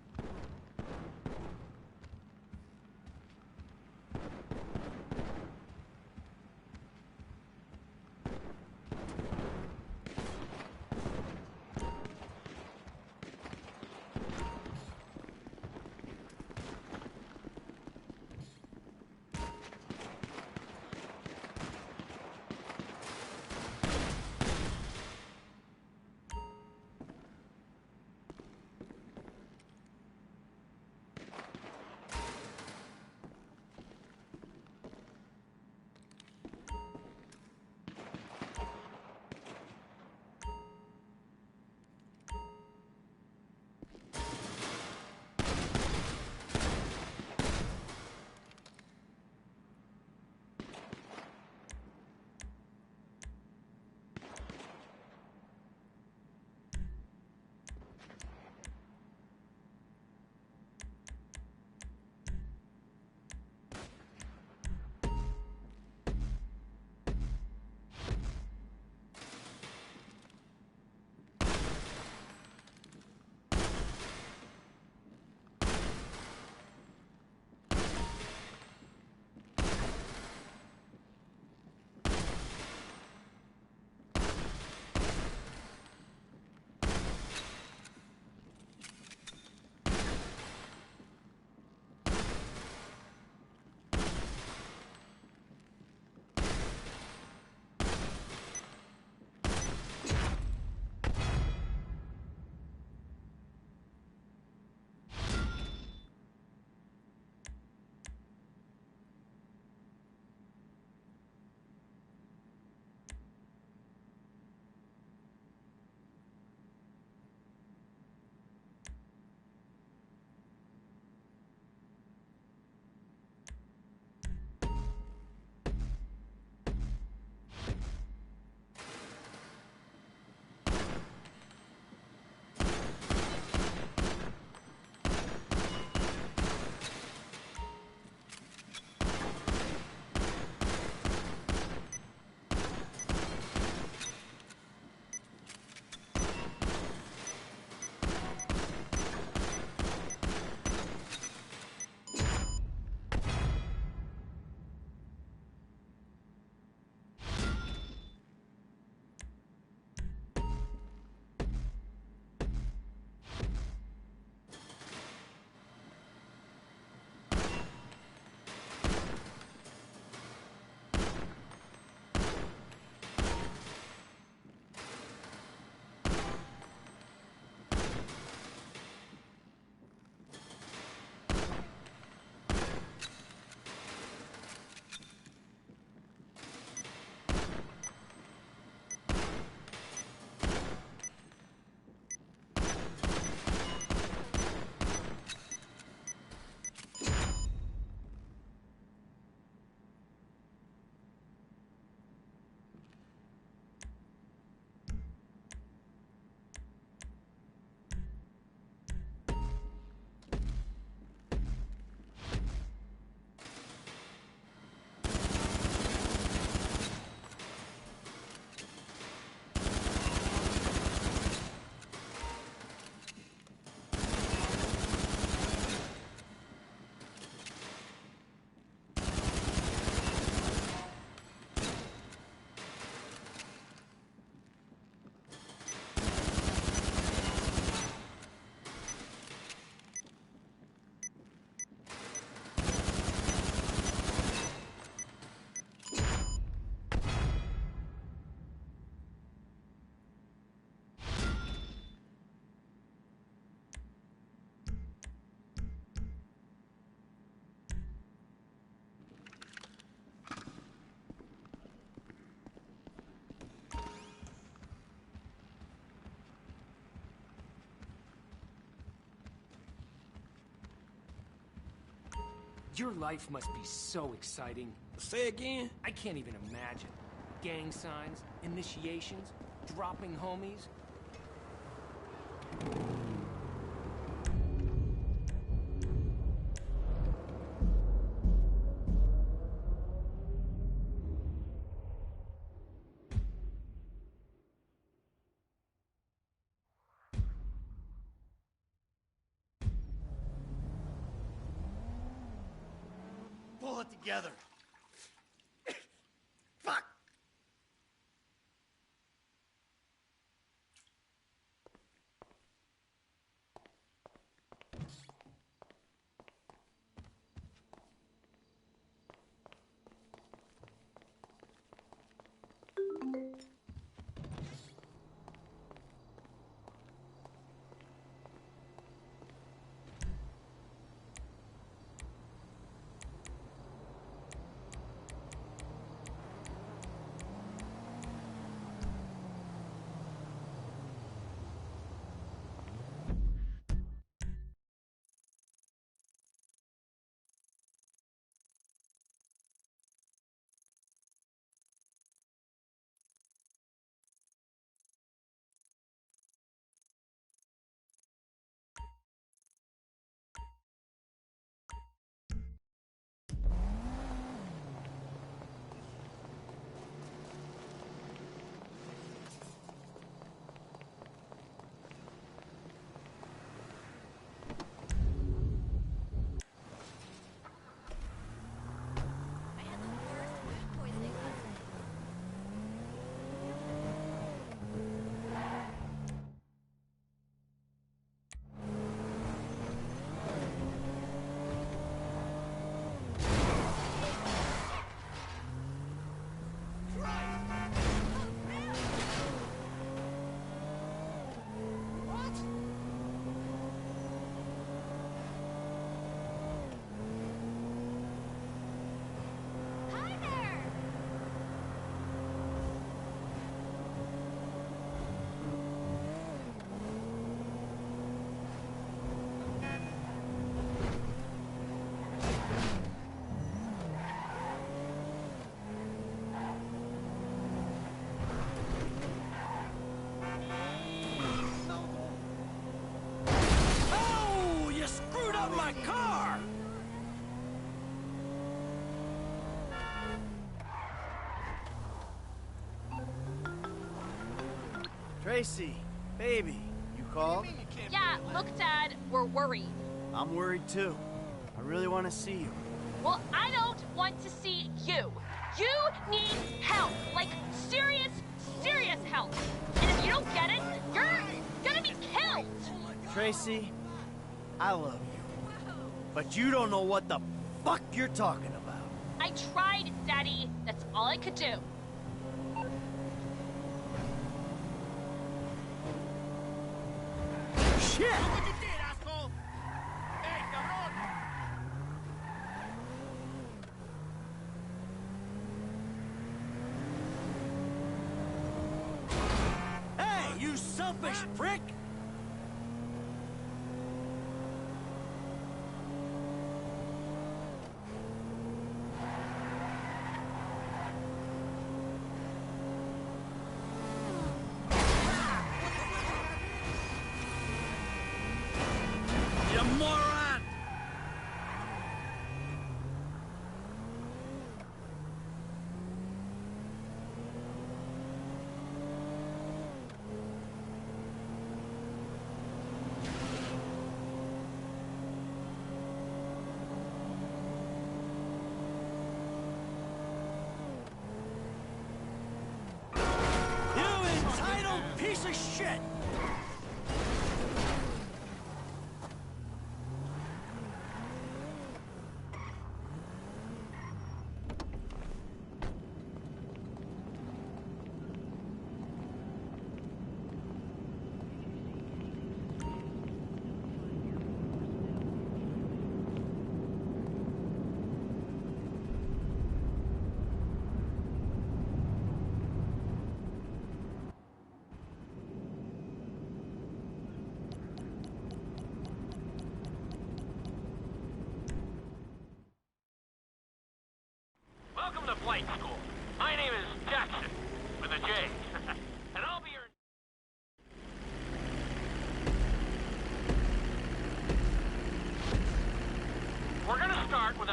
Your life must be so exciting. Say again? I can't even imagine. Gang signs, initiations, dropping homies. Pull it together. Fuck! My car! Tracy, baby, you called? Yeah, look, Dad, we're worried. I'm worried too. I really want to see you. Well, I don't want to see you. You need help. Like, serious, serious help. And if you don't get it, you're gonna be killed. Tracy, I love you. But you don't know what the fuck you're talking about. I tried, Daddy. That's all I could do. Shit! Hey, you selfish prick! You moron! You entitled piece of shit!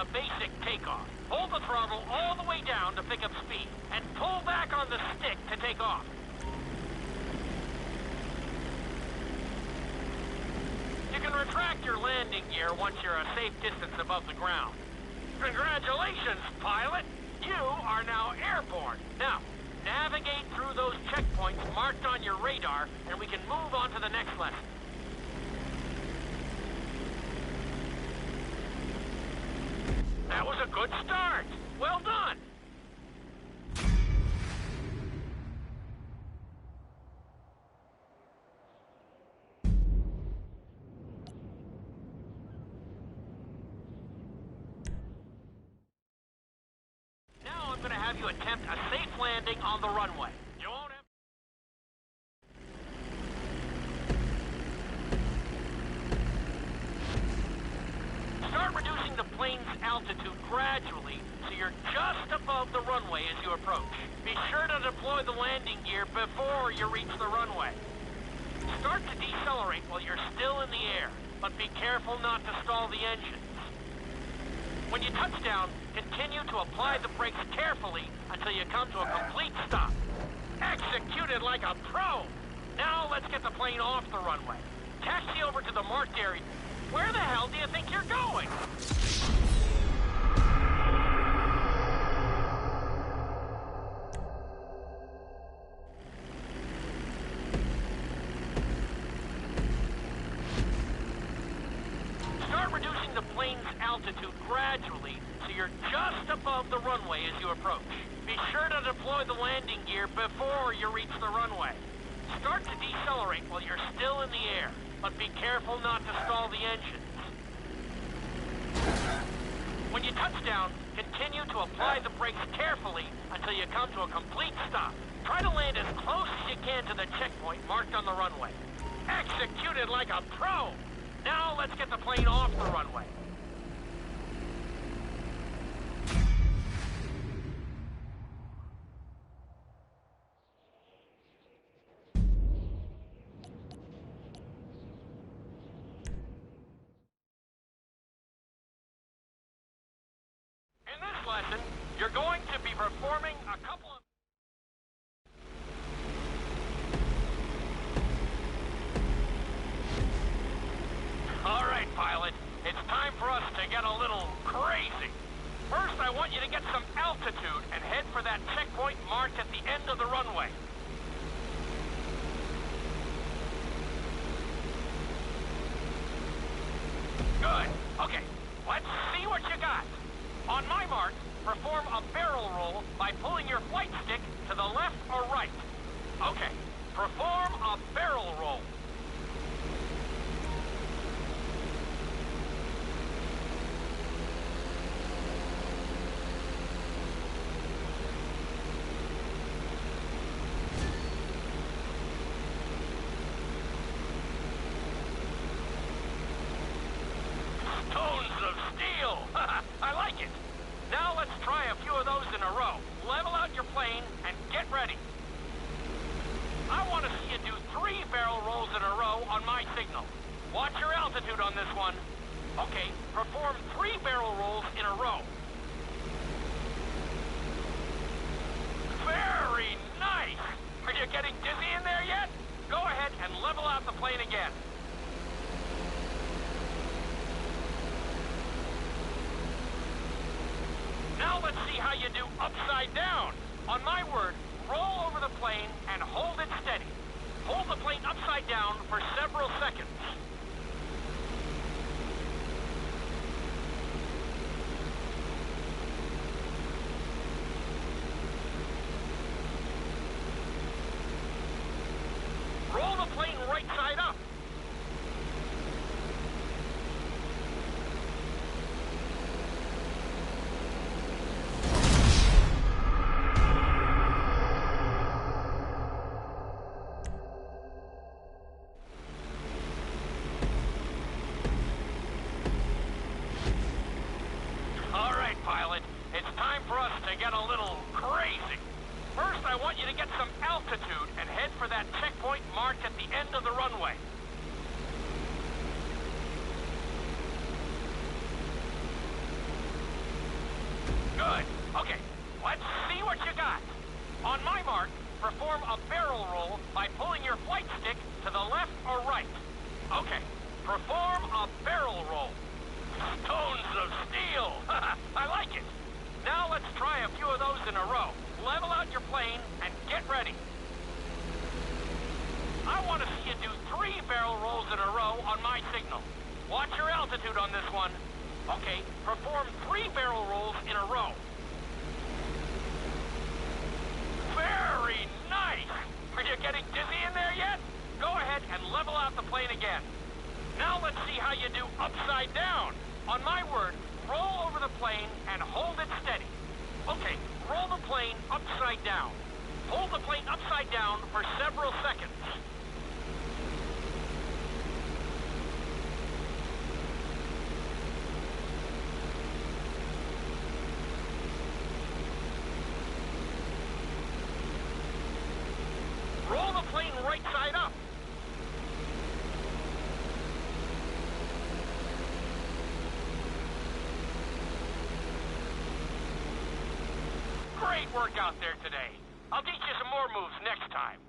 a basic takeoff. Hold the throttle all the way down to pick up speed, and pull back on the stick to take off. You can retract your landing gear once you're a safe distance above the ground. Congratulations, pilot! You are now airborne. Now, navigate through those checkpoints marked on your radar, and we can move on to the next lesson. That was a good start. Well done. Now I'm going to have you attempt a safe landing on the runway. You won't have... Start reducing the plane's altitude gradually so you're just above the runway as you approach. Be sure to deploy the landing gear before you reach the runway. Start to decelerate while you're still in the air, but be careful not to stall the engines. When you touch down, continue to apply the brakes carefully until you come to a complete stop. Executed like a pro! Now let's get the plane off the runway. Taxi over to the marked area. Where the hell do you think you're going? Start reducing the plane's altitude gradually so you're just above the runway as you approach. Be sure to deploy the landing gear before you reach the runway. Start to decelerate while you're still in the air, but be careful not to stall the engines. When you touch down, continue to apply the brakes carefully until you come to a complete stop. Try to land as close as you can to the checkpoint marked on the runway. Executed like a pro! Now let's get the plane off the runway. In this lesson, you're going to be performing a couple of... All right, pilot. It's time for us to get a little crazy. First, I want you to get some altitude and head for that checkpoint marked at the end of the runway. Good. Okay, let's see what you got. On my mark, perform a barrel roll by pulling your flight stick to the left or right. Okay, perform a barrel roll. Stones of steel! I like it! Now let's try a few of those in a row. Level out your plane and get ready. I want to see you do 3 barrel rolls in a row on my signal. Watch your altitude on this one. Okay, perform 3 barrel rolls in a row. Very nice! Are you getting dizzy in there yet? Go ahead and level out the plane again. Now let's see how you do upside down. On my word, roll over the plane and hold it steady. Hold the plane upside down for several seconds. Roll the plane right side up. Get a little crazy. First, I want you to get some altitude and head for that checkpoint marked at the end of the runway. flight stick to the left or right. Okay, perform a barrel roll. Stones of steel! I like it. Now let's try a few of those in a row. Level out your plane and get ready. I want to see you do 3 barrel rolls in a row on my signal. Watch your altitude on this one. Okay, perform 3 barrel rolls in a row. Very nice! Are you getting dizzy in there yet? Go ahead and level out the plane again. Now let's see how you do upside down. On my word, roll over the plane and hold it steady. Okay, roll the plane upside down. Hold the plane upside down for several seconds. Roll the plane right side up. Great work out there today. I'll teach you some more moves next time.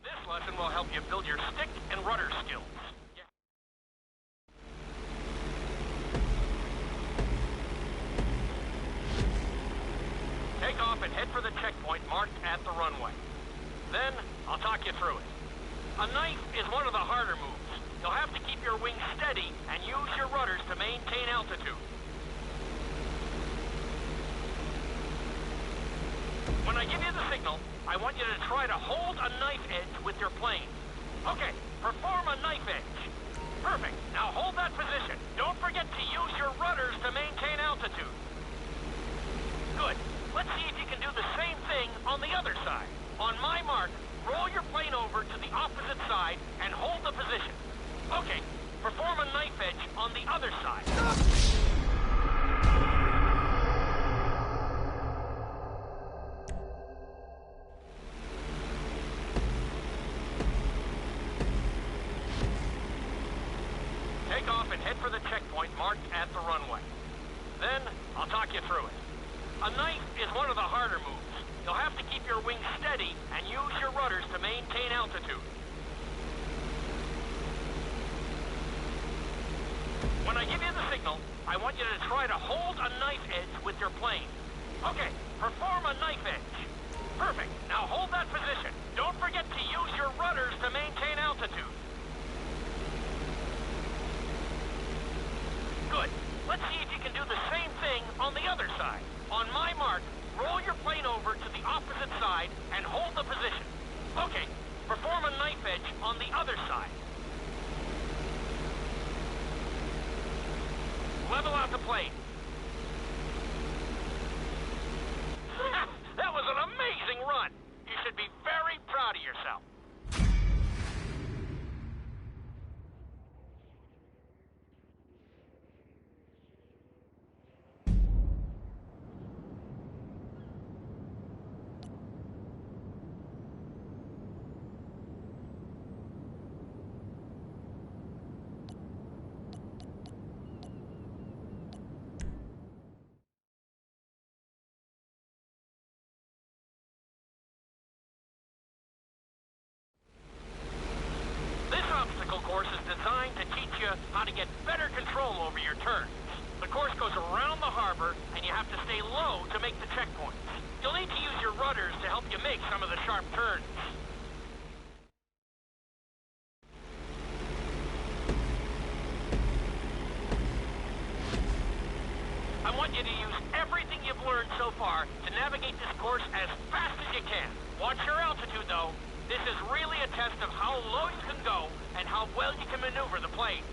This lesson will help you build your stick and rudder skills. Take off and head for the checkpoint marked at the runway. Then, I'll talk you through it. A knife is one of the harder moves. You'll have to keep your wings steady and use your rudders to maintain altitude. When I give you the signal, I want you to try to hold a knife edge with your plane. Okay, perform a knife edge. Perfect. Now hold that position. Don't forget to use your rudders to maintain altitude. Good. Let's see if you can do the same thing on the other side. On my mark, roll your plane over to the opposite side and hold the position. Okay, perform a knife edge on the other side. Take off and head for the checkpoint marked at the runway. Then, I'll talk you through it. A knife is one of the harder moves. You'll have to keep your wings steady and use your rudders to maintain altitude. When I give you the signal, I want you to try to hold a knife edge with your plane. Okay, perform a knife edge. Perfect. Now hold that position. Don't forget to use your rudders to maintain altitude. Good. Let's see if you can do the same thing on the other side. On my mark, roll your plane over to the opposite side and hold the position. Okay, perform a knife edge on the other side. Level out the plane. That was an amazing run. You should be very proud of yourself. Course is designed to teach you how to get better control over your turns. The course goes around the harbor, and you have to stay low to make the checkpoints. You'll need to use your rudders to help you make some of the sharp turns. I want you to use everything you've learned so far to navigate this course as fast as you can. Watch your altitude, though. This is really a test of how low you can go and how well you can maneuver the plane.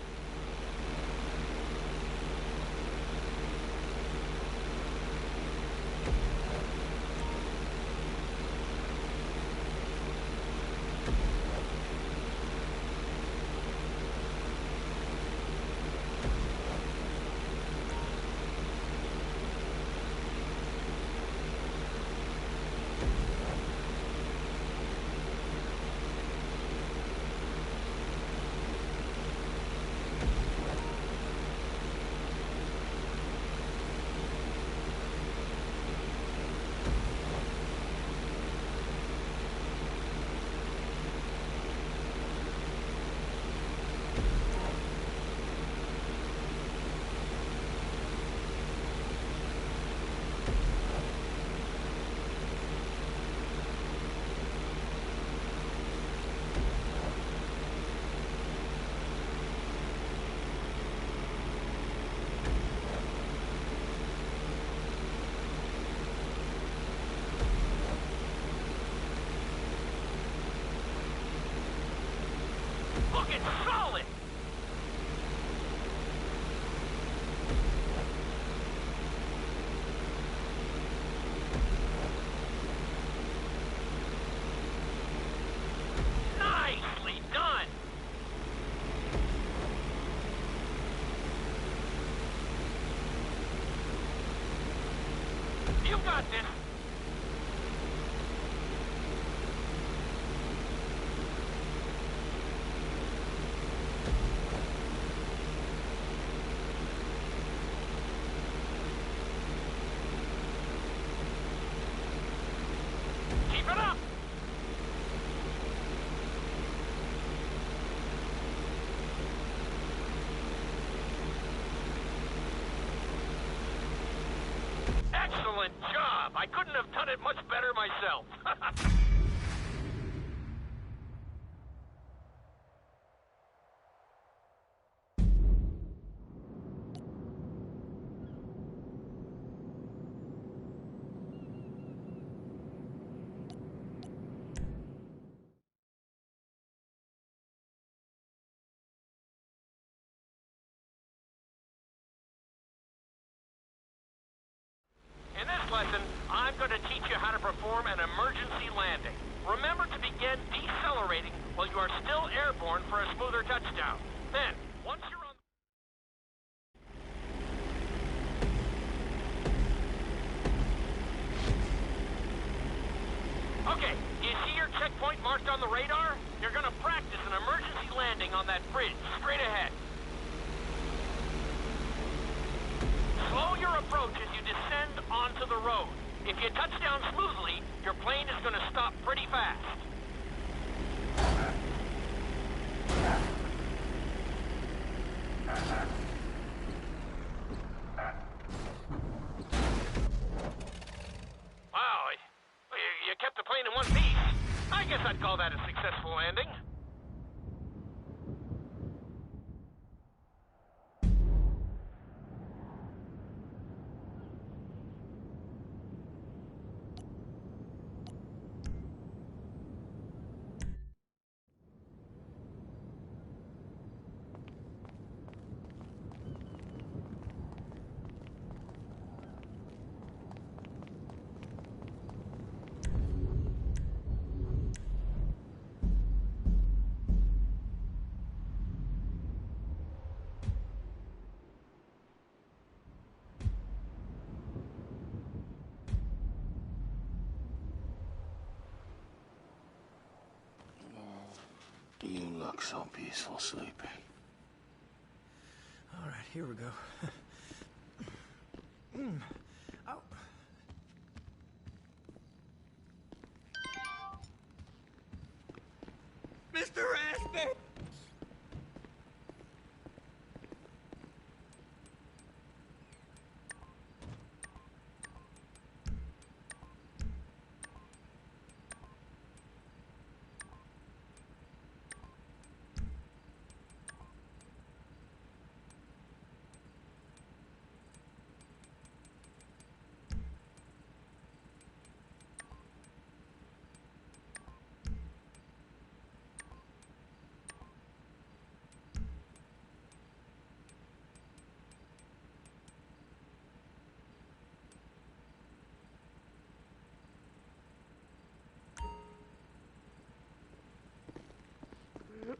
You got this. Keep it up. Excellent job. I couldn't have done it much better myself. In this lesson, I'm going to teach you how to perform an emergency landing. Remember to begin decelerating while you are still airborne for a smoother touchdown. Then, once you're on... Okay, do you see your checkpoint marked on the radar? You're going to practice an emergency landing on that bridge, straight ahead. Slow your approach as you descend onto the road. If you touch down smoothly, your plane is going to stop pretty fast. Wow, you kept the plane in one piece. I guess I'd call that a successful landing. You look so peaceful sleeping. All right, here we go. Oh. Mr. Aspen!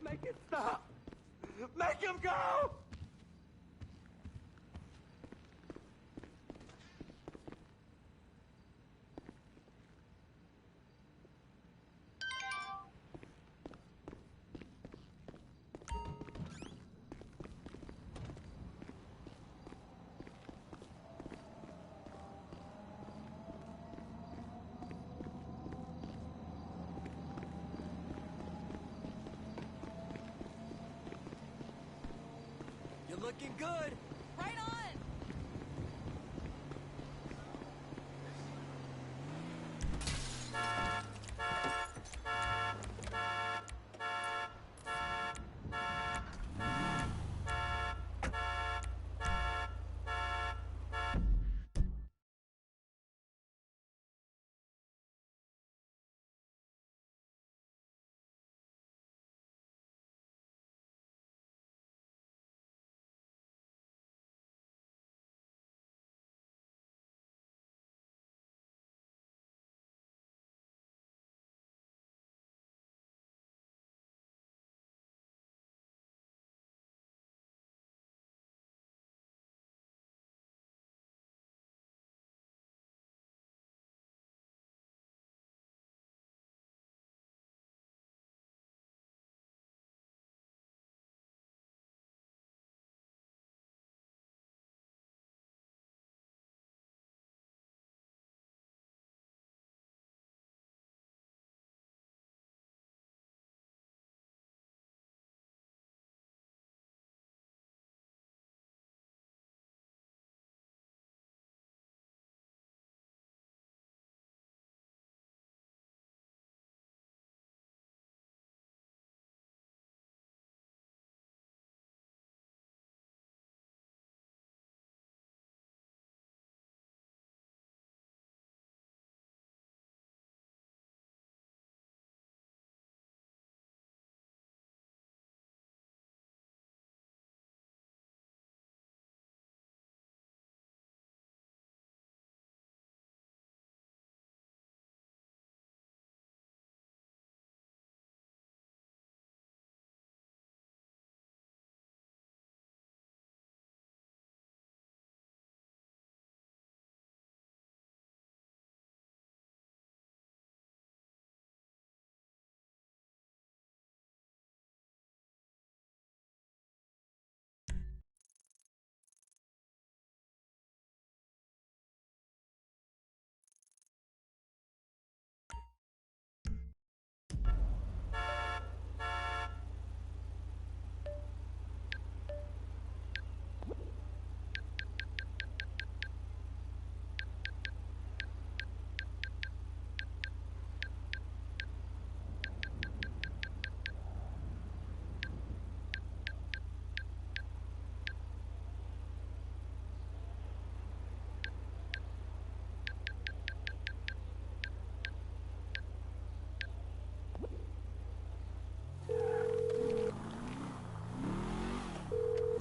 Make it stop! Make him go! You're looking good. Right on!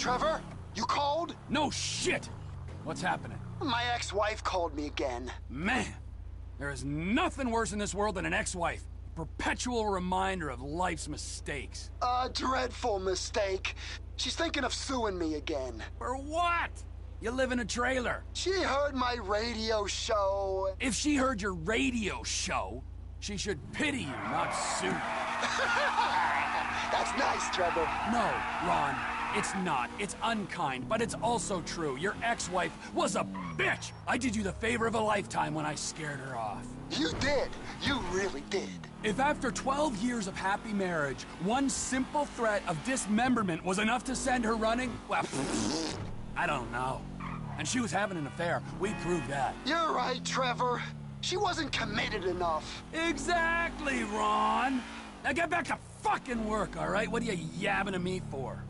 Trevor, you called? No shit! What's happening? My ex-wife called me again. Man, there is nothing worse in this world than an ex-wife. Perpetual reminder of life's mistakes. A dreadful mistake. She's thinking of suing me again. For what? You live in a trailer. She heard my radio show. If she heard your radio show, she should pity you, not sue you. That's nice, Trevor. No, Ron, it's not. It's unkind, but it's also true. Your ex-wife was a bitch. I did you the favor of a lifetime when I scared her off. You did. You really did. If after 12 years of happy marriage, one simple threat of dismemberment was enough to send her running, well, I don't know. And she was having an affair. We proved that. You're right, Trevor. She wasn't committed enough. Exactly, Ron. Now get back to fucking work, all right? What are you yabbing at me for?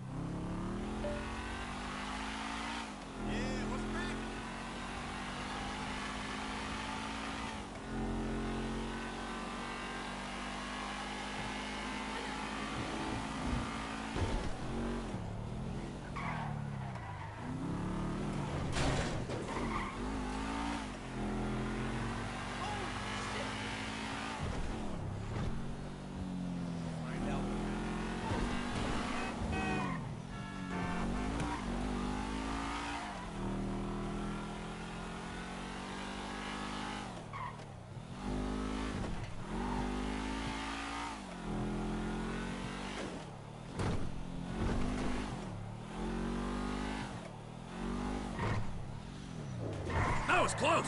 That was close!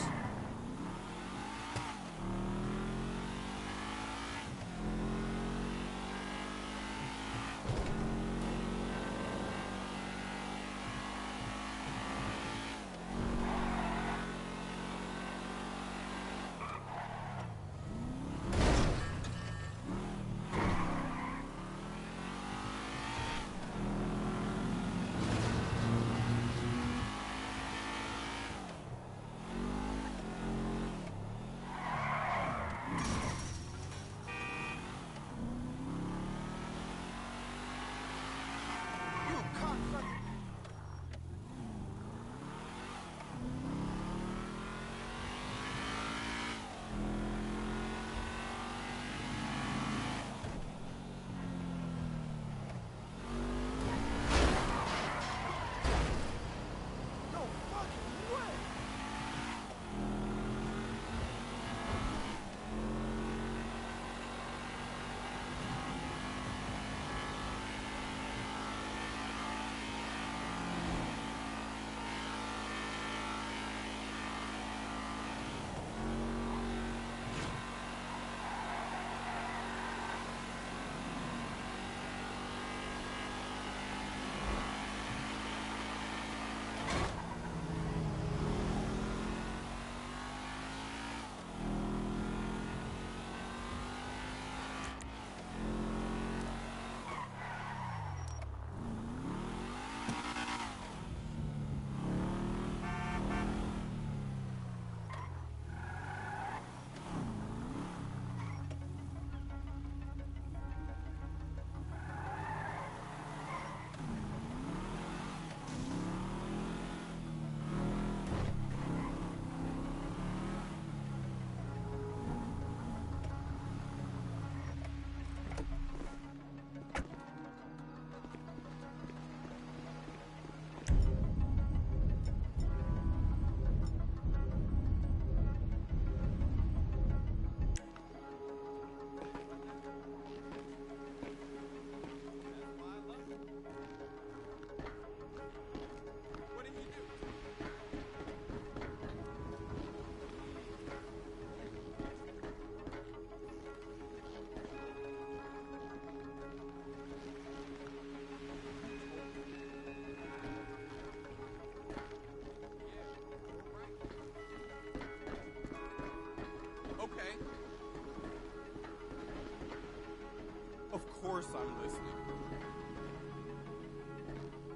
Of course I'm listening.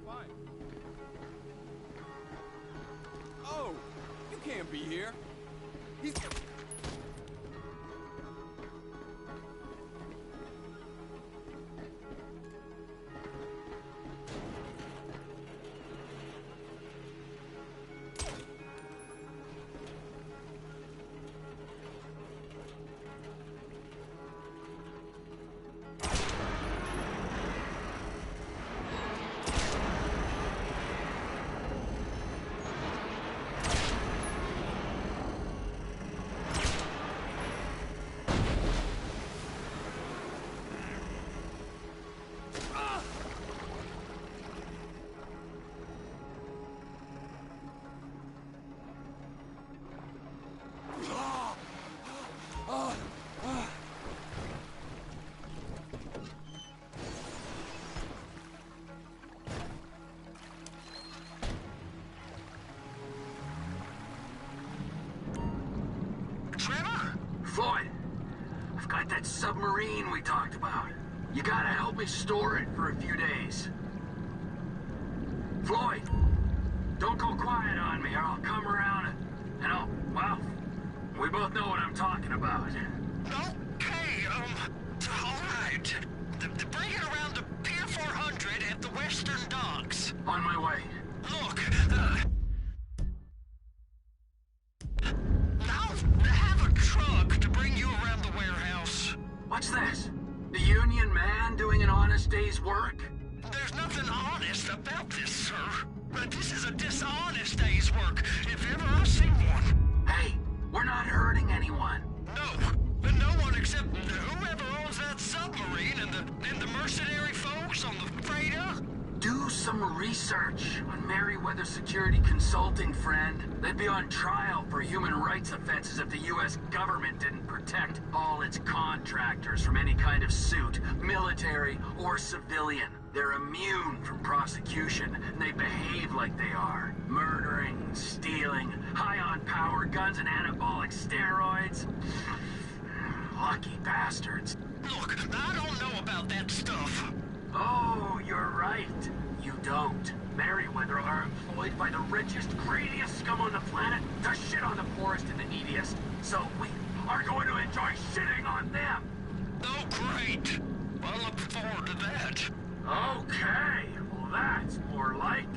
Fine. Oh, you can't be here. He's... Floyd, I've got that submarine we talked about. You gotta help me store it for a few days. Floyd, don't go quiet on me or I'll come around and I'll, well, we both know what I'm talking about. Okay, all right. Bring it around to Pier 400 at the Western Docks. On my way. Look, I'll have a truck to bring you around the warehouse. What's this? The union man doing an honest day's work? There's nothing honest about this, sir. But this is a dishonest day's work, if ever I've seen one. Hey, we're not hurting anyone. No, no one except whoever owns that submarine and the mercenary folks on the freighter. Do some research on Merryweather Security Consulting, friend. They'd be on trial for human rights offenses if the U.S. government didn't protect all its contractors from any kind of suit, military or civilian. They're immune from prosecution, and they behave like they are. Murdering, stealing, high on power guns and anabolic steroids. Lucky bastards. Look, I don't know about that stuff. Oh, you're right. You don't. Merryweather are employed by the richest, greediest scum on the planet to shit on the poorest and the neediest. So we are going to enjoy shitting on them. Oh, great. I look forward to that. Okay, well that's more like